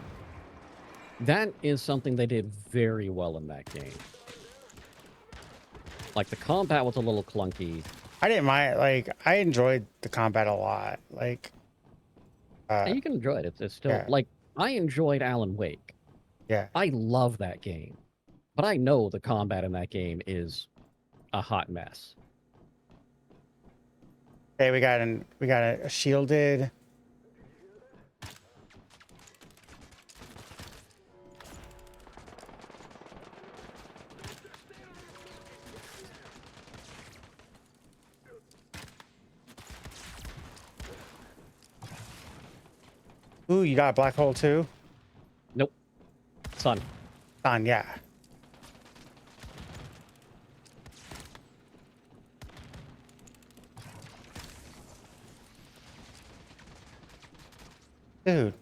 That is something they did very well in that game. Like, the combat was a little clunky. I didn't mind, like, I enjoyed the combat a lot. Like, And you can enjoy it. It's still, yeah. like, I enjoyed Alan Wake. Yeah. I love that game. But I know the combat in that game is a hot mess. Okay, we got a shielded. Ooh, you got a black hole too? Nope. Sun. Sun, yeah. Dude.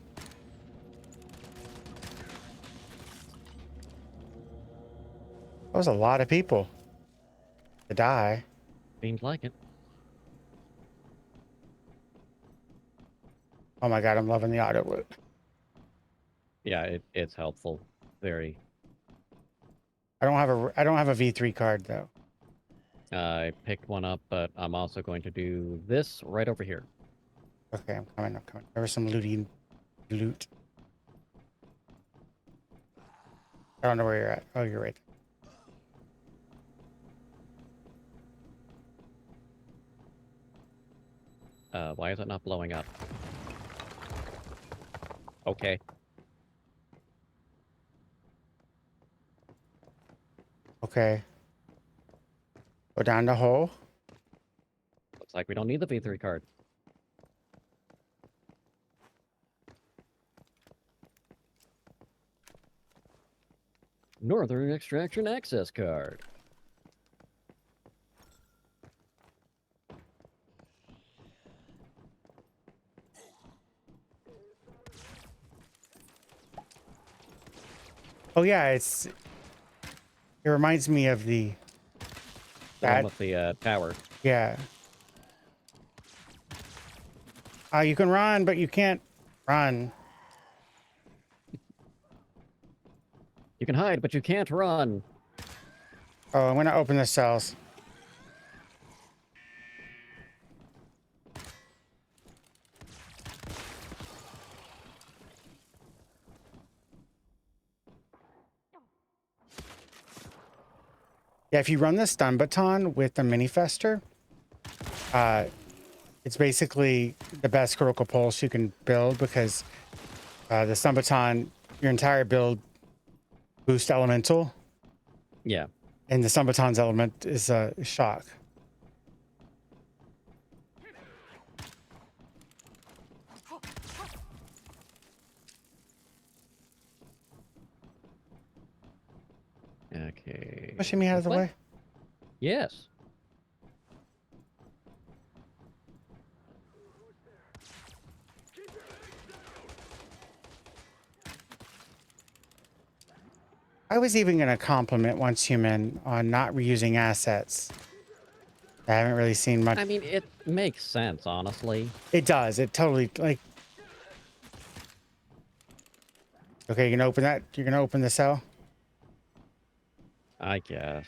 That was a lot of people to die. Seems like it. Oh my god, I'm loving the auto loot. Yeah, it's helpful. Very. I don't have a V3 card though. I picked one up, but I'm also going to do this right over here. Okay, I'm coming. There was some loot. I don't know where you're at. Oh, you're right. Why is it not blowing up? Okay. Okay. Go down the hole. Looks like we don't need the V3 card. Northern Extraction Access Card. Oh yeah, it reminds me of the one with the tower. Yeah. You can run, but you can't run. You can hide, but you can't run. Oh, I'm gonna open the cells. Yeah, if you run the stun baton with the mini fester, it's basically the best critical pulse you can build because the stun baton, your entire build boost elemental. Yeah. And the stun baton's element is shock. Okay. Pushing me out of the way? Yes. I was even going to compliment Once Human on not reusing assets. I haven't really seen much. I mean, it makes sense, honestly. It does. It totally, like... Okay, you gonna open that? You're gonna open the cell? I guess.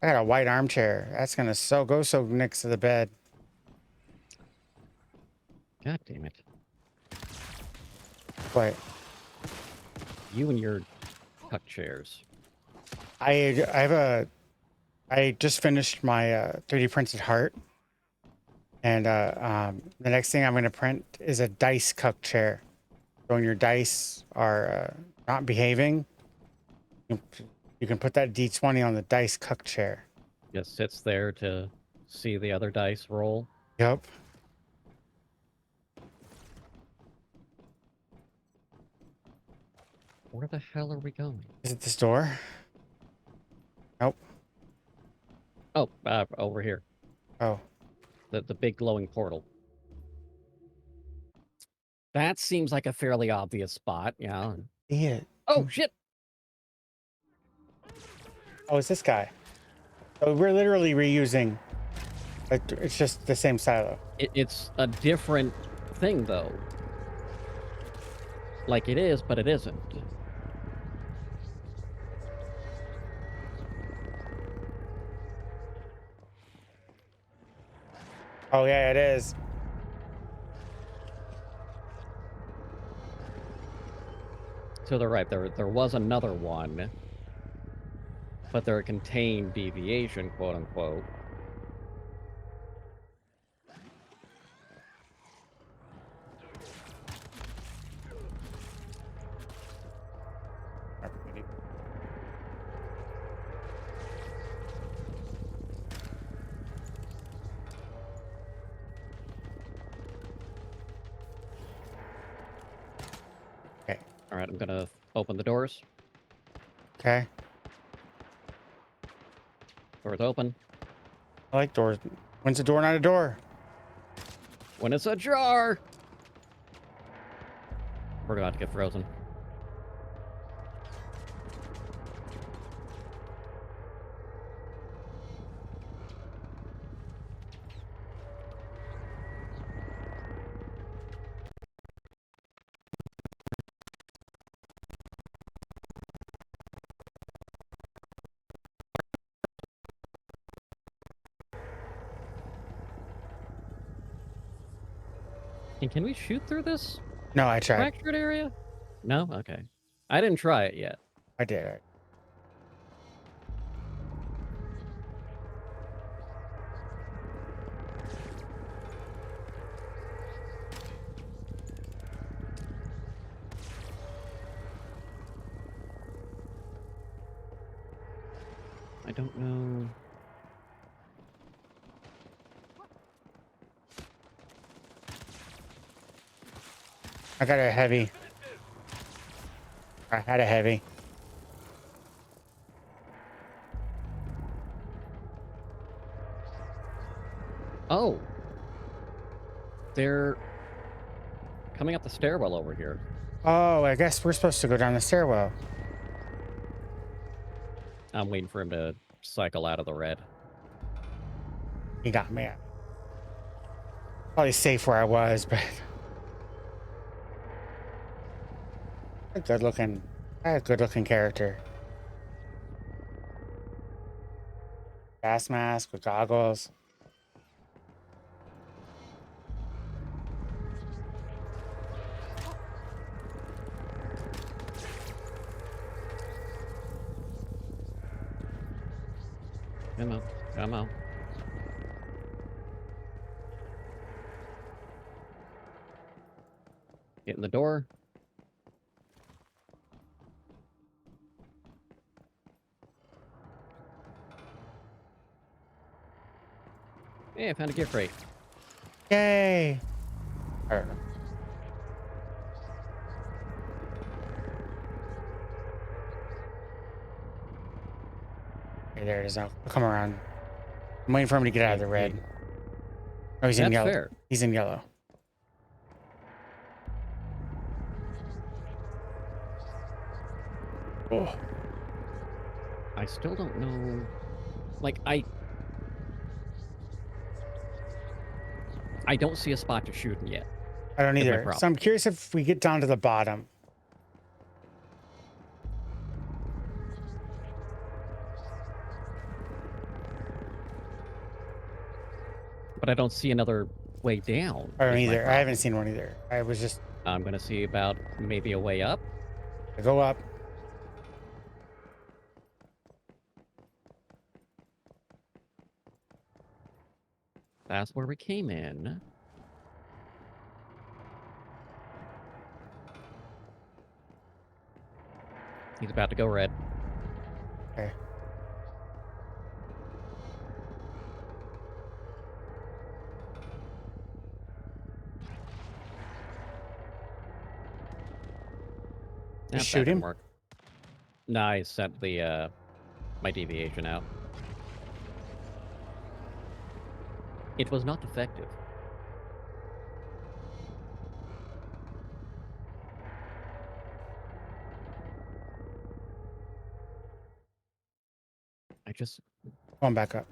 I got a white armchair. That's gonna go so next to the bed. God damn it. What? You and your tuck chairs. I just finished my 3D printed heart, and the next thing I'm gonna print is a dice cuck chair. So when your dice are not behaving, you can put that D20 on the dice cuck chair. Just sits there to see the other dice roll. Yep. Where the hell are we going? Is it this door? Nope. Oh, over here. Oh. The big glowing portal. That seems like a fairly obvious spot, yeah. Yeah. Oh, shit! Oh, it's this guy. So we're literally reusing. Like, it's just the same silo. It's a different thing, though. Like it is, but it isn't. Oh yeah, it is. To the right, there was another one, but there contained deviation, quote unquote. Okay. All right, I'm gonna open the doors. Okay. Doors open. I like doors. When's a door not a door? When it's ajar! We're about to get frozen. And can we shoot through this No, I tried. fractured area? No? Okay. I didn't try it yet. I did. I don't know. I got a heavy. I had a heavy. Oh! They're coming up the stairwell over here. Oh, I guess we're supposed to go down the stairwell. I'm waiting for him to cycle out of the red. He got me. Probably safe where I was, but a good looking character. Gas mask with goggles. Come on. Come on. Get in the door. Hey, I found a gift crate. Yay! I don't know. Okay, there it is now. I'll come around. I'm waiting for him to get out of the red. Oh, he's in That's yellow. fair. He's in yellow. Oh. I still don't know Like, I don't see a spot to shoot him yet. I don't Is my either. So problem. I'm curious if we get down to the bottom. But I don't see another way down. I don't is my either. I problem. haven't seen one either. I was just I'm gonna see about maybe a way up. I go up. That's where we came in. He's about to go red. Okay. That shoot didn't him? work. No, I sent the my deviation out. It was not effective. I just Going back up.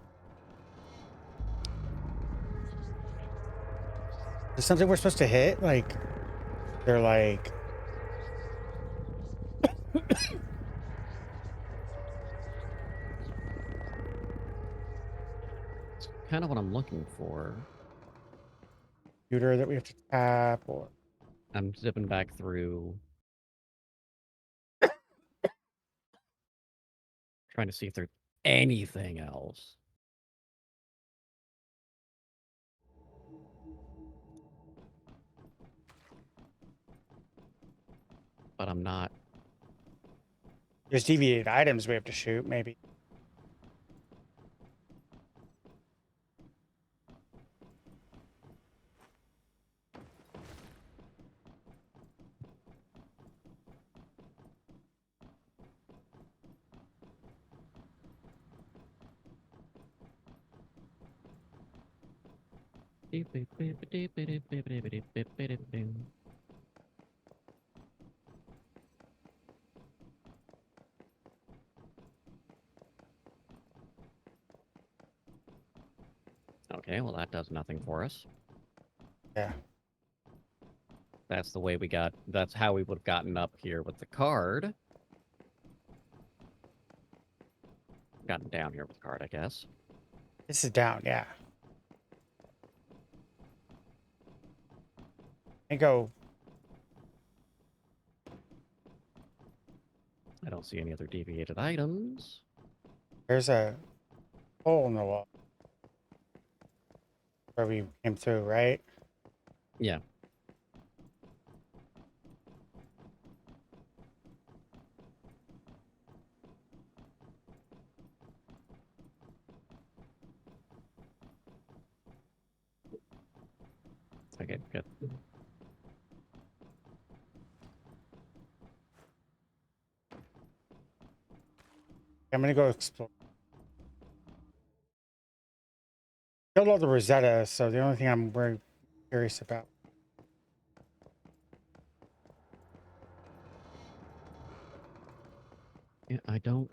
Is something we're supposed to hit? Like, they're like... it's kind of what I'm looking for. Computer that we have to tap, or... I'm zipping back through. Trying to see if there's anything else. But I'm not. There's deviated items we have to shoot, maybe. Okay, well that does nothing for us. Yeah. That's the way we got. That's how we would have gotten up here with the card. Gotten down here with the card, I guess. This is down, yeah. I go... I don't see any other deviated items. There's a hole in the wall. Where we came through, right? Yeah. Okay, good. I'm gonna go explore. Killed all the Rosetta, so the only thing I'm very curious about. Yeah, I don't.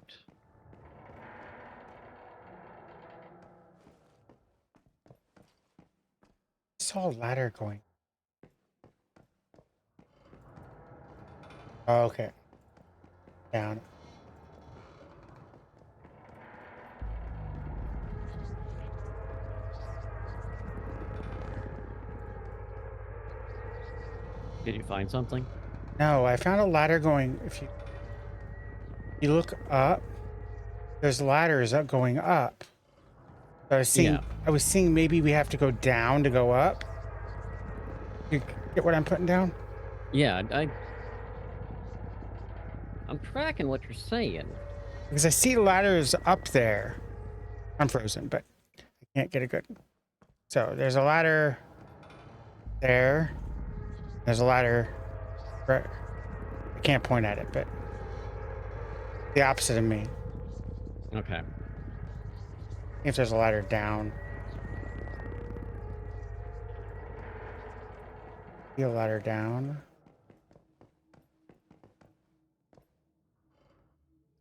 I saw a ladder going. Oh, okay. Down. Did you find something? No, I found a ladder going. If you look up, there's ladders up going up. So I was seeing maybe we have to go down to go up. You get what I'm putting down? Yeah, I'm tracking what you're saying. Because I see ladders up there. I'm frozen, but I can't get a good. So there's a ladder there. There's a ladder. Right. I can't point at it, but the opposite of me. Okay. If there's a ladder down. See a ladder down.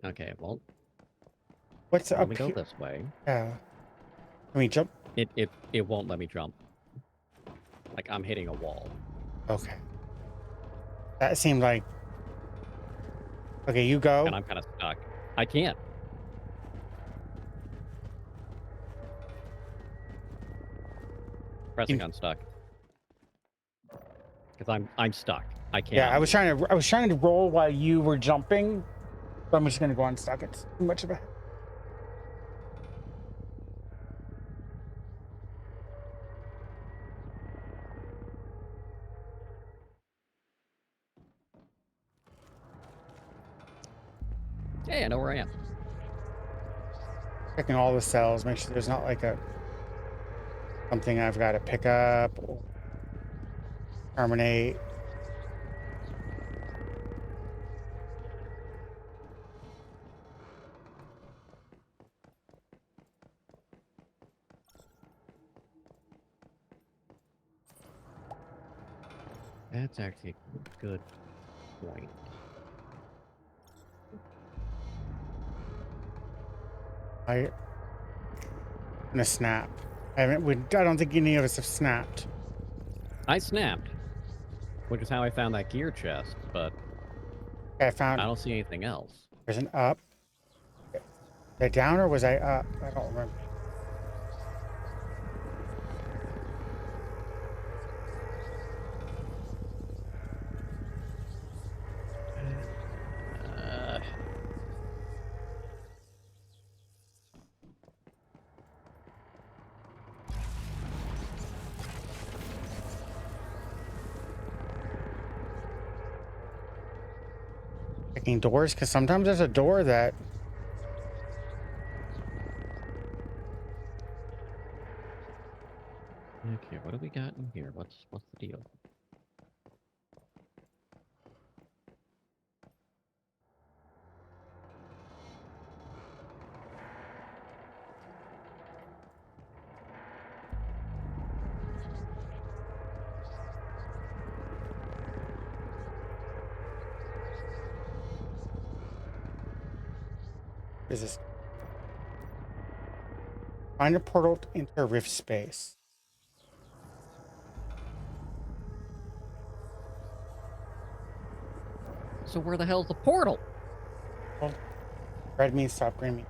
Okay, well. What's Let up me go here? this way. Yeah. Can we jump? It won't let me jump. Like I'm hitting a wall. Okay. That seemed like... Okay, you go. And I'm kind of stuck. I can't. Pressing unstuck. Because I'm stuck. I can't. Yeah, I was trying to roll while you were jumping. So I'm just gonna go unstuck. It's too much of a... Hey, I know where I am. Checking all the cells, make sure there's not like something I've got to pick up or terminate. That's actually a good point. I'm gonna snap. I don't think any of us have snapped. I snapped, which is how I found that gear chest, but Okay, I don't see anything else. There's an up. Was I down or was I up? I don't remember. Checking doors, because sometimes there's a door that... Okay, what do we got in here? What's the deal? Is this? Find a portal to enter a rift space. So where the hell's the portal? Well, red means stop, green means...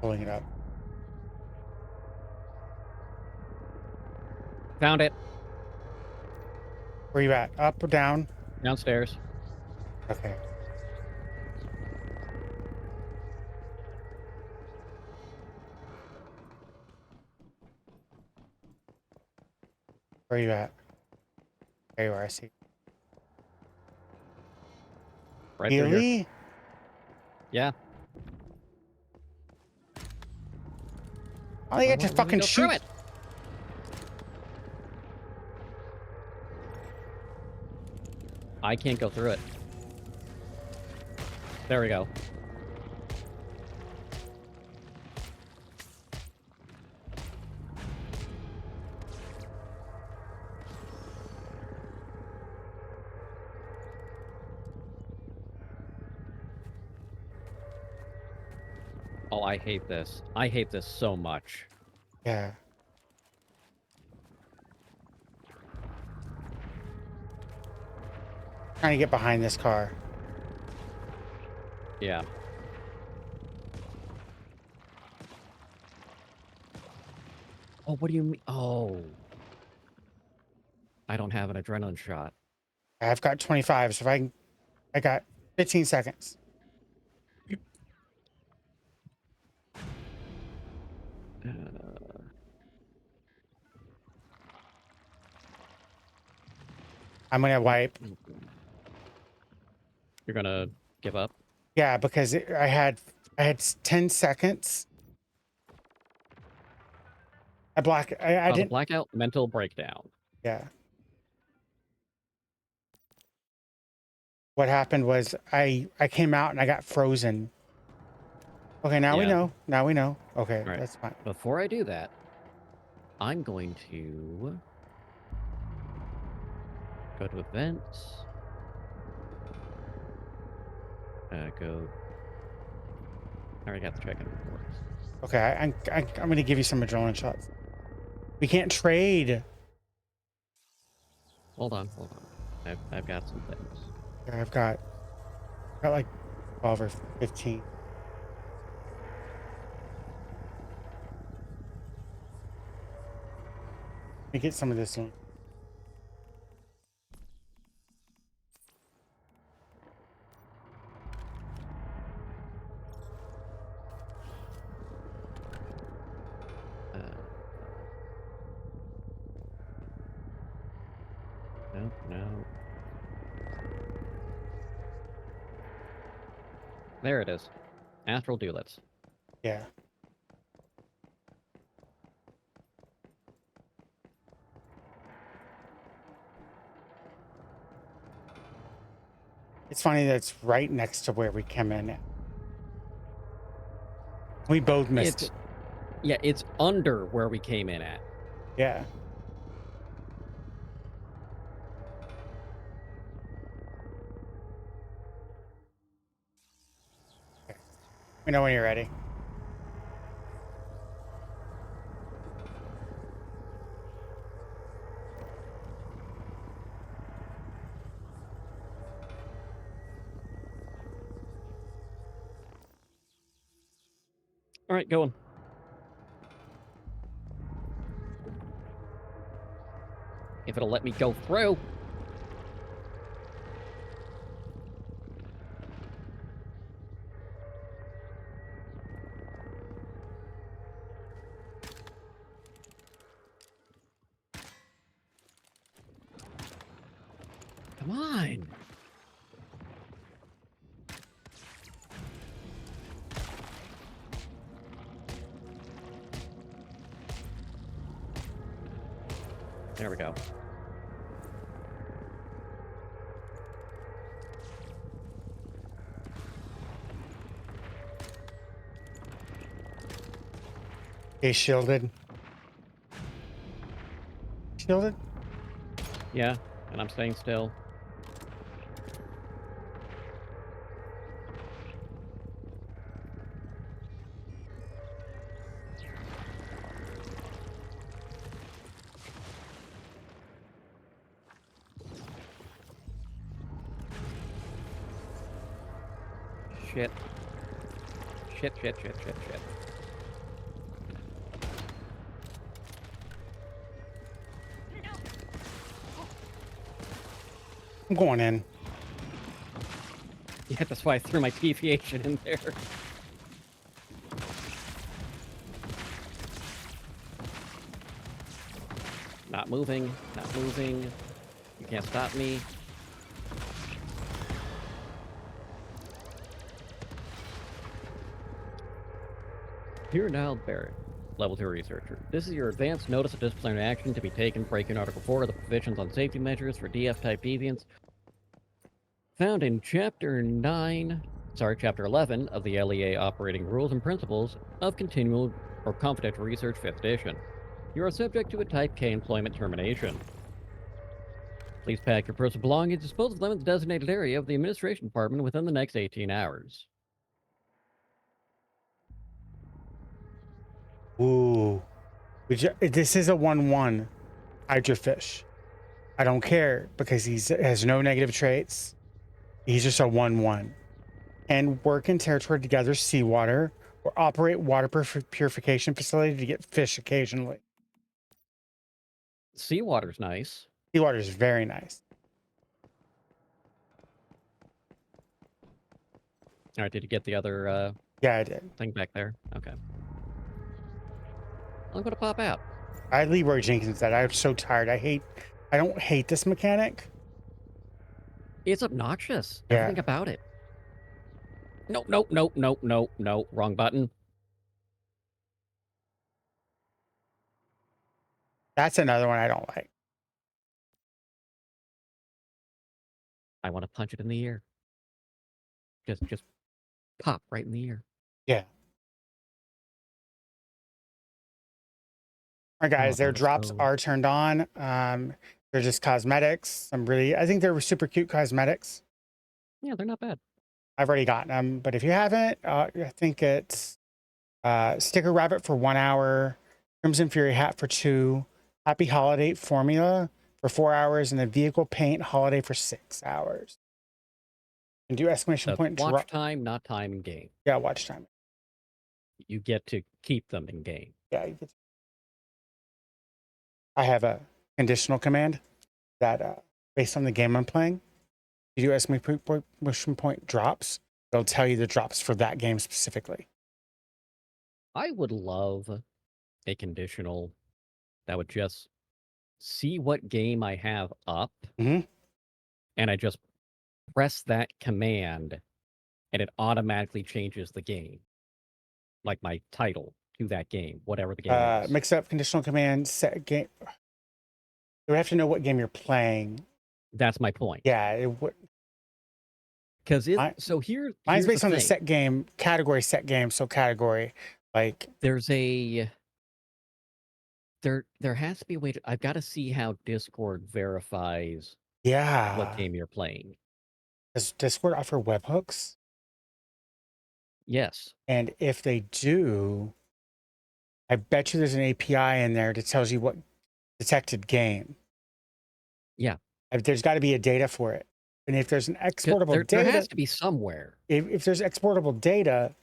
Pulling it up. Found it. Where you at? Up or down? Downstairs. Okay. Where you at? There you are, I see. Right through Really? here. Yeah. I think I just fucking shoot. It. I can't go through it. There we go. Oh, I hate this. I hate this so much. Yeah. Trying to get behind this car. Yeah. Oh, what do you mean? Oh. I don't have an adrenaline shot. I've got 25, so I got 15 seconds. I'm gonna wipe. You're gonna give up? Yeah, because I had 10 seconds. I didn't... blackout mental breakdown. Yeah. What happened was I came out and I got frozen. Okay, now we know. Now we know. Okay, right. That's fine. Before I do that, I'm going to Go to events. Go. I already got the check-in reports. Okay, I'm gonna give you some adrenaline shots. We can't trade. Hold on. I've got some things. Okay, I've got like 12 or 15. Let me get some of this one. No. There it is. Astral Duelets. Yeah. It's funny that it's right next to where we came in. We both missed it. Yeah, it's under where we came in at. Yeah. Okay. We know when you're ready. All right, going. If it'll let me go through. Come on. There we go. Okay, shielded. Shielded? Yeah, and I'm staying still. Shit. I'm going in. Yeah, that's why I threw my deviation in there. Not moving. You can't stop me. Here now, Barrett, Level 2 Researcher. This is your advanced notice of disciplinary action to be taken breaking Article 4 of the provisions on safety measures for DF-type deviants found in Chapter 11 of the LEA Operating Rules and Principles of Continual or Confidential Research 5th edition. You are subject to a Type K employment termination. Please pack your personal belongings and dispose of them in the designated area of the Administration Department within the next 18 hours. Ooh. This is a 1-1 Hydrofish. I don't care because he has no negative traits. He's just a 1-1. And work in territory to gather seawater or operate water purification facility to get fish occasionally. Seawater's nice. Seawater is very nice. All right, did you get the other Yeah, I did. thing back there? Okay. I'm going to pop out. I Leroy Jenkins said I'm so tired. I don't hate this mechanic. It's obnoxious. Yeah. Everything about it. No. Wrong button. That's another one I don't like. I want to punch it in the ear. Just pop right in the ear. Yeah. All right, guys, their drops are turned on. They're just cosmetics. I think they're super cute cosmetics. Yeah, they're not bad. I've already gotten them, but if you haven't, I think it's Sticker Rabbit for 1 hour, Crimson Fury hat for 2, Happy Holiday formula for 4 hours, and the vehicle paint holiday for 6 hours. And do exclamation That's point watch time, not time in game. Yeah, watch time. You get to keep them in game. Yeah, you get to. I have a conditional command that, based on the game I'm playing, you do exclamation point drops. It'll tell you the drops for that game specifically. I would love a conditional that would just see what game I have up, Mhm. and I just press that command, and it automatically changes the game, like my title to that game, whatever the game is. Mix up conditional command, set game. You have to know what game you're playing. That's my point. Yeah, it would. Because so here's Mine's based the on the thing. set game category. Set game, so category. Like there's a there has to be a way to. I've got to see how Discord verifies what game you're playing. Does Discord offer webhooks? Yes. And if they do, I bet you there's an API in there that tells you what detected game. Yeah. There's got to be a data for it. And if there's an exportable data, there has to be somewhere. If there's exportable data,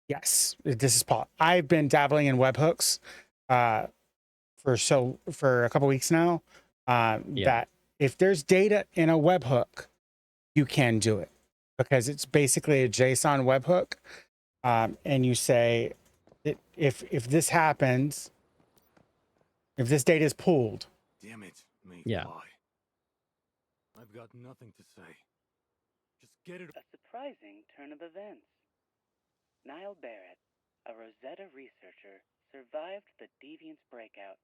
yes, this is Paul. I've been dabbling in webhooks for a couple weeks now. That if there's data in a webhook, you can do it because it's basically a JSON webhook, and you say if this happens, if this data is pulled. Damn it, yeah. I've got nothing to say. Just get it. A surprising turn of events. Niall Barrett, a Rosetta researcher, survived the Deviant's breakout.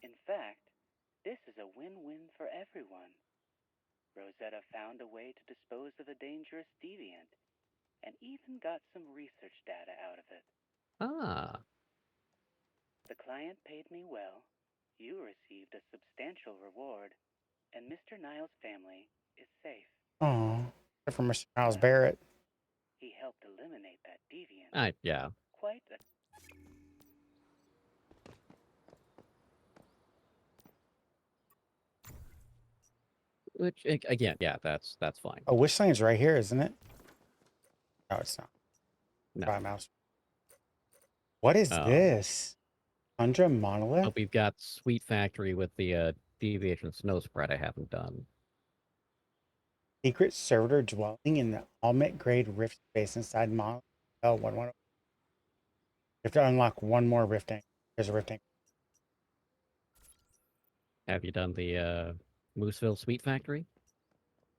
In fact, this is a win-win for everyone. Rosetta found a way to dispose of a dangerous deviant, and even got some research data out of it. Ah. The client paid me well, you received a substantial reward, and Mr. Niles' family is safe. Oh, from Mr. Niles Barrett. He helped eliminate that deviant. Yeah. Quite a... Which again, yeah, that's fine. Oh, Wishland's right here, isn't it? No, it's not. No. By mouse. What is this? Tundra Monolith? Oh, we've got Sweet Factory with the Deviation Snow Spread I haven't done. Secret servitor dwelling in the Almet grade rift space inside Monolith L11. You have to unlock one more rifting. There's a rifting. Have you done the Mooseville Sweet Factory?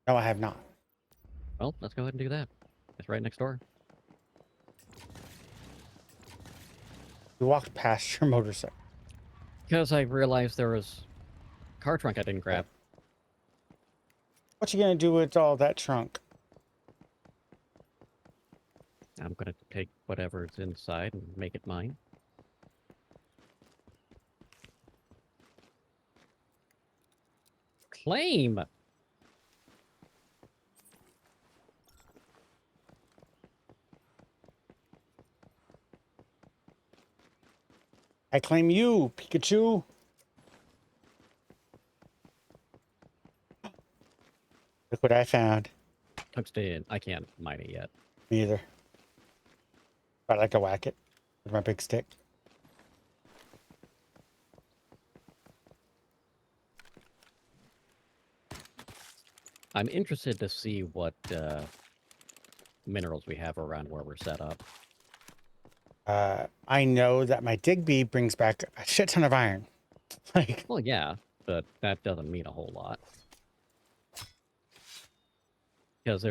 No, I have not. Well, let's go ahead and do that. It's right next door. You walked past your motorcycle. Because I realized there was a car trunk I didn't grab. What you gonna do with all that trunk? I'm gonna take whatever's inside and make it mine. Claim! I claim you, Pikachu. Look what I found. Tungsten. I can't mine it yet. Me either. I'd like to whack it with my big stick. I'm interested to see what minerals we have around where we're set up. I know that my Digby brings back a shit ton of iron. Like, well, yeah, but that doesn't mean a whole lot. Because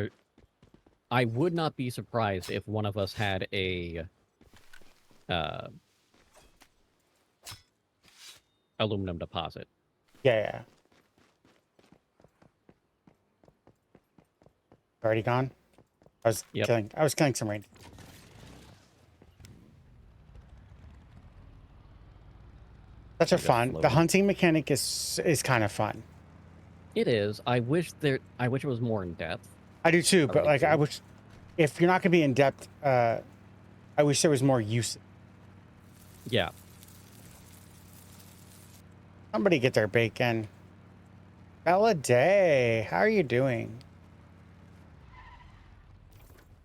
I would not be surprised if one of us had a aluminum deposit. Yeah. Already gone? I was killing some rain. Such a fun. The hunting mechanic is kind of fun. It is. I wish it was more in depth. I do too, but really like I do. wish, if you're not gonna be in depth, I wish there was more use. Yeah. Somebody get their bacon. Bella Day, how are you doing?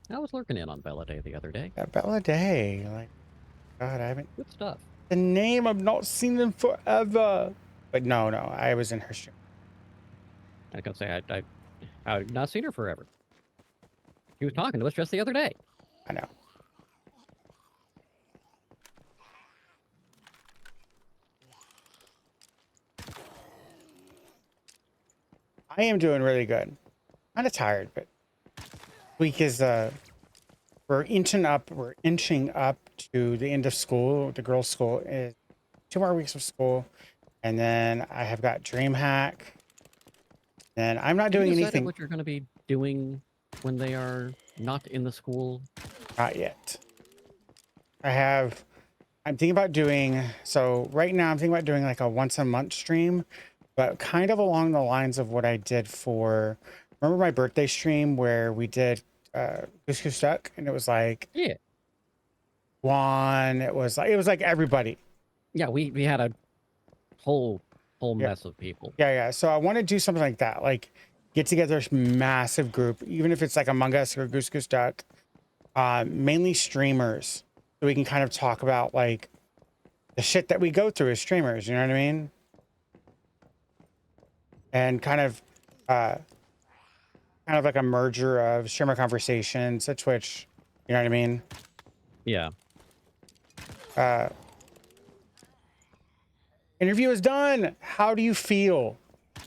I was lurking in on Bella Day the other day. Yeah, Bella Day, like, God, I haven't. Good stuff. The name, I've not seen them forever. But no, I was in her stream. I was gonna say I've not seen her forever. She was talking to us just the other day. I know. I am doing really good. Kind of tired, but week is we're inching up to the end of school. The girls' school is 2 more weeks of school, and then I have got DreamHack. And I'm not doing anything. What you're going to be doing when they are not in the school? Not yet. I'm thinking about doing, so right now I'm thinking about doing like a once a month stream, but kind of along the lines of what I did for, remember my birthday stream where we did Goose Goose Duck, and it was like, yeah, Juan, it was like everybody. Yeah, we had a whole mess of people. Yeah. So I want to do something like that, like get together a massive group, even if it's like Among Us or Goose Goose Duck, mainly streamers, so we can kind of talk about like the shit that we go through as streamers, you know what I mean? And kind of like a merger of streamer conversations at Twitch, you know what I mean? Yeah. Interview is done. How do you feel?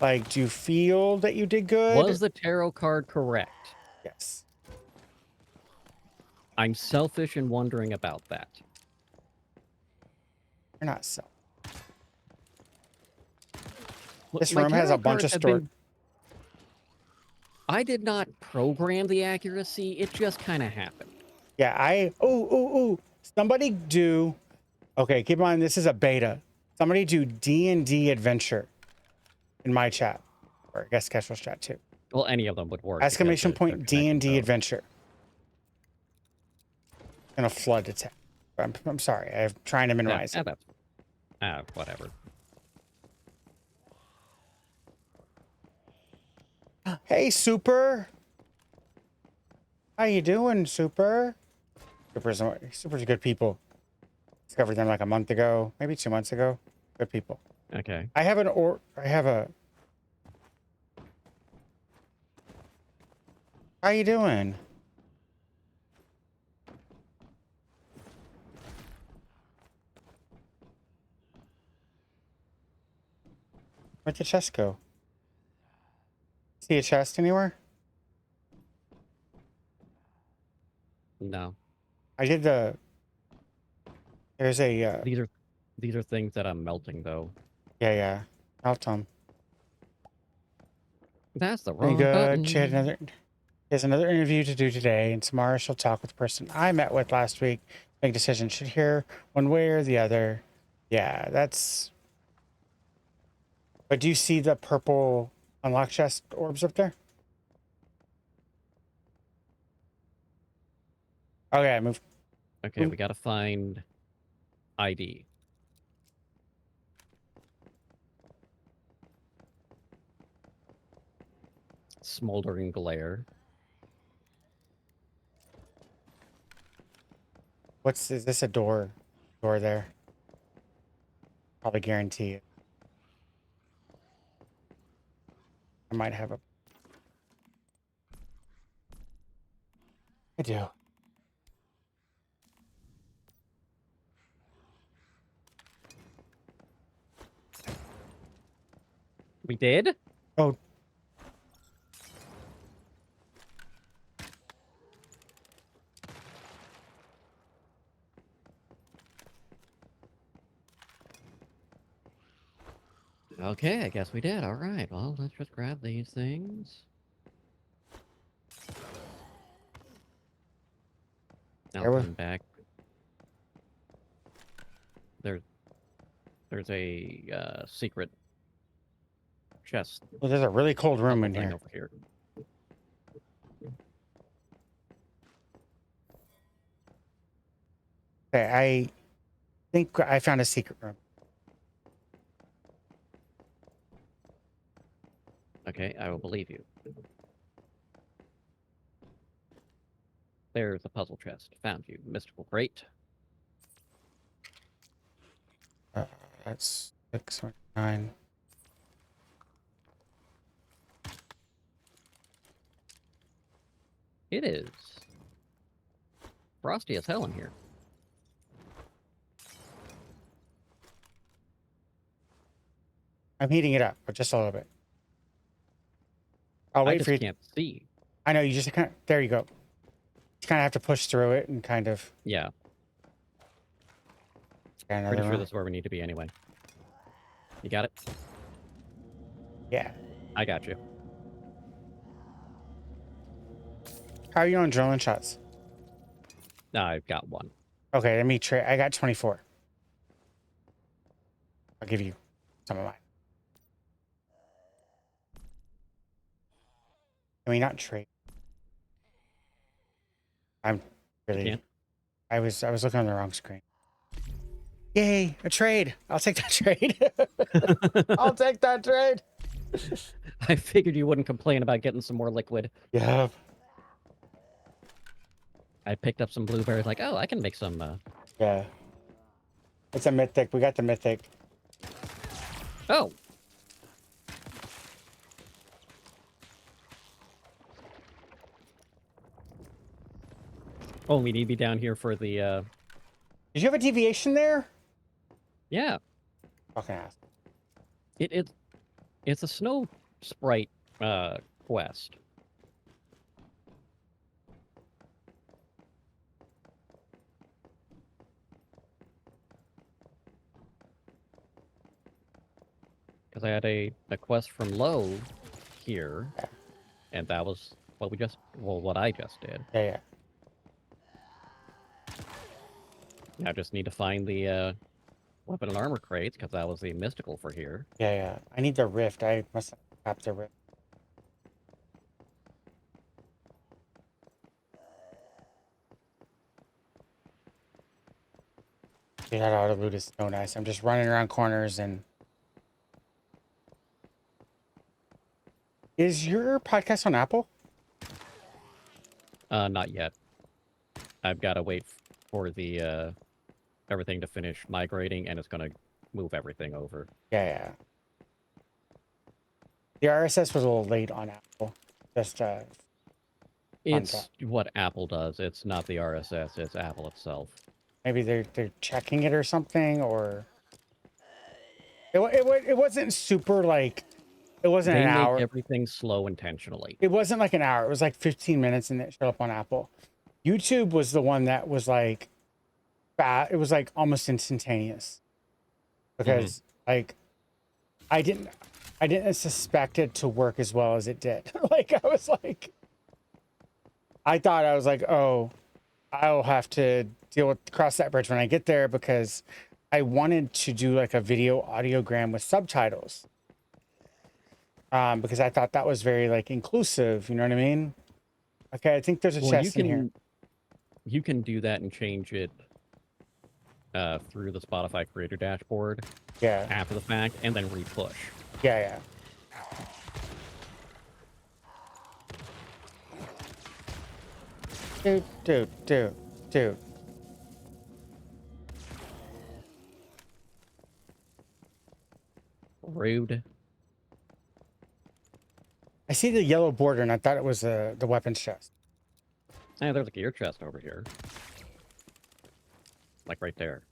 Like, do you feel that you did good? Was the tarot card correct? Yes. I'm selfish in wondering about that. You're not selfish. This room has a bunch of storage. I did not program the accuracy. It just kind of happened. Yeah, somebody do. Okay, keep in mind this is a beta. Somebody do D&D adventure in my chat, or I guess Casual's chat too. Well, any of them would work. Exclamation point D&D adventure. Gonna flood the chat. I'm sorry. I'm trying to minimize it. Whatever. Hey, Super. How you doing, Super? Super's good people. Discovered them like a month ago, maybe 2 months ago. Good people. Okay. I have How you doing? Where'd the chest go? See a chest anywhere? No. I did the. There's a. These are things that I'm melting though. Yeah. Melt them. That's the wrong Pretty good. button. She has another interview to do today, and tomorrow she'll talk with the person I met with last week. Make a decision. Should hear one way or the other. Yeah, that's. But do you see the purple unlock chest orbs up there? Okay, move. Okay, we gotta find ID. Smoldering glare. Is this a door? Door there. Probably guarantee it. I might have a. I do. We did? Oh. Okay, I guess we did. All right. Well, let's just grab these things. Now come back. There's a secret chest. Well, there's a really cold room in thing here. over here. Okay, I think I found a secret room. Okay, I will believe you. There's the puzzle chest. Found you. Mystical crate. That's 619. It is frosty as hell in here. I'm heating it up, but just a little bit. I'll I wait just for you. can't see. I know, you just kind of, there you go. You kind of have to push through it and kind of. Yeah. Another Pretty sure room. that's where we need to be anyway. You got it? Yeah. I got you. How are you on drilling shots? I've got one. Okay, let me trade. I got 24. I'll give you some of mine. Can we not trade? I'm really. I was looking on the wrong screen. Yay, a trade. I'll take that trade. I'll take that trade. I figured you wouldn't complain about getting some more liquid. Yeah. I picked up some blueberries, like, oh, I can make some. Yeah. It's a mythic. We got the mythic. Oh. Oh, we need to be down here for the. Did you have a deviation there? Yeah. Fucking ass. It's a snow sprite quest. Because I had a quest from Low here, and that was what we just, well, what I just did. Yeah. I just need to find the weapon and armor crates, because that was the mystical for here. Yeah. I need the rift. I must have the rift. Dude, that auto loot is so nice. I'm just running around corners and. Is your podcast on Apple? Not yet. I've got to wait for the everything to finish migrating, and it's going to move everything over. Yeah. The RSS was a little late on Apple. Just It's what Apple does. It's not the RSS. It's Apple itself. maybe they're checking it or something, or it wasn't super like. It wasn't an hour. They make everything slow intentionally. It wasn't like an hour. It was like 15 minutes, and it showed up on Apple. YouTube was the one that was like, it was like almost instantaneous, because like I didn't suspect it to work as well as it did. Like I thought I was like, oh, I'll have to cross that bridge when I get there, because I wanted to do like a video audiogram with subtitles. Because I thought that was very like inclusive, you know what I mean? Okay, I think there's a chest in here. You can do that and change it through the Spotify creator dashboard. Yeah. After the fact, and then re-push. Yeah. Dude. Rude. I see the yellow border, and I thought it was the weapons chest. Hey, there's a gear chest over here. Like right there.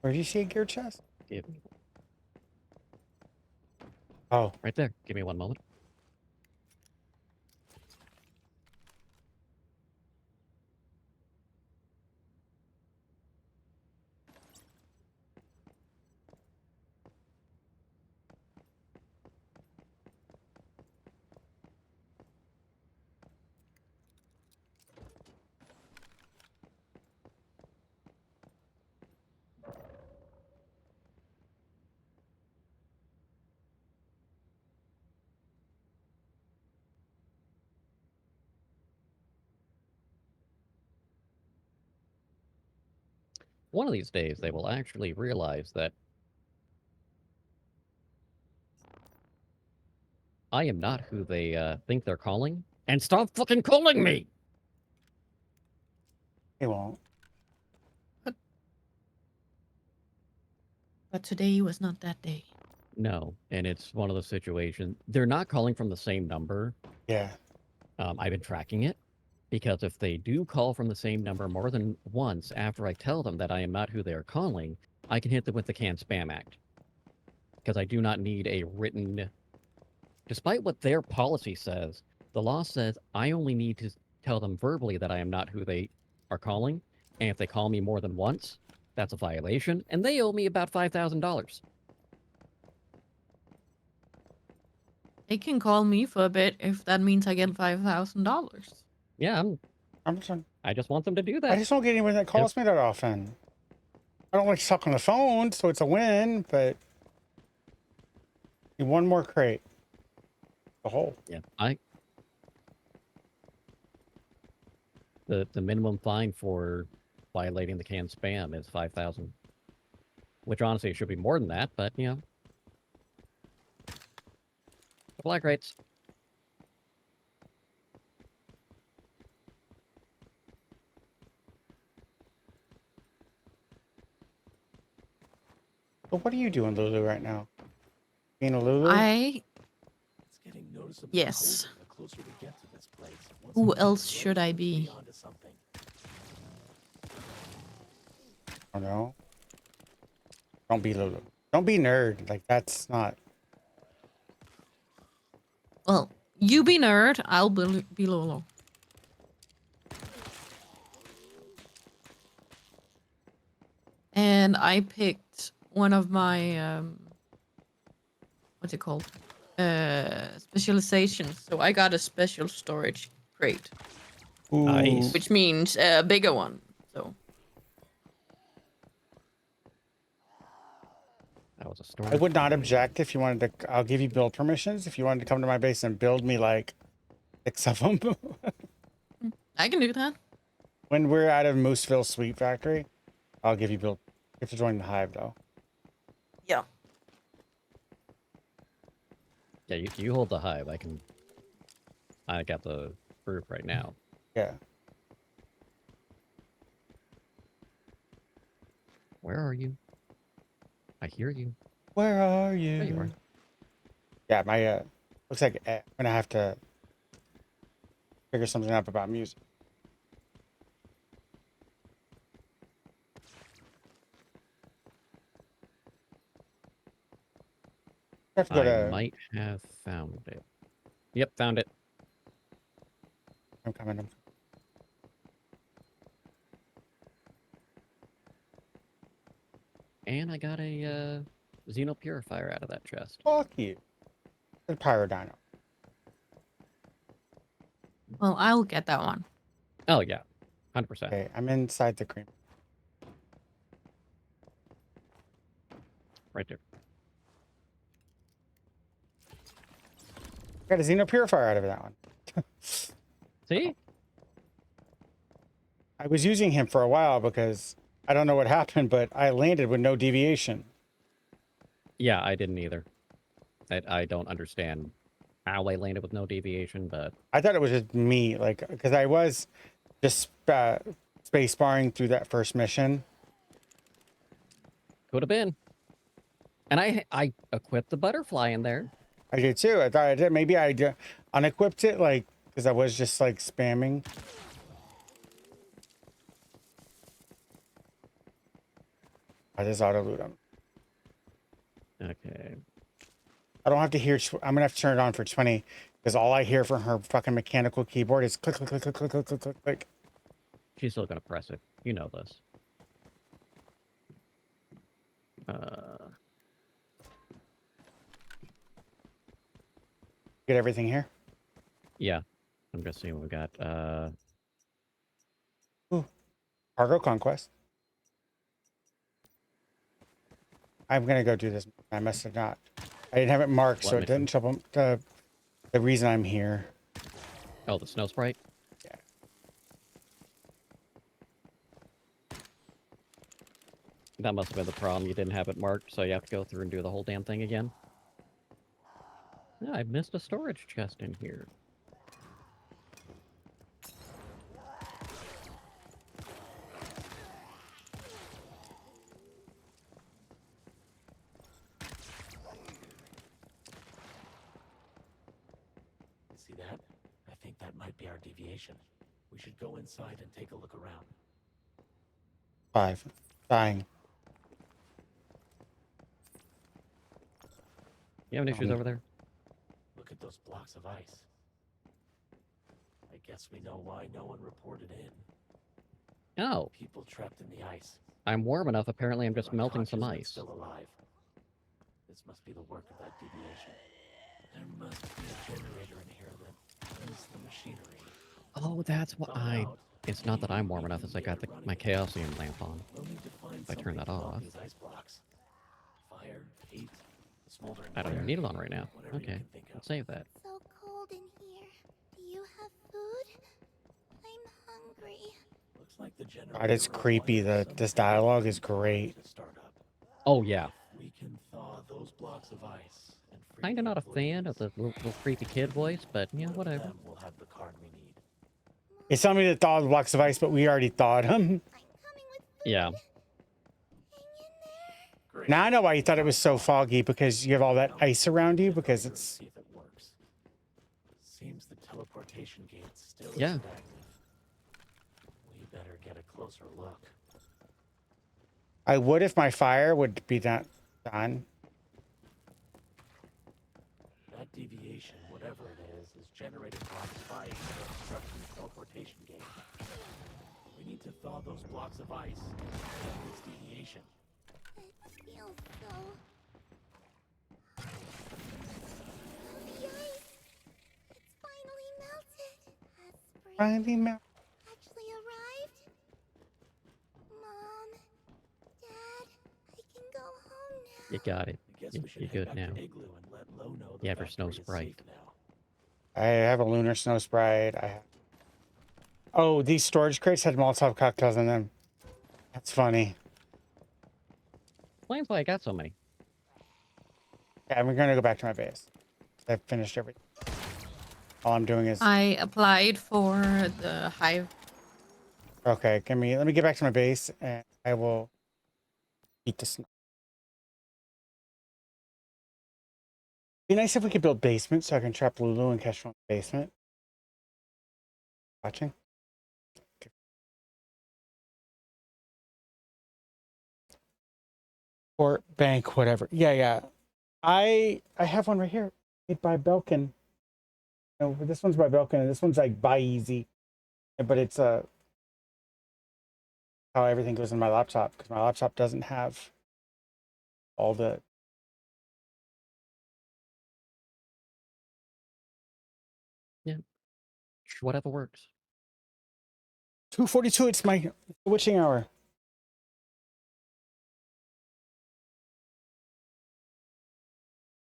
Where do you see a gear chest? Give me. Oh. Right there. Give me one moment. One of these days, they will actually realize that I am not who they think they're calling, and stop fucking calling me! They won't. But today was not that day. No, and it's one of those situations. They're not calling from the same number. Yeah. I've been tracking it, because if they do call from the same number more than once after I tell them that I am not who they are calling, I can hit them with the Can Spam Act. Because I do not need a written... Despite what their policy says, the law says I only need to tell them verbally that I am not who they are calling, and if they call me more than once, that's a violation, and they owe me about $5,000. They can call me for a bit if that means I get $5,000. Yeah, I just want them to do that. I just don't get anyone that calls me that often. I don't like to talk on the phone, so it's a win, but need one more crate. The whole. Yeah, the minimum fine for violating the Can Spam is $5,000. Which honestly should be more than that, but you know. The black rates. So what are you doing, Lulu, right now? Being a Lulu? I... It's getting noticeably Yes. colder the closer we get to this place. Once Who we else get should I close, we'll be? onto something. Oh no. Don't be Lulu. Don't be nerd. Like, that's not... Well, you be nerd, I'll be Lolo. And I picked one of my, what's it called? Specializations. So I got a special storage crate. Ooh. Nice. Which means a bigger one, so. That was a story. I would not object if you wanted to... I'll give you build permissions if you wanted to come to my base and build me, like, 6 of them. I can do that. When we're out of Mooseville Sweet Factory, I'll give you build... You have to join the hive, though. Yeah. Yeah, you hold the hive. I got the group right now. Yeah. Where are you? I hear you. Where are you? There you are. Yeah, my, looks like I'm gonna have to figure something up about music. I have to go I to... might have found it. Yep, found it. I'm coming. And I got a Xeno Purifier out of that chest. Fuck you. The Pyrodino. Well, I'll get that one. Oh, yeah. 100%. Okay, I'm inside the cream. Right there. Got a Xeno Purifier out of that one. See? I was using him for a while because I don't know what happened, but I landed with no deviation. Yeah, I didn't either. I don't understand how I landed with no deviation, but... I thought it was just me, like, because I was just space barring through that first mission. Could have been. And I equipped the butterfly in there. I did too. I thought I did. Maybe I unequipped it, like, because I was just, like, spamming. I just auto-loot them. Okay. I don't have to hear... I'm going to have to turn it on for 20, because all I hear from her fucking mechanical keyboard is click, click, click, click, click, click, click, click, click. She's still going to press it. You know this. Get everything here? Yeah. I'm just seeing what we got. Ooh. Cargo Conquest. I'm going to go do this. I must have not. I didn't have it marked, so it didn't show up the reason I'm here. Oh, the snow sprite? Yeah. That must have been the problem. You didn't have it marked, so you have to go through and do the whole damn thing again. Yeah, I missed a storage chest in here. See that? I think that might be our deviation. We should go inside and take a look around. 5. Dying. You have any issues over there? Look at those blocks of ice. I guess we know why no one reported in. Oh. People trapped in the ice. I'm warm enough. Apparently, I'm just Are melting some conscious and ice. Still alive. This must be the work of that deviation. There must be a generator in here that runs the machinery. Oh, that's what I... It's not that I'm warm enough, it's I got my Chaosium lamp on. We'll need to find If I turn that something to melt off... these ice blocks. Fire, heat, smoldering I don't even fire, need it on right now. whatever Okay, you can think of. let's save that. So cold in here. Do you have food? I'm hungry. Looks like the generator God, it's creepy. This dialogue is great. to start up. Oh, yeah. We can thaw those blocks of ice and free Kinda the not a fan of the little creepy kid voice, but, yeah, One of whatever. them will have the card we need. It's telling me to thaw the blocks of ice, but we already thawed them. I'm coming with food. Yeah. Hang in there. Great. Now I know why you thought it was so foggy, because you have all that ice around you, because it's... See if it works. Seems the teleportation gate's still Yeah. isn't active. We better get a closer look. I would if my fire would be done. That deviation, whatever it is generating blocks of ice that obstruct the teleportation gate. We need to thaw those blocks of ice and end this deviation. It feels so... The ice! It's finally melted. Has spring Finally melt. actually arrived? Mom, Dad, I can go home now. You got it. I guess we should You're head good back now. to Igloo and let Lo know the You have your factory snow is sprite. safe now. I have a lunar snow sprite. I have... Oh, these storage crates had Molotov cocktails in them. That's funny. Explains why I got so many. Yeah, we're gonna go back to my base. I've finished everything. All I'm doing is... I applied for the hive. Okay, let me get back to my base, and I will eat the snow. Be nice if we could build basements so I can trap Lulu and catch her in the basement. Watching. Okay. Or bank, whatever. Yeah. I have one right here. Made by Belkin. No, this one's by Belkin, and this one's like by Easy. But it's how everything goes in my laptop, because my laptop doesn't have all the... Yeah. Whatever works. 2:42, it's my witching hour.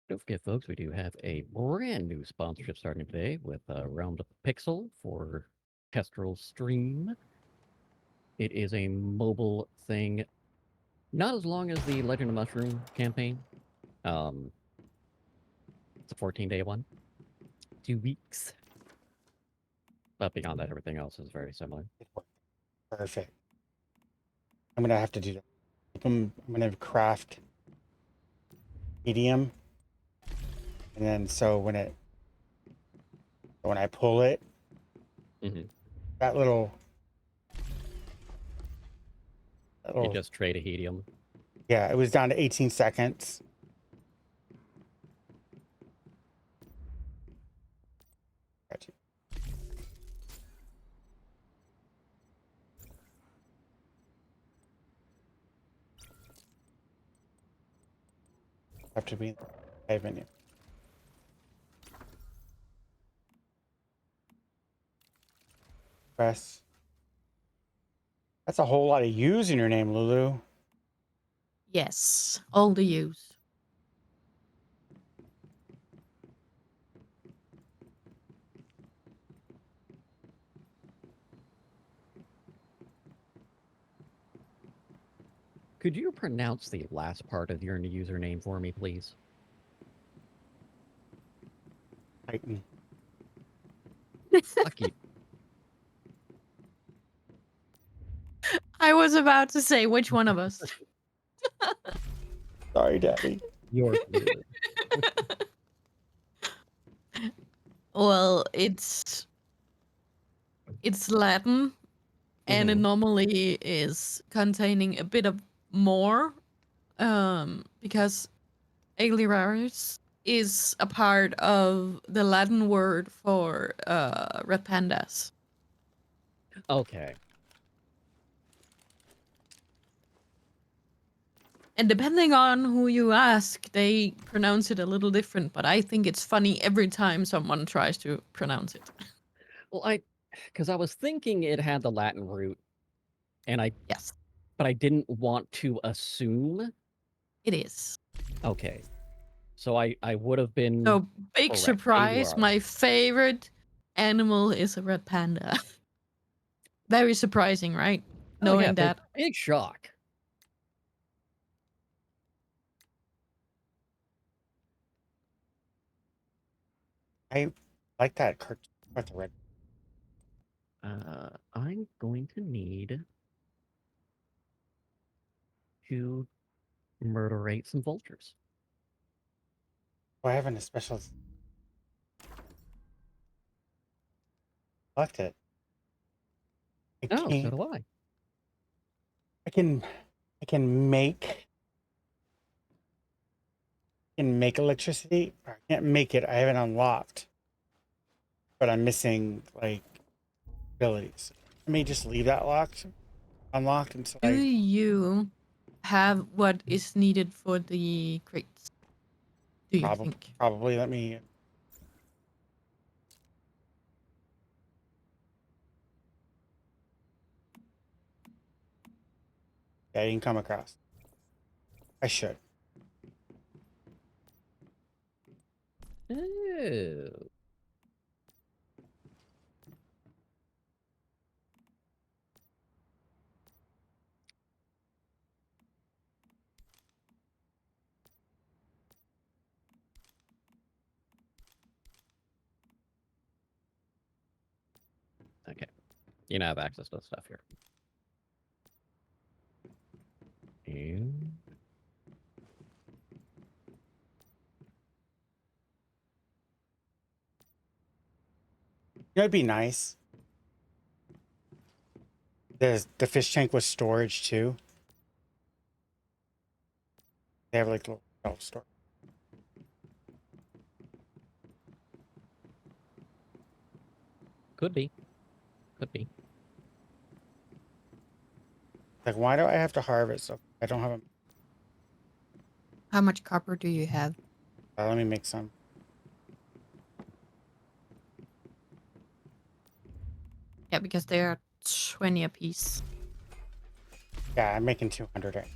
Don't forget, folks, we do have a brand new sponsorship starting today with Round Up Pixel for Kestrel Stream. It is a mobile thing, not as long as the Legend of Mushroom campaign. It's a 14-day one. 2 weeks. But beyond that, everything else is very similar. Perfect. I'm gonna have to do that. I'm gonna craft medium, and then so when I pull it, that little You just trade a helium. Yeah, it was down to 18 seconds. Gotcha. Have to be in the live menu. Press. That's a whole lot of U's in your name, Lulu. Yes, all the U's. Could you pronounce the last part of your username for me, please? Titan. Fuck you. I was about to say which one of us. Sorry, Daddy. You're good. Well, it's Latin, and it normally is containing a bit of more, because Agliaris is a part of the Latin word for red pandas. Okay. And depending on who you ask, they pronounce it a little different, but I think it's funny every time someone tries to pronounce it. Well, because I was thinking it had the Latin root, and Yes, but I didn't want to assume. it is. Okay. So I would have been So, big correct. surprise, Agliaris. my favorite animal is a red panda. Very surprising, right? Knowing that. Big shock. I like that cartoon with the red. I'm going to need to murderate some vultures. Oh, I have a special. Select it. I Oh, so can't. do I. I can make electricity. I can't make it. I haven't unlocked, but I'm missing like abilities. I may just leave that unlocked until Do I. you have what is needed for the crates? Do you think? Probably. Let me. Yeah, you can come across. I should. Oh. Okay. You now have access to the stuff here. And It'd be nice. The fish tank was storage too. They have like little storage. could be. Could be. Like, why do I have to harvest? Okay, I don't have a. How much copper do you have? Let me make some. Yeah, because they are 20 a piece. Yeah, I'm making 200 right.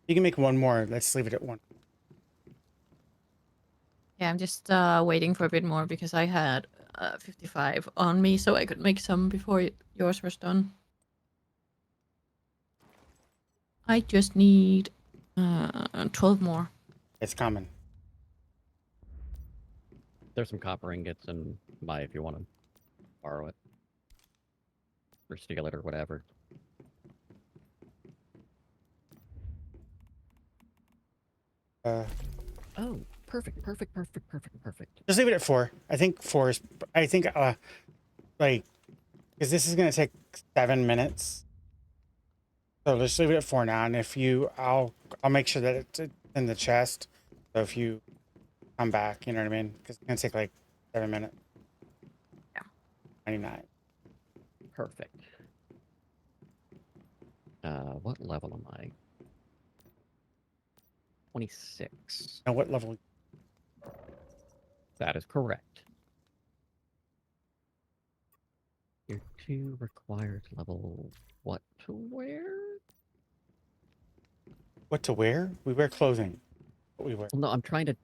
You can make one more. Let's leave it at one. Yeah, I'm just waiting for a bit more because I had 55 on me, so I could make some before yours was done. I just need 12 more. It's coming. There's some copper ingots and buy if you want to borrow it. Or steal it or whatever. Oh, perfect. Just leave it at 4. I think 4 is. I think like, because this is gonna take 7 minutes. So just leave it at 4 now, and if you, I'll make sure that it's in the chest. So if you come back, you know what I mean? Because it's gonna take like 7 minutes. Yeah. 99. Perfect. What level am I? 26. And what level? That is correct. Tier 2 requires level what to wear? What to wear? We wear clothing. What we wear. Well, no, I'm trying to...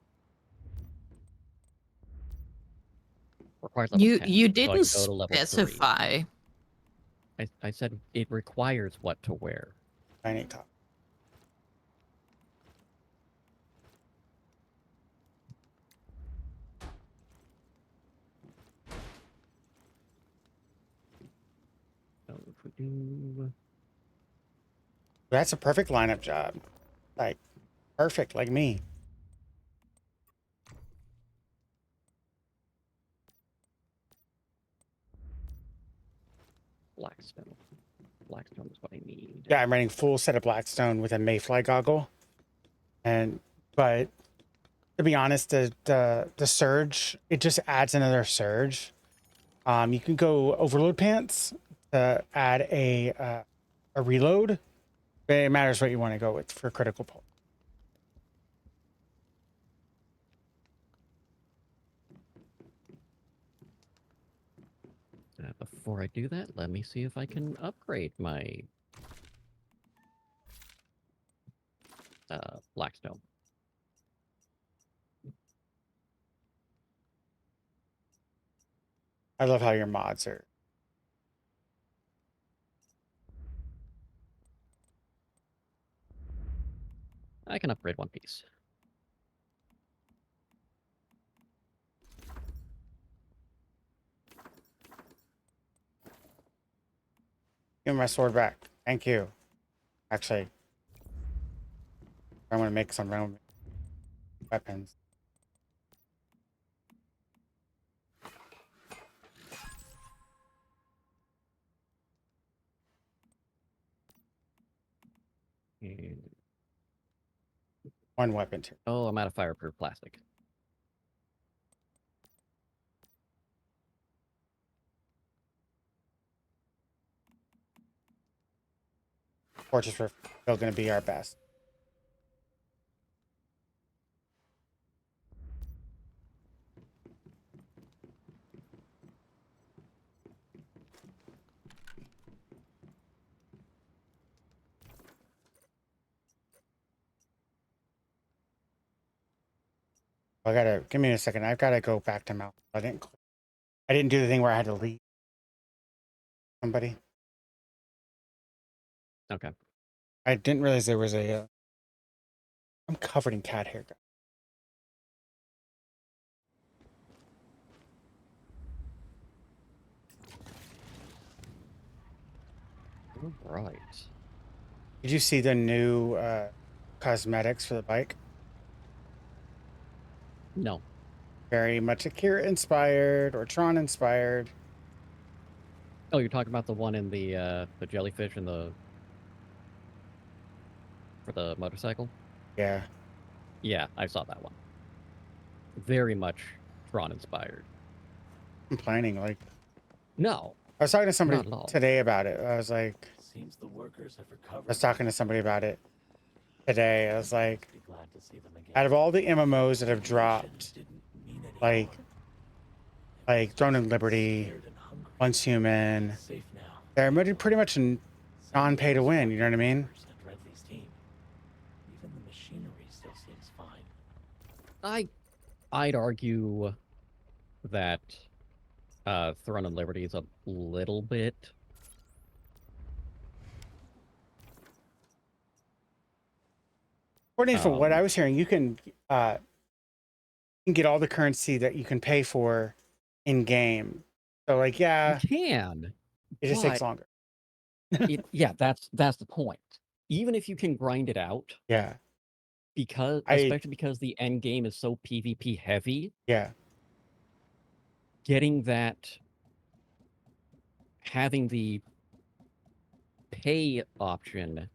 Requires level 10. You so I didn't can go to level 3. specify. I said it requires what to wear. Tiny top. So if we do... That's a perfect lineup job. Like, perfect, like me. Blackstone. Blackstone is what I need. Yeah, I'm running full set of Blackstone with a Mayfly goggle. But to be honest, the surge, it just adds another surge. You can go overload pants to add a reload. But it matters what you want to go with for critical pull. Before I do that, let me see if I can upgrade my Blackstone. I love how your mods are. I can upgrade one piece. Give me my sword back. Thank you. Actually, I want to make some round weapons. And... One weapon too. Oh, I'm out of fireproof plastic. Torches are still going to be our best. I gotta give me a second. I've got to go back to Mount. I didn't do the thing where I had to leave somebody. Okay. I didn't realize there was a. I'm covered in cat hair. All right. Did you see the new cosmetics for the bike? No. Very much Akira inspired or Tron inspired. Oh, you're talking about the one in the jellyfish and the for the motorcycle? Yeah. Yeah, I saw that one. Very much Tron inspired. Complaining like. No. I was talking to somebody today about it. I was like, seems the workers have recovered. I was talking to somebody about it today. I was like, out of all the MMOs that have dropped, like Throne and Liberty, Once Human, they're pretty much non-pay to win. You know what I mean? Even the machinery still seems fine. I'd argue that Throne and Liberty is a little bit. According to what I was hearing, you can get all the currency that you can pay for in game. So like, yeah, you can. It just takes longer. Yeah, that's the point. Even if you can grind it out. Yeah. Especially because the end game is so PvP heavy. Yeah. Getting that, having the pay option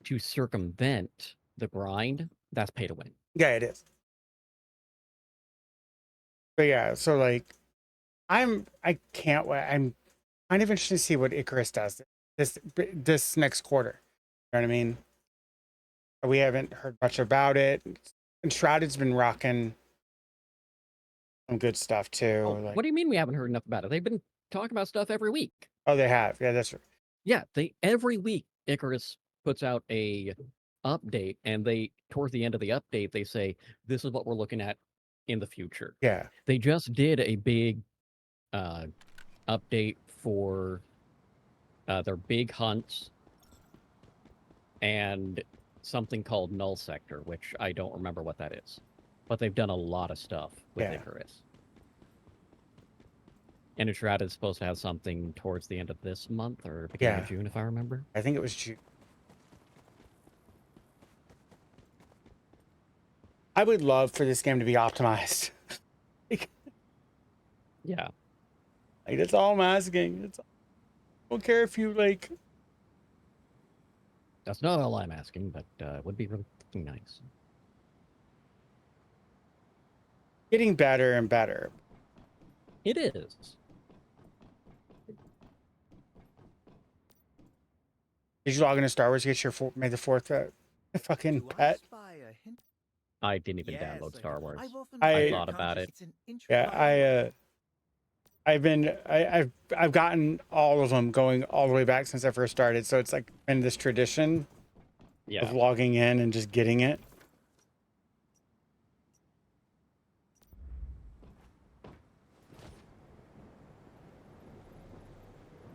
to circumvent the grind, that's pay to win. Yeah, it is. But yeah, so like I can't wait. I'm kind of interested to see what Icarus does. this next quarter. You know what I mean? We haven't heard much about it. And Shrouded's been rocking some good stuff too. Oh, Like, what do you mean we haven't heard enough about it? They've been talking about stuff every week. oh, they have. Yeah, that's right. Yeah, every week Icarus puts out a update, and towards the end of the update they say this is what we're looking at in the future. Yeah. They just did a big update for their big hunts and something called Null Sector, which I don't remember what that is. But they've done a lot of stuff with Icarus. And Shrouded is supposed to have something towards the end of this month or beginning of June, if I remember. I think it was June. I would love for this game to be optimized. Yeah. Like, that's all I'm asking. I don't care if you, like... That's not all I'm asking, but it would be really nice. Getting better and better. It is. Did you log into Star Wars to get your May the 4th fucking pet? I didn't even download Star Wars. I thought about it. Yeah, I've gotten all of them going all the way back since I first started. So it's like been this tradition of logging in and just getting it.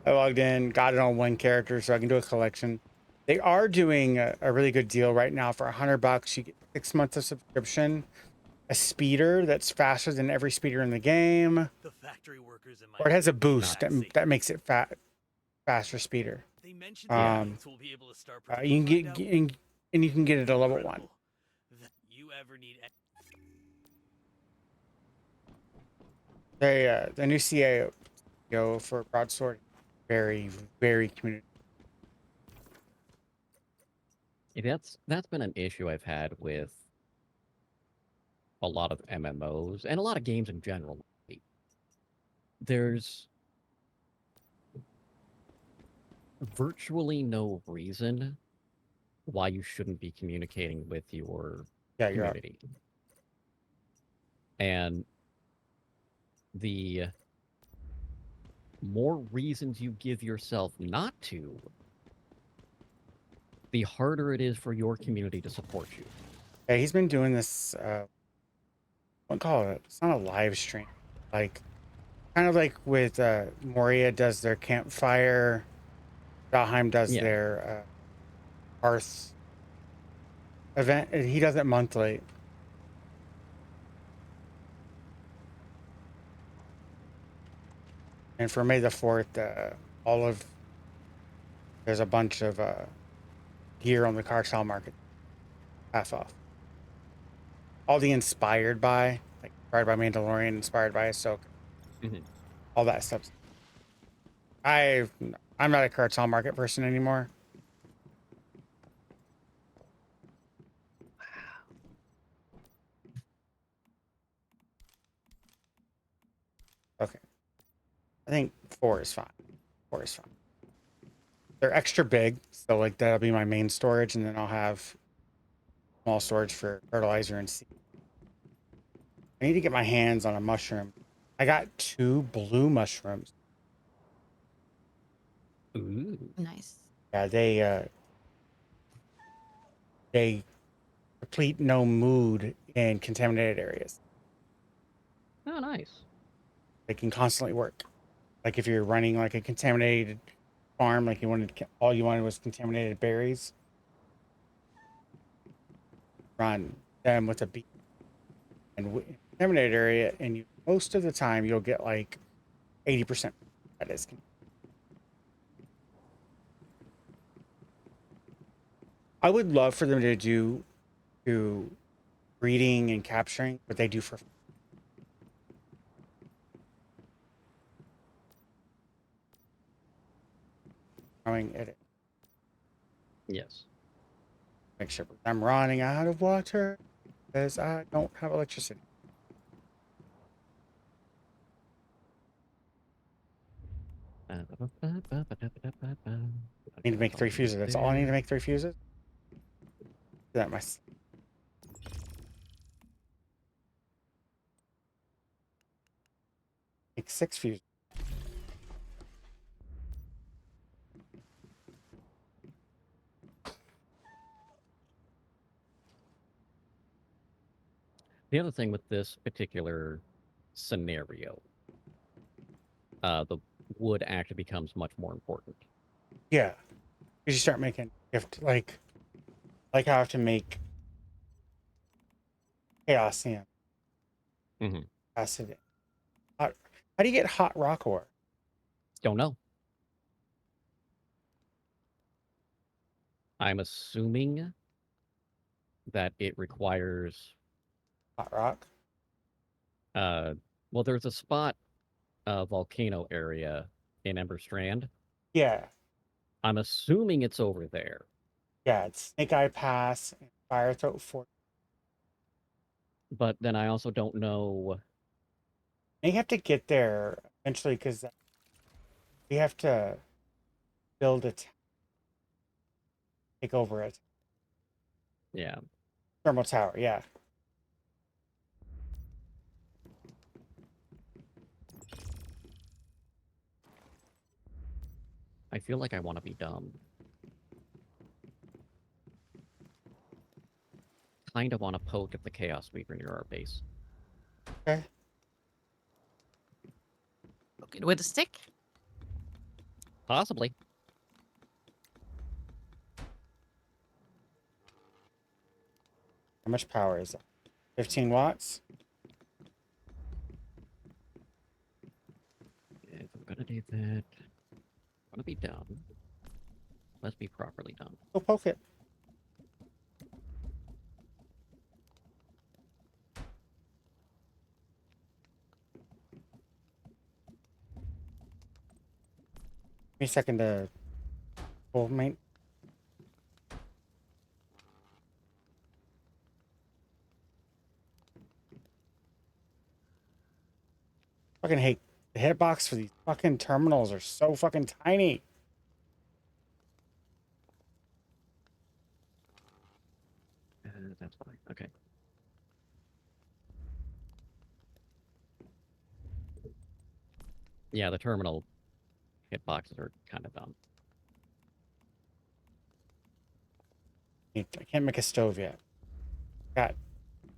I logged in, got it on one character so I can do a collection. They are doing a really good deal right now for $100. You get 6 months of subscription, a speeder that's faster than every speeder in the game, The factory workers in my or it has a boost that makes it faster speeder. They mentioned we'll be able to start you can get and you can get it at level 1. You ever need The new CAO for Broadsword, very community. That's been an issue I've had with a lot of MMOs and a lot of games in general. There's virtually no reason why you shouldn't be communicating with your community. And the more reasons you give yourself not to, the harder it is for your community to support you. Yeah, he's been doing this, what call it? It's not a live stream. Like, kind of like with Moria does their campfire, Valheim does their Hearth event. He does it monthly. And for May the 4th, there's a bunch of gear on the cartel market, half off. All the inspired by Mandalorian, inspired by Ahsoka, all that stuff. I'm not a cartel market person anymore. Okay, I think 4 is fine. 4 is fine. They're extra big, so like that'll be my main storage, and then I'll have small storage for fertilizer and seed. I need to get my hands on a mushroom. I got 2 blue mushrooms. Ooh. Nice. Yeah, they deplete no mood in contaminated areas. Oh, nice. They can constantly work. Like if you're running like a contaminated farm, like all you wanted was contaminated berries, run them with a bee. And contaminated area, and most of the time you'll get like 80%. That is. I would love for them to do breeding and capturing what they do for growing it. Yes. Make sure I'm running out of water because I don't have electricity. Need to make 3 fuses. That's all I need to make 3 fuses. That my make 6 fuses. The other thing with this particular scenario, the wood actually becomes much more important. Yeah, because you start making, you have to like how I have to make chaosium acid. How do you get hot rock ore? Don't know. I'm assuming that it requires hot rock. Well, there's a spot, volcano area in Ember Strand. Yeah. I'm assuming it's over there. Yeah, it's Snake Eye Pass and Firethroat Fort. But then I also don't know. They have to get there eventually because we have to build it, take over it. Yeah. Thermal tower, yeah. I feel like I want to be dumb. Kind of want to poke at the Chaos Weaver near our base. Okay. Poke it with a stick? Possibly. How much power is that? 15 watts? If I'm gonna do that, I want to be dumb. Let's be properly dumb. Go poke it. Give me a second to pull main. Fucking hate the hitbox for these fucking terminals are so fucking tiny. That's fine. Okay. Yeah, the terminal hitboxes are kind of dumb. I can't make a stove yet. Got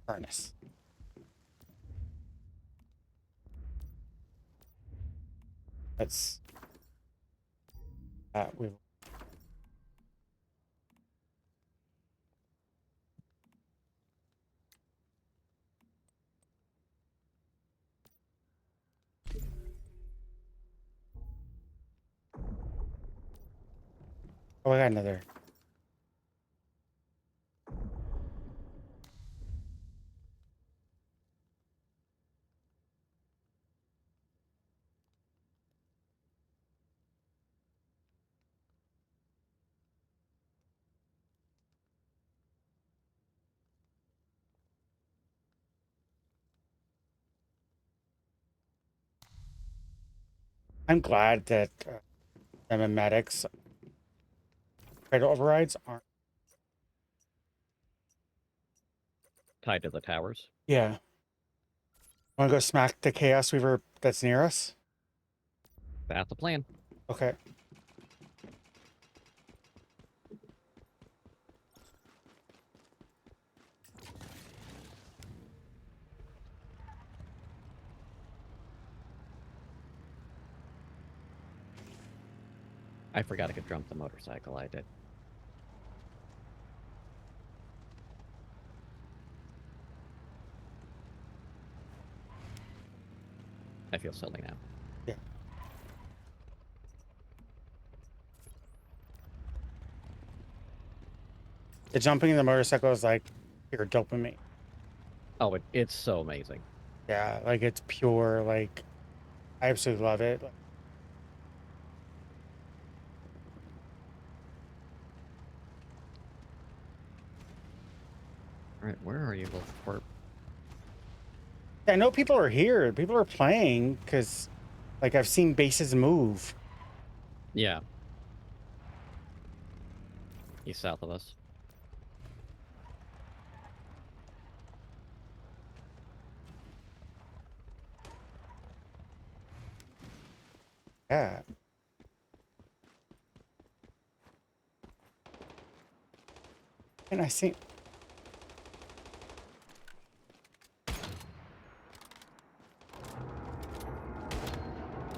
furnace. Let's we oh, I got another. I'm glad that the memetics cradle overrides aren't. Tied to the towers. Yeah. Want to go smack the Chaos Weaver that's near us? That's the plan. Okay. I forgot I could jump the motorcycle. I did. I feel silly now. Yeah. The jumping in the motorcycle is like pure dopamine. Oh, it's so amazing. Yeah, like it's pure, like I absolutely love it. Alright, where are you, little twerp? I know people are here. People are playing because, like, I've seen bases move. Yeah. He's south of us. Yeah. And I see.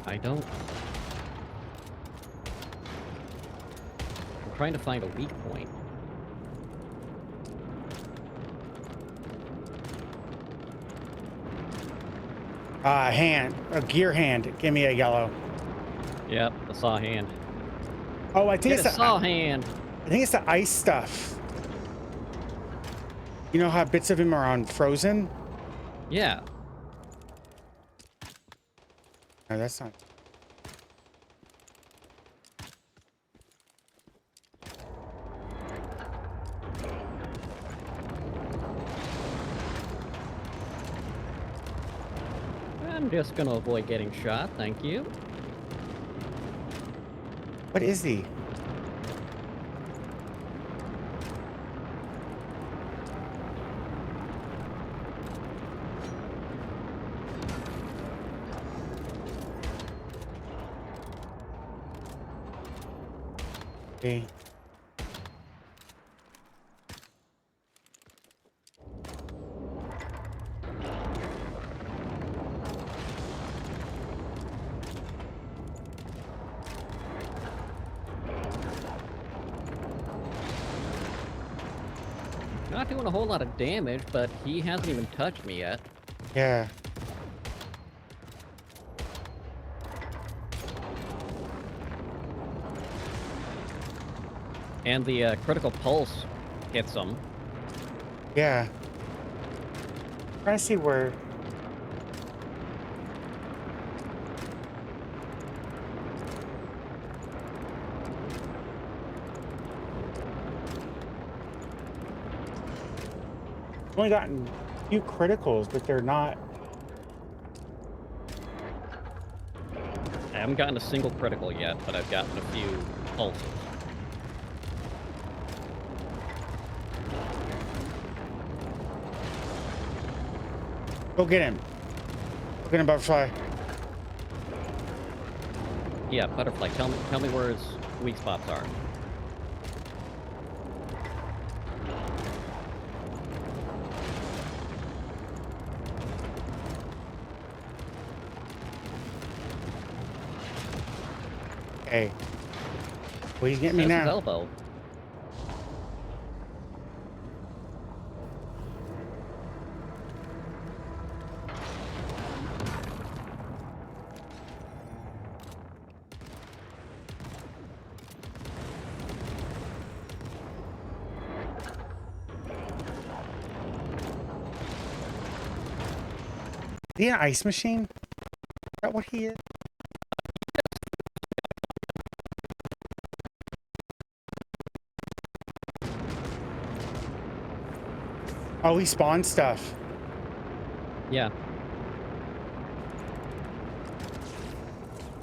I don't... I'm trying to find a weak point. Hand. A gear hand. Give me a yellow. Yep, the saw hand. Oh, I think Get it's a the saw hand. I think it's the ice stuff. You know how bits of him are on frozen? Yeah. No, that's not. I'm just gonna avoid getting shot, thank you. What is he? Okay. Not doing a whole lot of damage, but he hasn't even touched me yet. Yeah. And the critical pulse hits him. Yeah. Trying to see where. I've only gotten a few criticals, but they're not. I haven't gotten a single critical yet, but I've gotten a few pulses. Go get him. Go get him, Butterfly. Yeah, Butterfly, tell me where his weak spots are. Hey. Well, he's getting me There's his now. elbow. Is he an ice machine? Is that what he is? Oh, he spawned stuff. Yeah.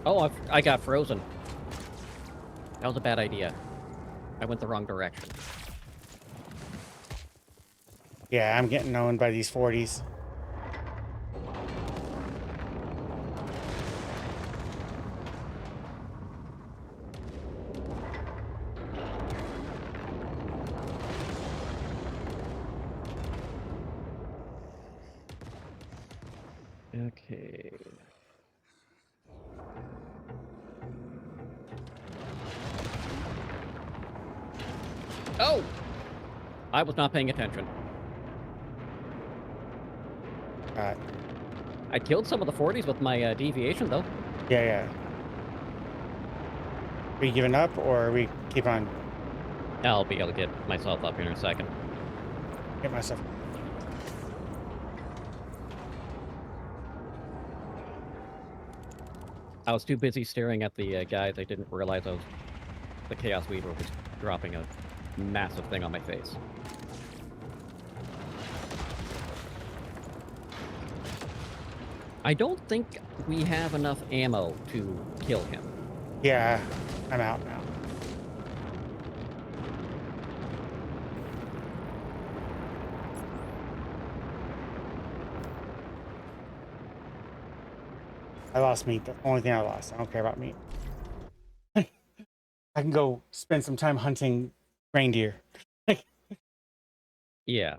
Oh, I got frozen. That was a bad idea. I went the wrong direction. Yeah, I'm getting owned by these 40s. Okay. Oh! I was not paying attention. I killed some of the 40s with my deviation, though. Yeah, yeah. Are we giving up, or are we keep on? I'll be able to get myself up here in a second. Get myself. I was too busy staring at the guys. I didn't realize the Chaos Weaver was dropping a massive thing on my face. I don't think we have enough ammo to kill him. Yeah. I'm out now. I lost meat. That's the only thing I lost. I don't care about meat. I can go spend some time hunting reindeer. Yeah.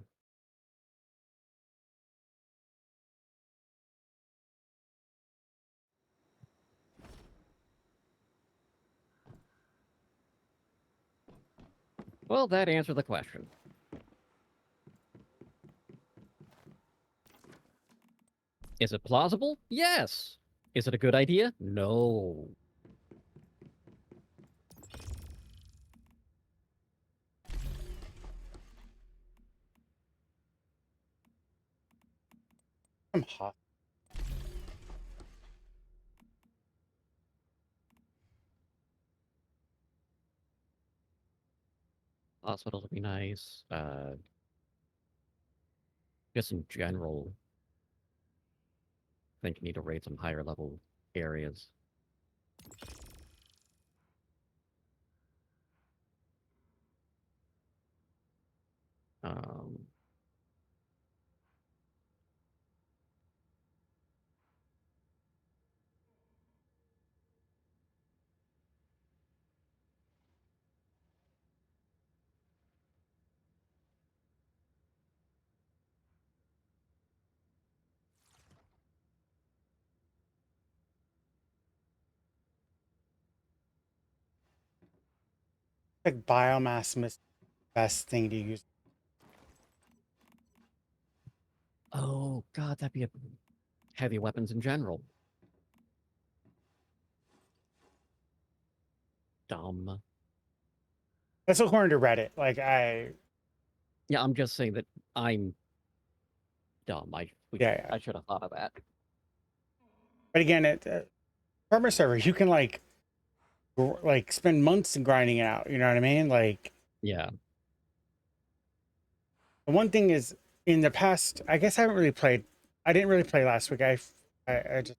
Well, that answered the question. Is it plausible? Yes. Is it a good idea? No. I'm hot. Hospital would be nice. Just in general, I think you need to raid some higher level areas. Um, Like biomass is the best thing to use. oh god, that'd be a heavy weapons in general. Dumb. That's according to Reddit. Like Yeah, I'm just saying that I'm dumb. yeah. I should have thought of that. But again, farmer server, you can like spend months in grinding it out. You know what I mean? Like Yeah. the one thing is in the past, I guess I haven't really played. I didn't really play last week. I just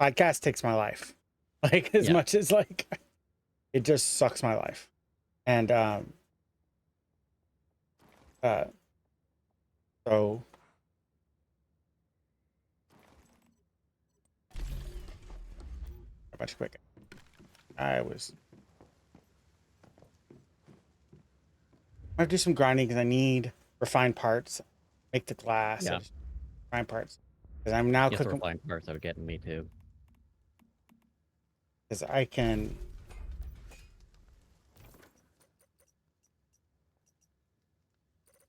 podcast takes my life. Like as much as like it just sucks my life. And so much quicker. I have to do some grinding because I need refined parts, make the glass, Yeah. refined parts. Because I'm now Yes, cooking. refined parts are getting me too. Because I can.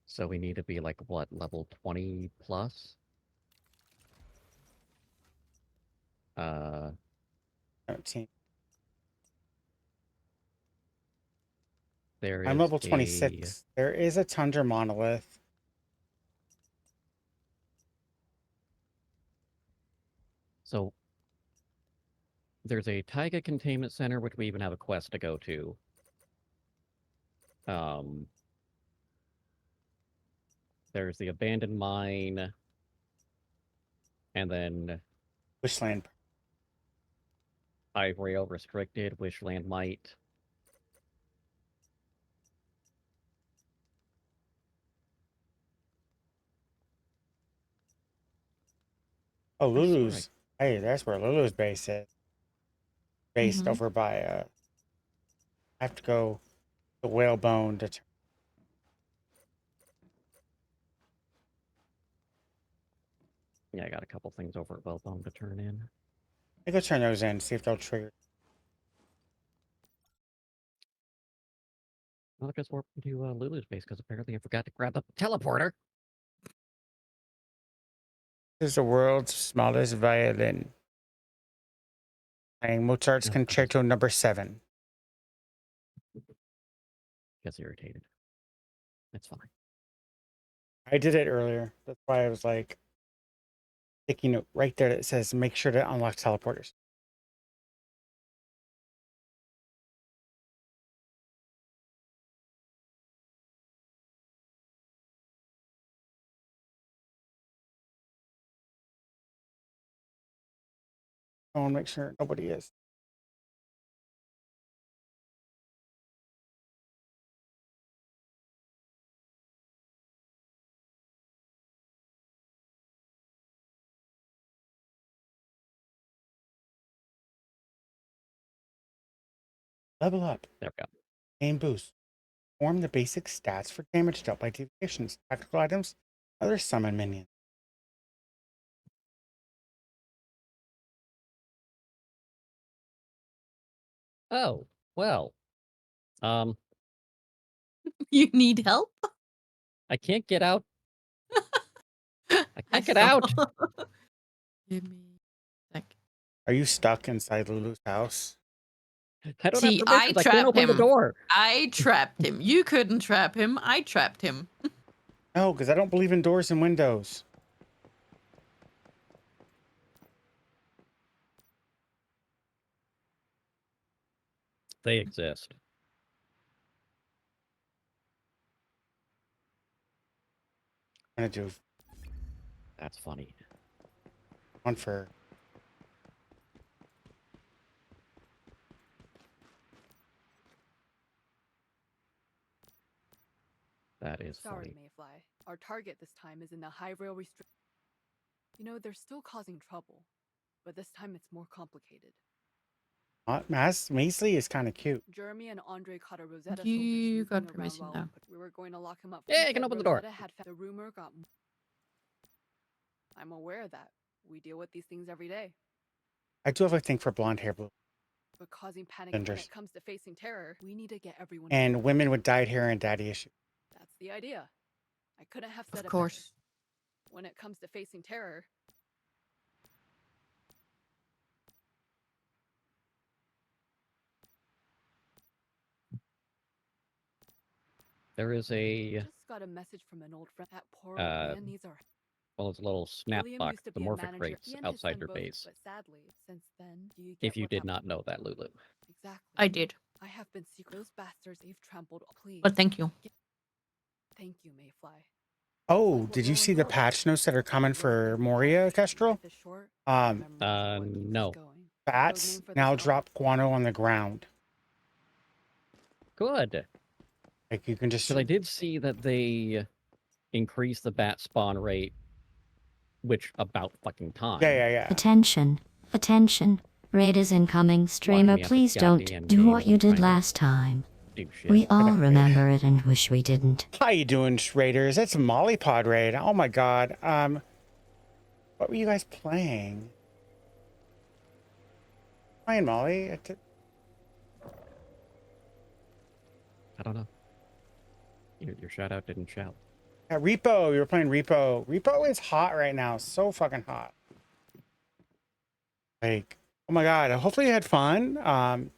So we need to be like what, level 20 plus? 17. There is I'm level 26. There is a Tundra monolith. So there's a Taiga containment center, which we even have a quest to go to. There's the abandoned mine, and then Wishland. Ivory restricted, Wishland Might. Oh, Lulu's. Hey, that's where Lulu's base is. Based over by I have to go to Whalebone to Yeah, I got a couple things over at Wellbone to turn in. I go turn those in, see if they'll trigger. Well, I guess we're to Lulu's base because apparently I forgot to grab the teleporter. This is the world's smallest violin. Playing Mozart's Concerto Number 7. Gets irritated. It's fine. I did it earlier. That's why I was like, sticky note right there that says make sure to unlock teleporters. I want to make sure nobody is. Level up. There we go. Aim boost. Form the basic stats for damage dealt by deviations, tactical items, other summon minions. Oh, well. You need help? I can't get out. I I can't get saw. out. Give me a sec. Are you stuck inside Lulu's house? I don't See, have I permissions. I can't trapped open the him. door. I trapped him. You couldn't trap him. I trapped him. No, because I don't believe in doors and windows. They exist. I'm gonna do That's funny. one for. That is Sorry, funny. Mayfly. Our target this time is in the high rail restrict. You know, they're still causing trouble, but this time it's more complicated. Maisley is kind of cute. Jeremy and Andre caught a Rosetta You soldier got snooping around permission while now. we were going to lock him up. Yeah, He you can said open the door. Rosetta had the rumor got. I'm aware of that. We deal with these things every day. I do have a thing for blonde hair, blue, But causing panic when Genders. it comes to facing terror, we need to get everyone. and women with dyed hair and daddy issues. That's the idea. I couldn't have said Of it course. better. When it comes to facing terror, There is a just got a message from an old friend. That poor old man needs our. well, it's a little snap William box. used to The be a morphic manager. rates He and his outside son your both, base. But sadly, since then, do you get If you what did happened? not know that, Lulu. Exactly. I did. I have been secret. Those bastards, they've trampled. Please. But thank you. Thank you, Mayfly. Oh, did you see the patch notes that are coming for Moria, Kestrel? No. Bats now drop guano on the ground. Good. Like you can just. Because I did see that they increased the bat spawn rate, which about fucking time. Yeah. Attention. Attention. Raid is incoming. Streamer, me up please with don't goddamn do what game you did trying to last time. Do shit. We all remember it and wish we didn't. How you doing, Raiders? It's Molly Pod Raid. Oh my god. What were you guys playing? Playing Molly? I don't know. Your shout out didn't shout. Yeah, Repo. You were playing Repo. Repo is hot right now. So fucking hot. Like, oh my god. Hopefully you had fun.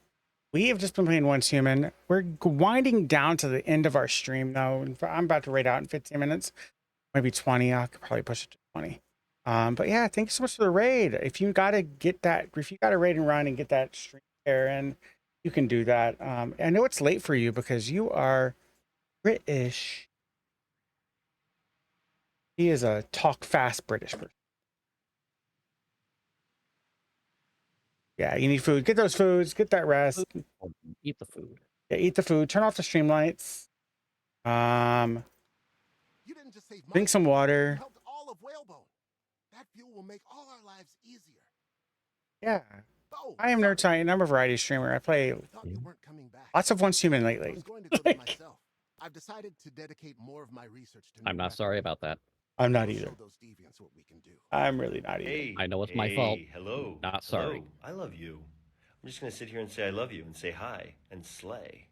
We have just been playing Once Human. We're winding down to the end of our stream though. I'm about to raid out in 15 minutes, maybe 20. I could probably push it to 20. But yeah, thank you so much for the raid. If you got to raid and run and get that stream share in, you can do that. I know it's late for you because you are British. He is a talk fast British person. Yeah, you need food. Get those foods. Get that rest. Eat the food. Yeah, eat the food. Turn off the stream lights. Drink some water. Helped all of Whalebone. That fuel will make all our lives easier. Yeah. I am Nerdtime. I'm a variety streamer. I play lots of Once Human lately. I was going to go there myself. I've decided to dedicate more of my research to. I'm not sorry about that. I'm not either. Show those deviants what we can do. I'm really not either. Hey, I know it's my fault. Hello. Not sorry. Hello. I love you. I'm just gonna sit here and say I love you and say hi and slay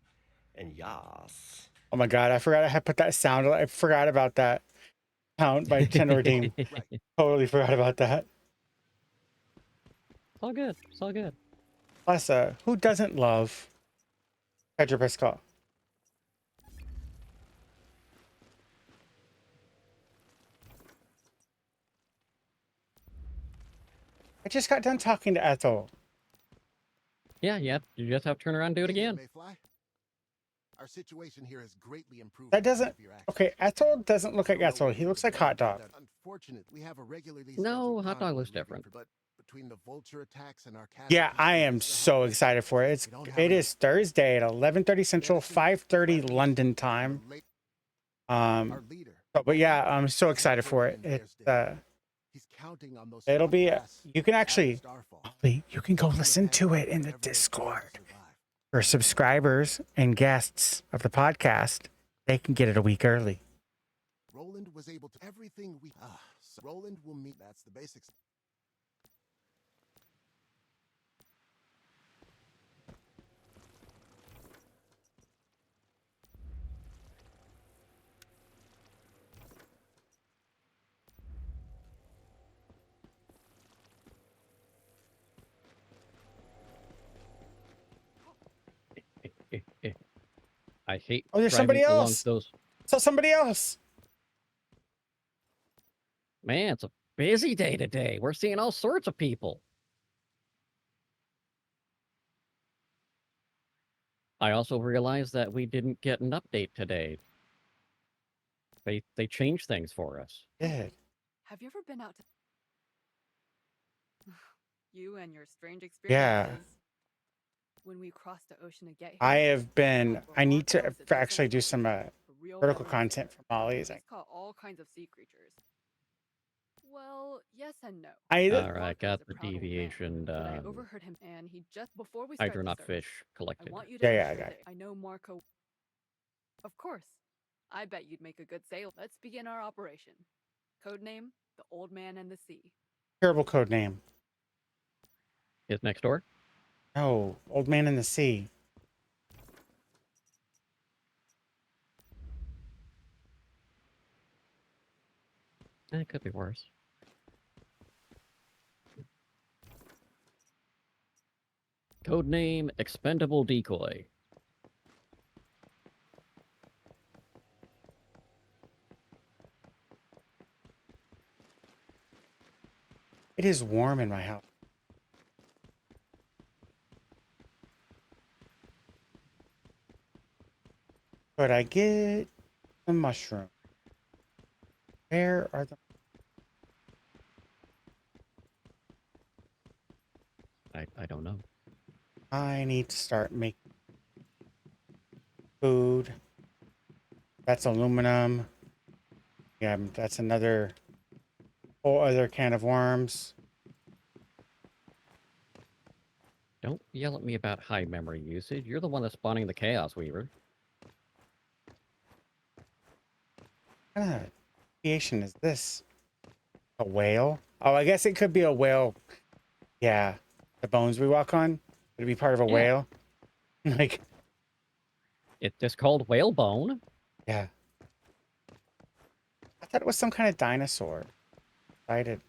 and yas. Oh my god, I forgot I had put that sound. I forgot about that. Count by Tenor Dean. Totally forgot about that. It's all good. It's all good. Lessa, who doesn't love Pedro Pascal? I just got done talking to Ethel. Yeah. You just have to turn around and do it again. Mayfly. Our situation here has greatly improved. That doesn't. Okay, Ethel doesn't look like Ethel. He looks like Hot Dog. We have a regularly No, Hot Dog looks different. But between the vulture attacks and our Yeah, I am so excited for it. It is Thursday at 11:30 Central, 5:30 London time. But yeah, I'm so excited for it. It'll be. You can actually. You can go listen to it in the Discord. For subscribers and guests of the podcast, they can get it a week early. Roland was able to everything we so Roland will meet. That's the basics. I hate Oh, there's driving somebody along else. those. So somebody else. Man, it's a busy day today. We're seeing all sorts of people. I also realized that we didn't get an update today. They changed things for us. Good. Have you ever been out to you and your strange Yeah. experiences? When we crossed the ocean to get here, I have been. I need to actually do some vertical content for Molly's. It's caught all kinds of sea creatures. Well, yes and no. All right, got the deviation But I done. overheard him, and he just before we started Hydro not the search, fish collected. I want you to Yeah, make yeah, I sure got that I know Marco. Of course. I bet you'd make a good sailor. Let's begin our operation. Codename: The Old Man and the Sea. Terrible code name. Is next door? No, Old Man in the Sea. It could be worse. Codename Expendable Decoy. It is warm in my house. Could I get the mushroom? Where are the... I don't know. I need to start making food. That's aluminum. Yeah, that's another whole other can of worms. Don't yell at me about high memory usage. You're the one that's spawning the Chaos Weaver. What kind of creation is this? A whale? Oh, I guess it could be a whale. Yeah. The bones we walk on? Would it be part of a whale? Like, it's just called whalebone. Yeah. I thought it was some kind of dinosaur. Excited.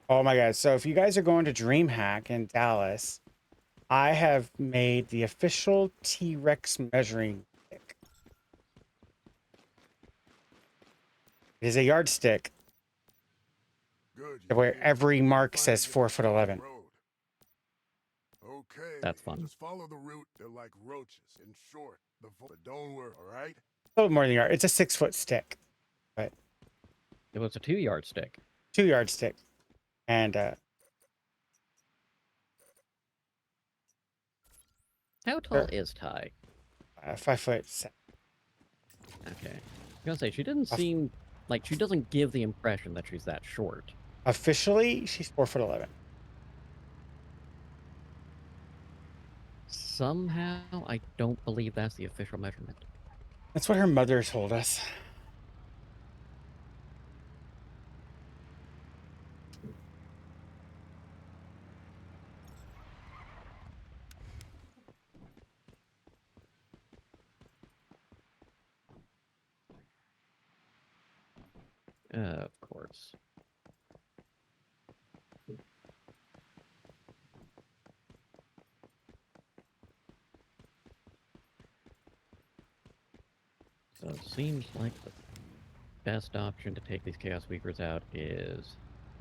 Oh my god. So if you guys are going to DreamHack in Dallas, I have made the official T-Rex measuring stick. It is a yardstick where every mark says 4'11". Okay. That's fun. Just follow the route. They're like roaches. In short, but don't worry. All right. A little more than a yard. It's a 6-foot stick, but it was a 2-yard stick. 2-yard stick, and how tall is Ty? 5'7". Okay. I was gonna say she doesn't seem like she doesn't give the impression that she's that short. Officially, she's 4'11". Somehow, I don't believe that's the official measurement. That's what her mother told us. Of course. So it seems like the best option to take these Chaos Weavers out is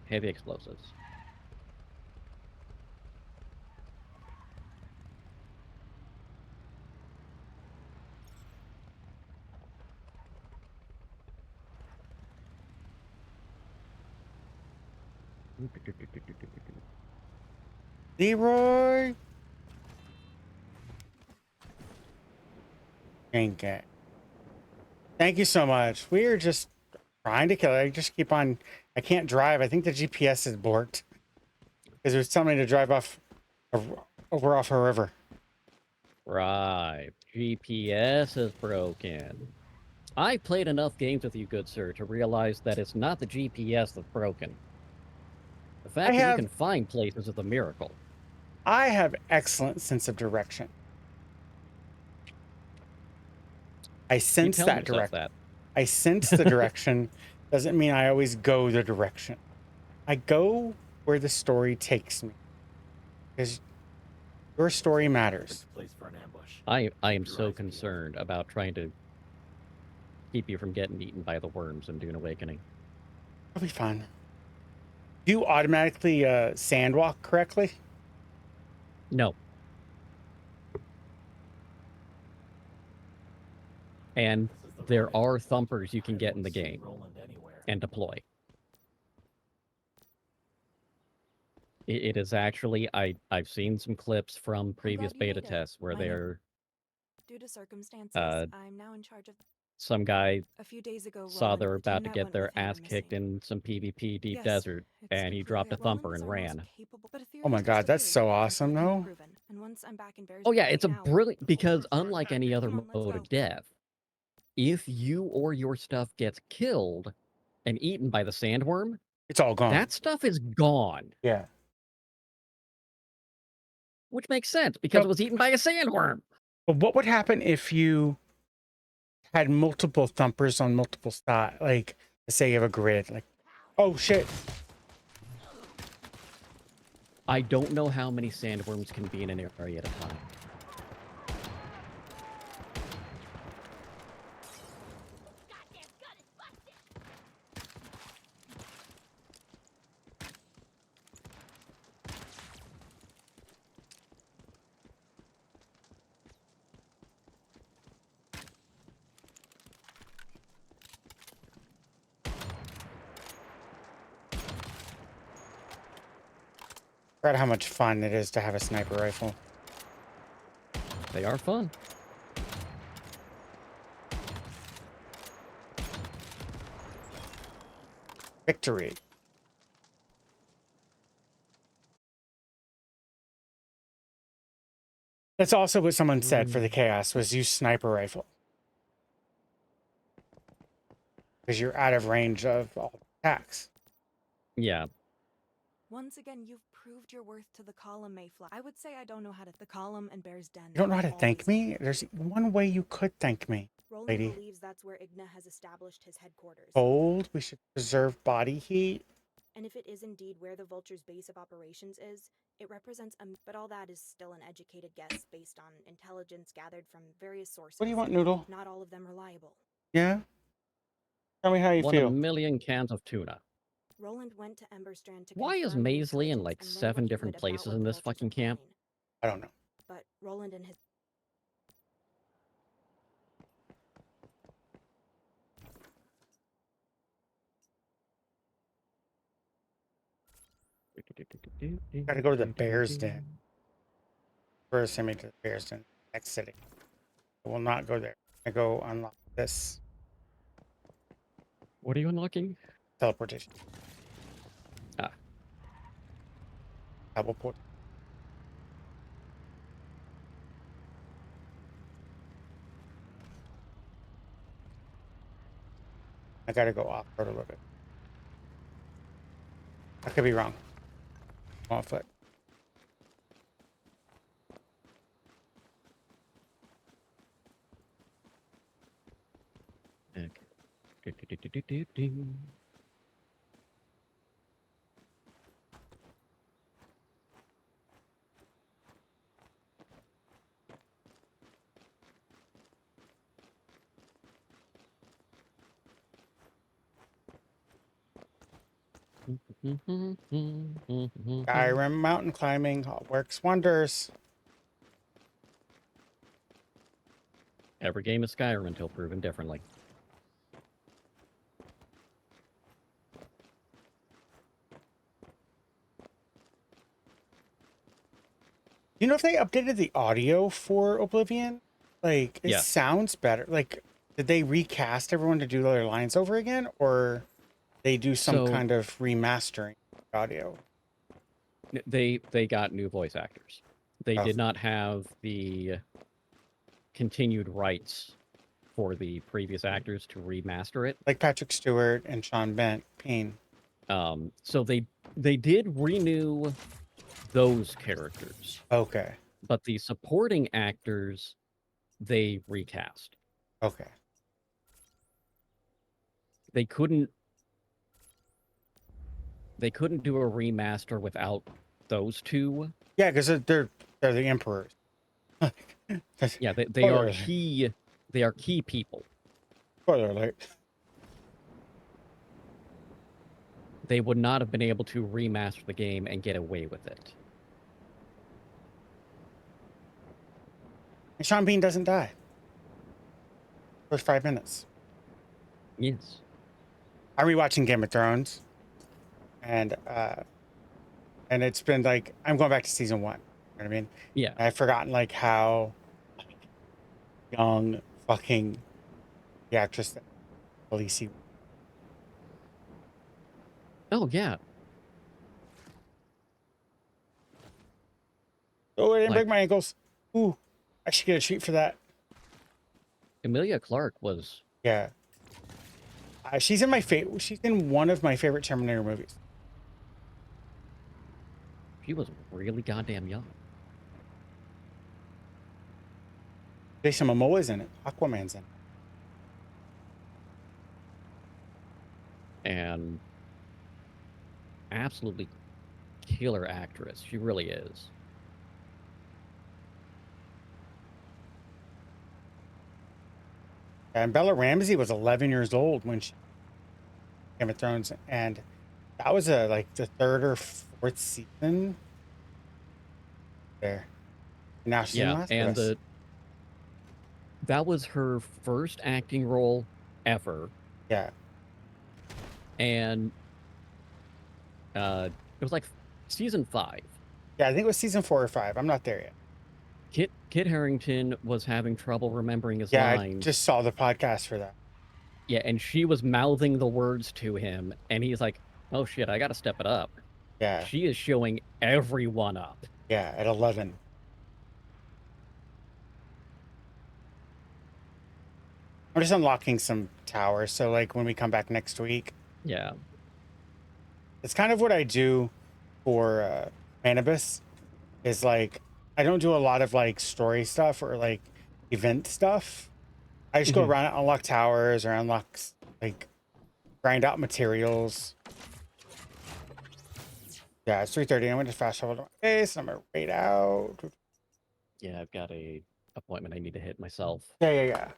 heavy explosives. Leroy. Ain't it. Thank you so much. We are just trying to kill it. I just keep on. I can't drive. I think the GPS is borked because it was telling me to drive off Oh, we're off a river. Right. GPS is broken. I played enough games with you, good sir, to realize that it's not the GPS that's broken. The fact that you can find places is a miracle. I have excellent sense of direction. I sense that direction. I sense the direction. Doesn't mean I always go the direction. I go where the story takes me. Because your story matters. Place for an ambush. I am so concerned about trying to keep you from getting eaten by the worms in Dune Awakening. It'll be fun. Do you automatically sandwalk correctly? No. And there are thumpers you can get in the game and deploy. It is actually, I've seen some clips from previous beta tests where they're due to circumstances, I'm now in charge of some guy a few days ago saw Roland, they were the about team to that get went their with him, ass are kicked in some PvP deep Yes, desert, and he dropped a thumper and Roland is our ran. most capable, but Oh my god, that's so awesome, no? proven. And once I'm back in Bear's Oh yeah, right it's a now, brilliant, because unlike any other Come on, let's mode go. of death, if you or your stuff gets killed and eaten by the sandworm, it's all gone. That stuff is gone. Yeah. Which makes sense, because it was eaten by a sandworm. But what would happen if you had multiple thumpers on multiple spots? Like, let's say you have a grid, like, oh shit. I don't know how many sandworms can be in an area at a time. I forgot how much fun it is to have a sniper rifle. They are fun. Victory. That's also what someone said for the chaos, was use sniper rifle. Because you're out of range of all attacks. Yeah. Once again, you've proved your worth to the column, Mayfly. I would say I don't know how to the column and Bear's Den. You don't know how to thank me? There's one way you could thank me, Roland lady. believes that's where Igna has established his headquarters. Cold, we should preserve body heat. And if it is indeed where the Vulture's base of operations is, it represents a... But all that is still an educated guess based on intelligence gathered from various sources. What do you want, Noodle? Not all of them reliable. Yeah? Tell me how you Want feel. 1 million cans of tuna. Roland went to Emberstrand to Why is confirm the Maisley in intelligence like and learn 7 what he different could about places what in the this Vultures fucking were camp? planning. I don't know. But Roland and his... Gotta go to the Bear's Den. First, send me to the Bear's Den. Next city. I will not go there. I go unlock this. What are you unlocking? Teleportation. Ah. Teleport. I gotta go off road a little bit. I could be wrong. I'm on foot. Okay. Skyrim mountain climbing works wonders. Every game is Skyrim until proven differently. You know if they updated the audio for Oblivion? Like, it Yeah. sounds better. Like, did they recast everyone to do their lines over again? Or they do some So- kind of remastering audio? They got new voice actors. They did not have the continued rights for the previous actors to remaster it. Like Patrick Stewart and Sean Penn. So they did renew those characters. Okay. But the supporting actors, they recast. Okay. They couldn't do a remaster without those two. Yeah, because they're the emperors. Yeah, they are key. They are key people. Spoiler alert. They would not have been able to remaster the game and get away with it. And Sean Bean doesn't die. First 5 minutes. Yes. I'm rewatching Game of Thrones, and it's been like I'm going back to season 1. You know what I mean? Yeah. And I've forgotten like how young fucking the actress that Khaleesi. Oh yeah. Oh, I didn't break my ankles. Ooh, I should get a treat for that. Emilia Clarke was. Yeah. She's in my favorite. She's in one of my favorite Terminator movies. She was really goddamn young. Jason Momoa's in it. Aquaman's in it. And absolutely killer actress. She really is. And Bella Ramsey was 11 years old when she Game of Thrones, and that was like the 3rd or 4th season. There. Now she's in Last of Us. That was her first acting role ever. Yeah. And it was like season 5. Yeah, I think it was season 4 or 5. I'm not there yet. Kit Harington was having trouble remembering his lines. lines. I just saw the podcast for that. Yeah, and she was mouthing the words to him, and he's like, oh shit, I gotta step it up. Yeah. She is showing everyone up. Yeah, at 11. I'm just unlocking some towers, so like when we come back next week. Yeah. It's kind of what I do for Cannabis, is like I don't do a lot of like story stuff or like event stuff. I just go around and unlock towers or unlock like grind out materials. Yeah, it's 3:30. I'm gonna fast travel to my base. I'm gonna raid out. Yeah, I've got a appointment I need to hit myself. Yeah.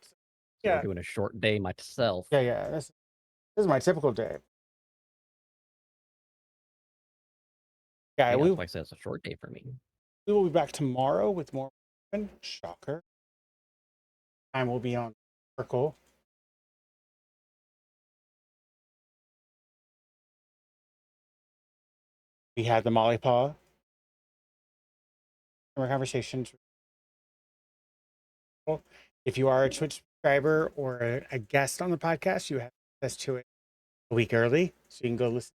So we're doing a short day myself. Yeah. This is my typical day. Yeah, that's why I said it's a short day for me. We will be back tomorrow with more. Shocker. Time will be on circle. We had the Molly Paw. Conversations. If you are a Twitch subscriber or a guest on the podcast, you have access to it a week early, so you can go listen.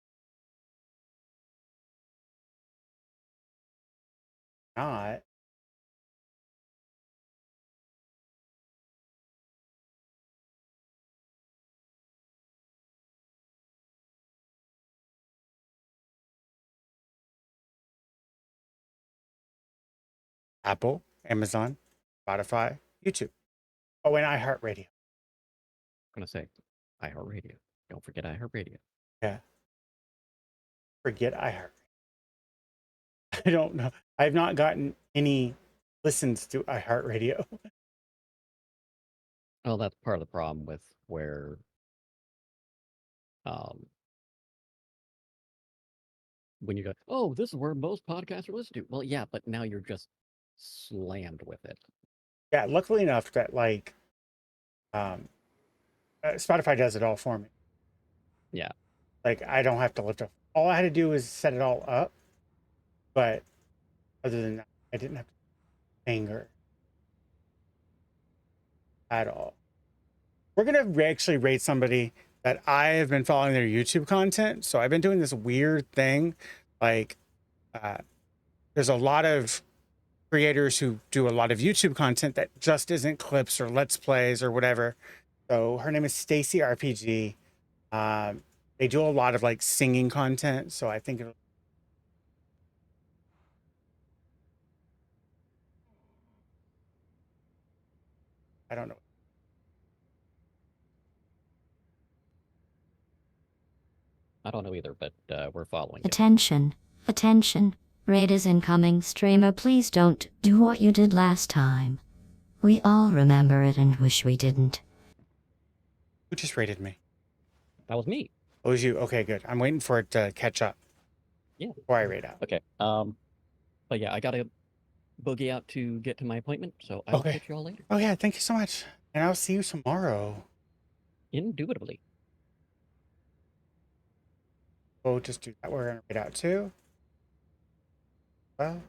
Not. Apple, Amazon, Spotify, YouTube. Oh, and iHeartRadio. I'm going to say iHeartRadio. Don't forget iHeartRadio. Yeah. Forget iHeart. I don't know. I've not gotten any listens to iHeartRadio. Oh, that's part of the problem with where when you go, oh, this is where most podcasts are listened to. Well, yeah, but now you're just slammed with it. Yeah, luckily enough that like Spotify does it all for me. Yeah. Like I don't have to lift up. All I had to do was set it all up. But other than that, I didn't have to anger at all. We're gonna actually rate somebody that I have been following their YouTube content. So I've been doing this weird thing. Like there's a lot of creators who do a lot of YouTube content that just isn't clips or let's plays or whatever. So her name is Stacy RPG. They do a lot of like singing content. So I think I don't know. I don't know either, but we're following you. Attention. Attention. Raid is incoming. Streamer, please don't do what you did last time. We all remember it and wish we didn't. Who just raided me? That was me. Oh, it was you? Okay, good. I'm waiting for it to catch up. Yeah. Before I raid out. Okay. But yeah, I gotta boogie out to get to my appointment, so I'll catch you all later. Oh yeah, thank you so much. And I'll see you tomorrow. Indubitably. We'll just do that. We're gonna raid out too. Well.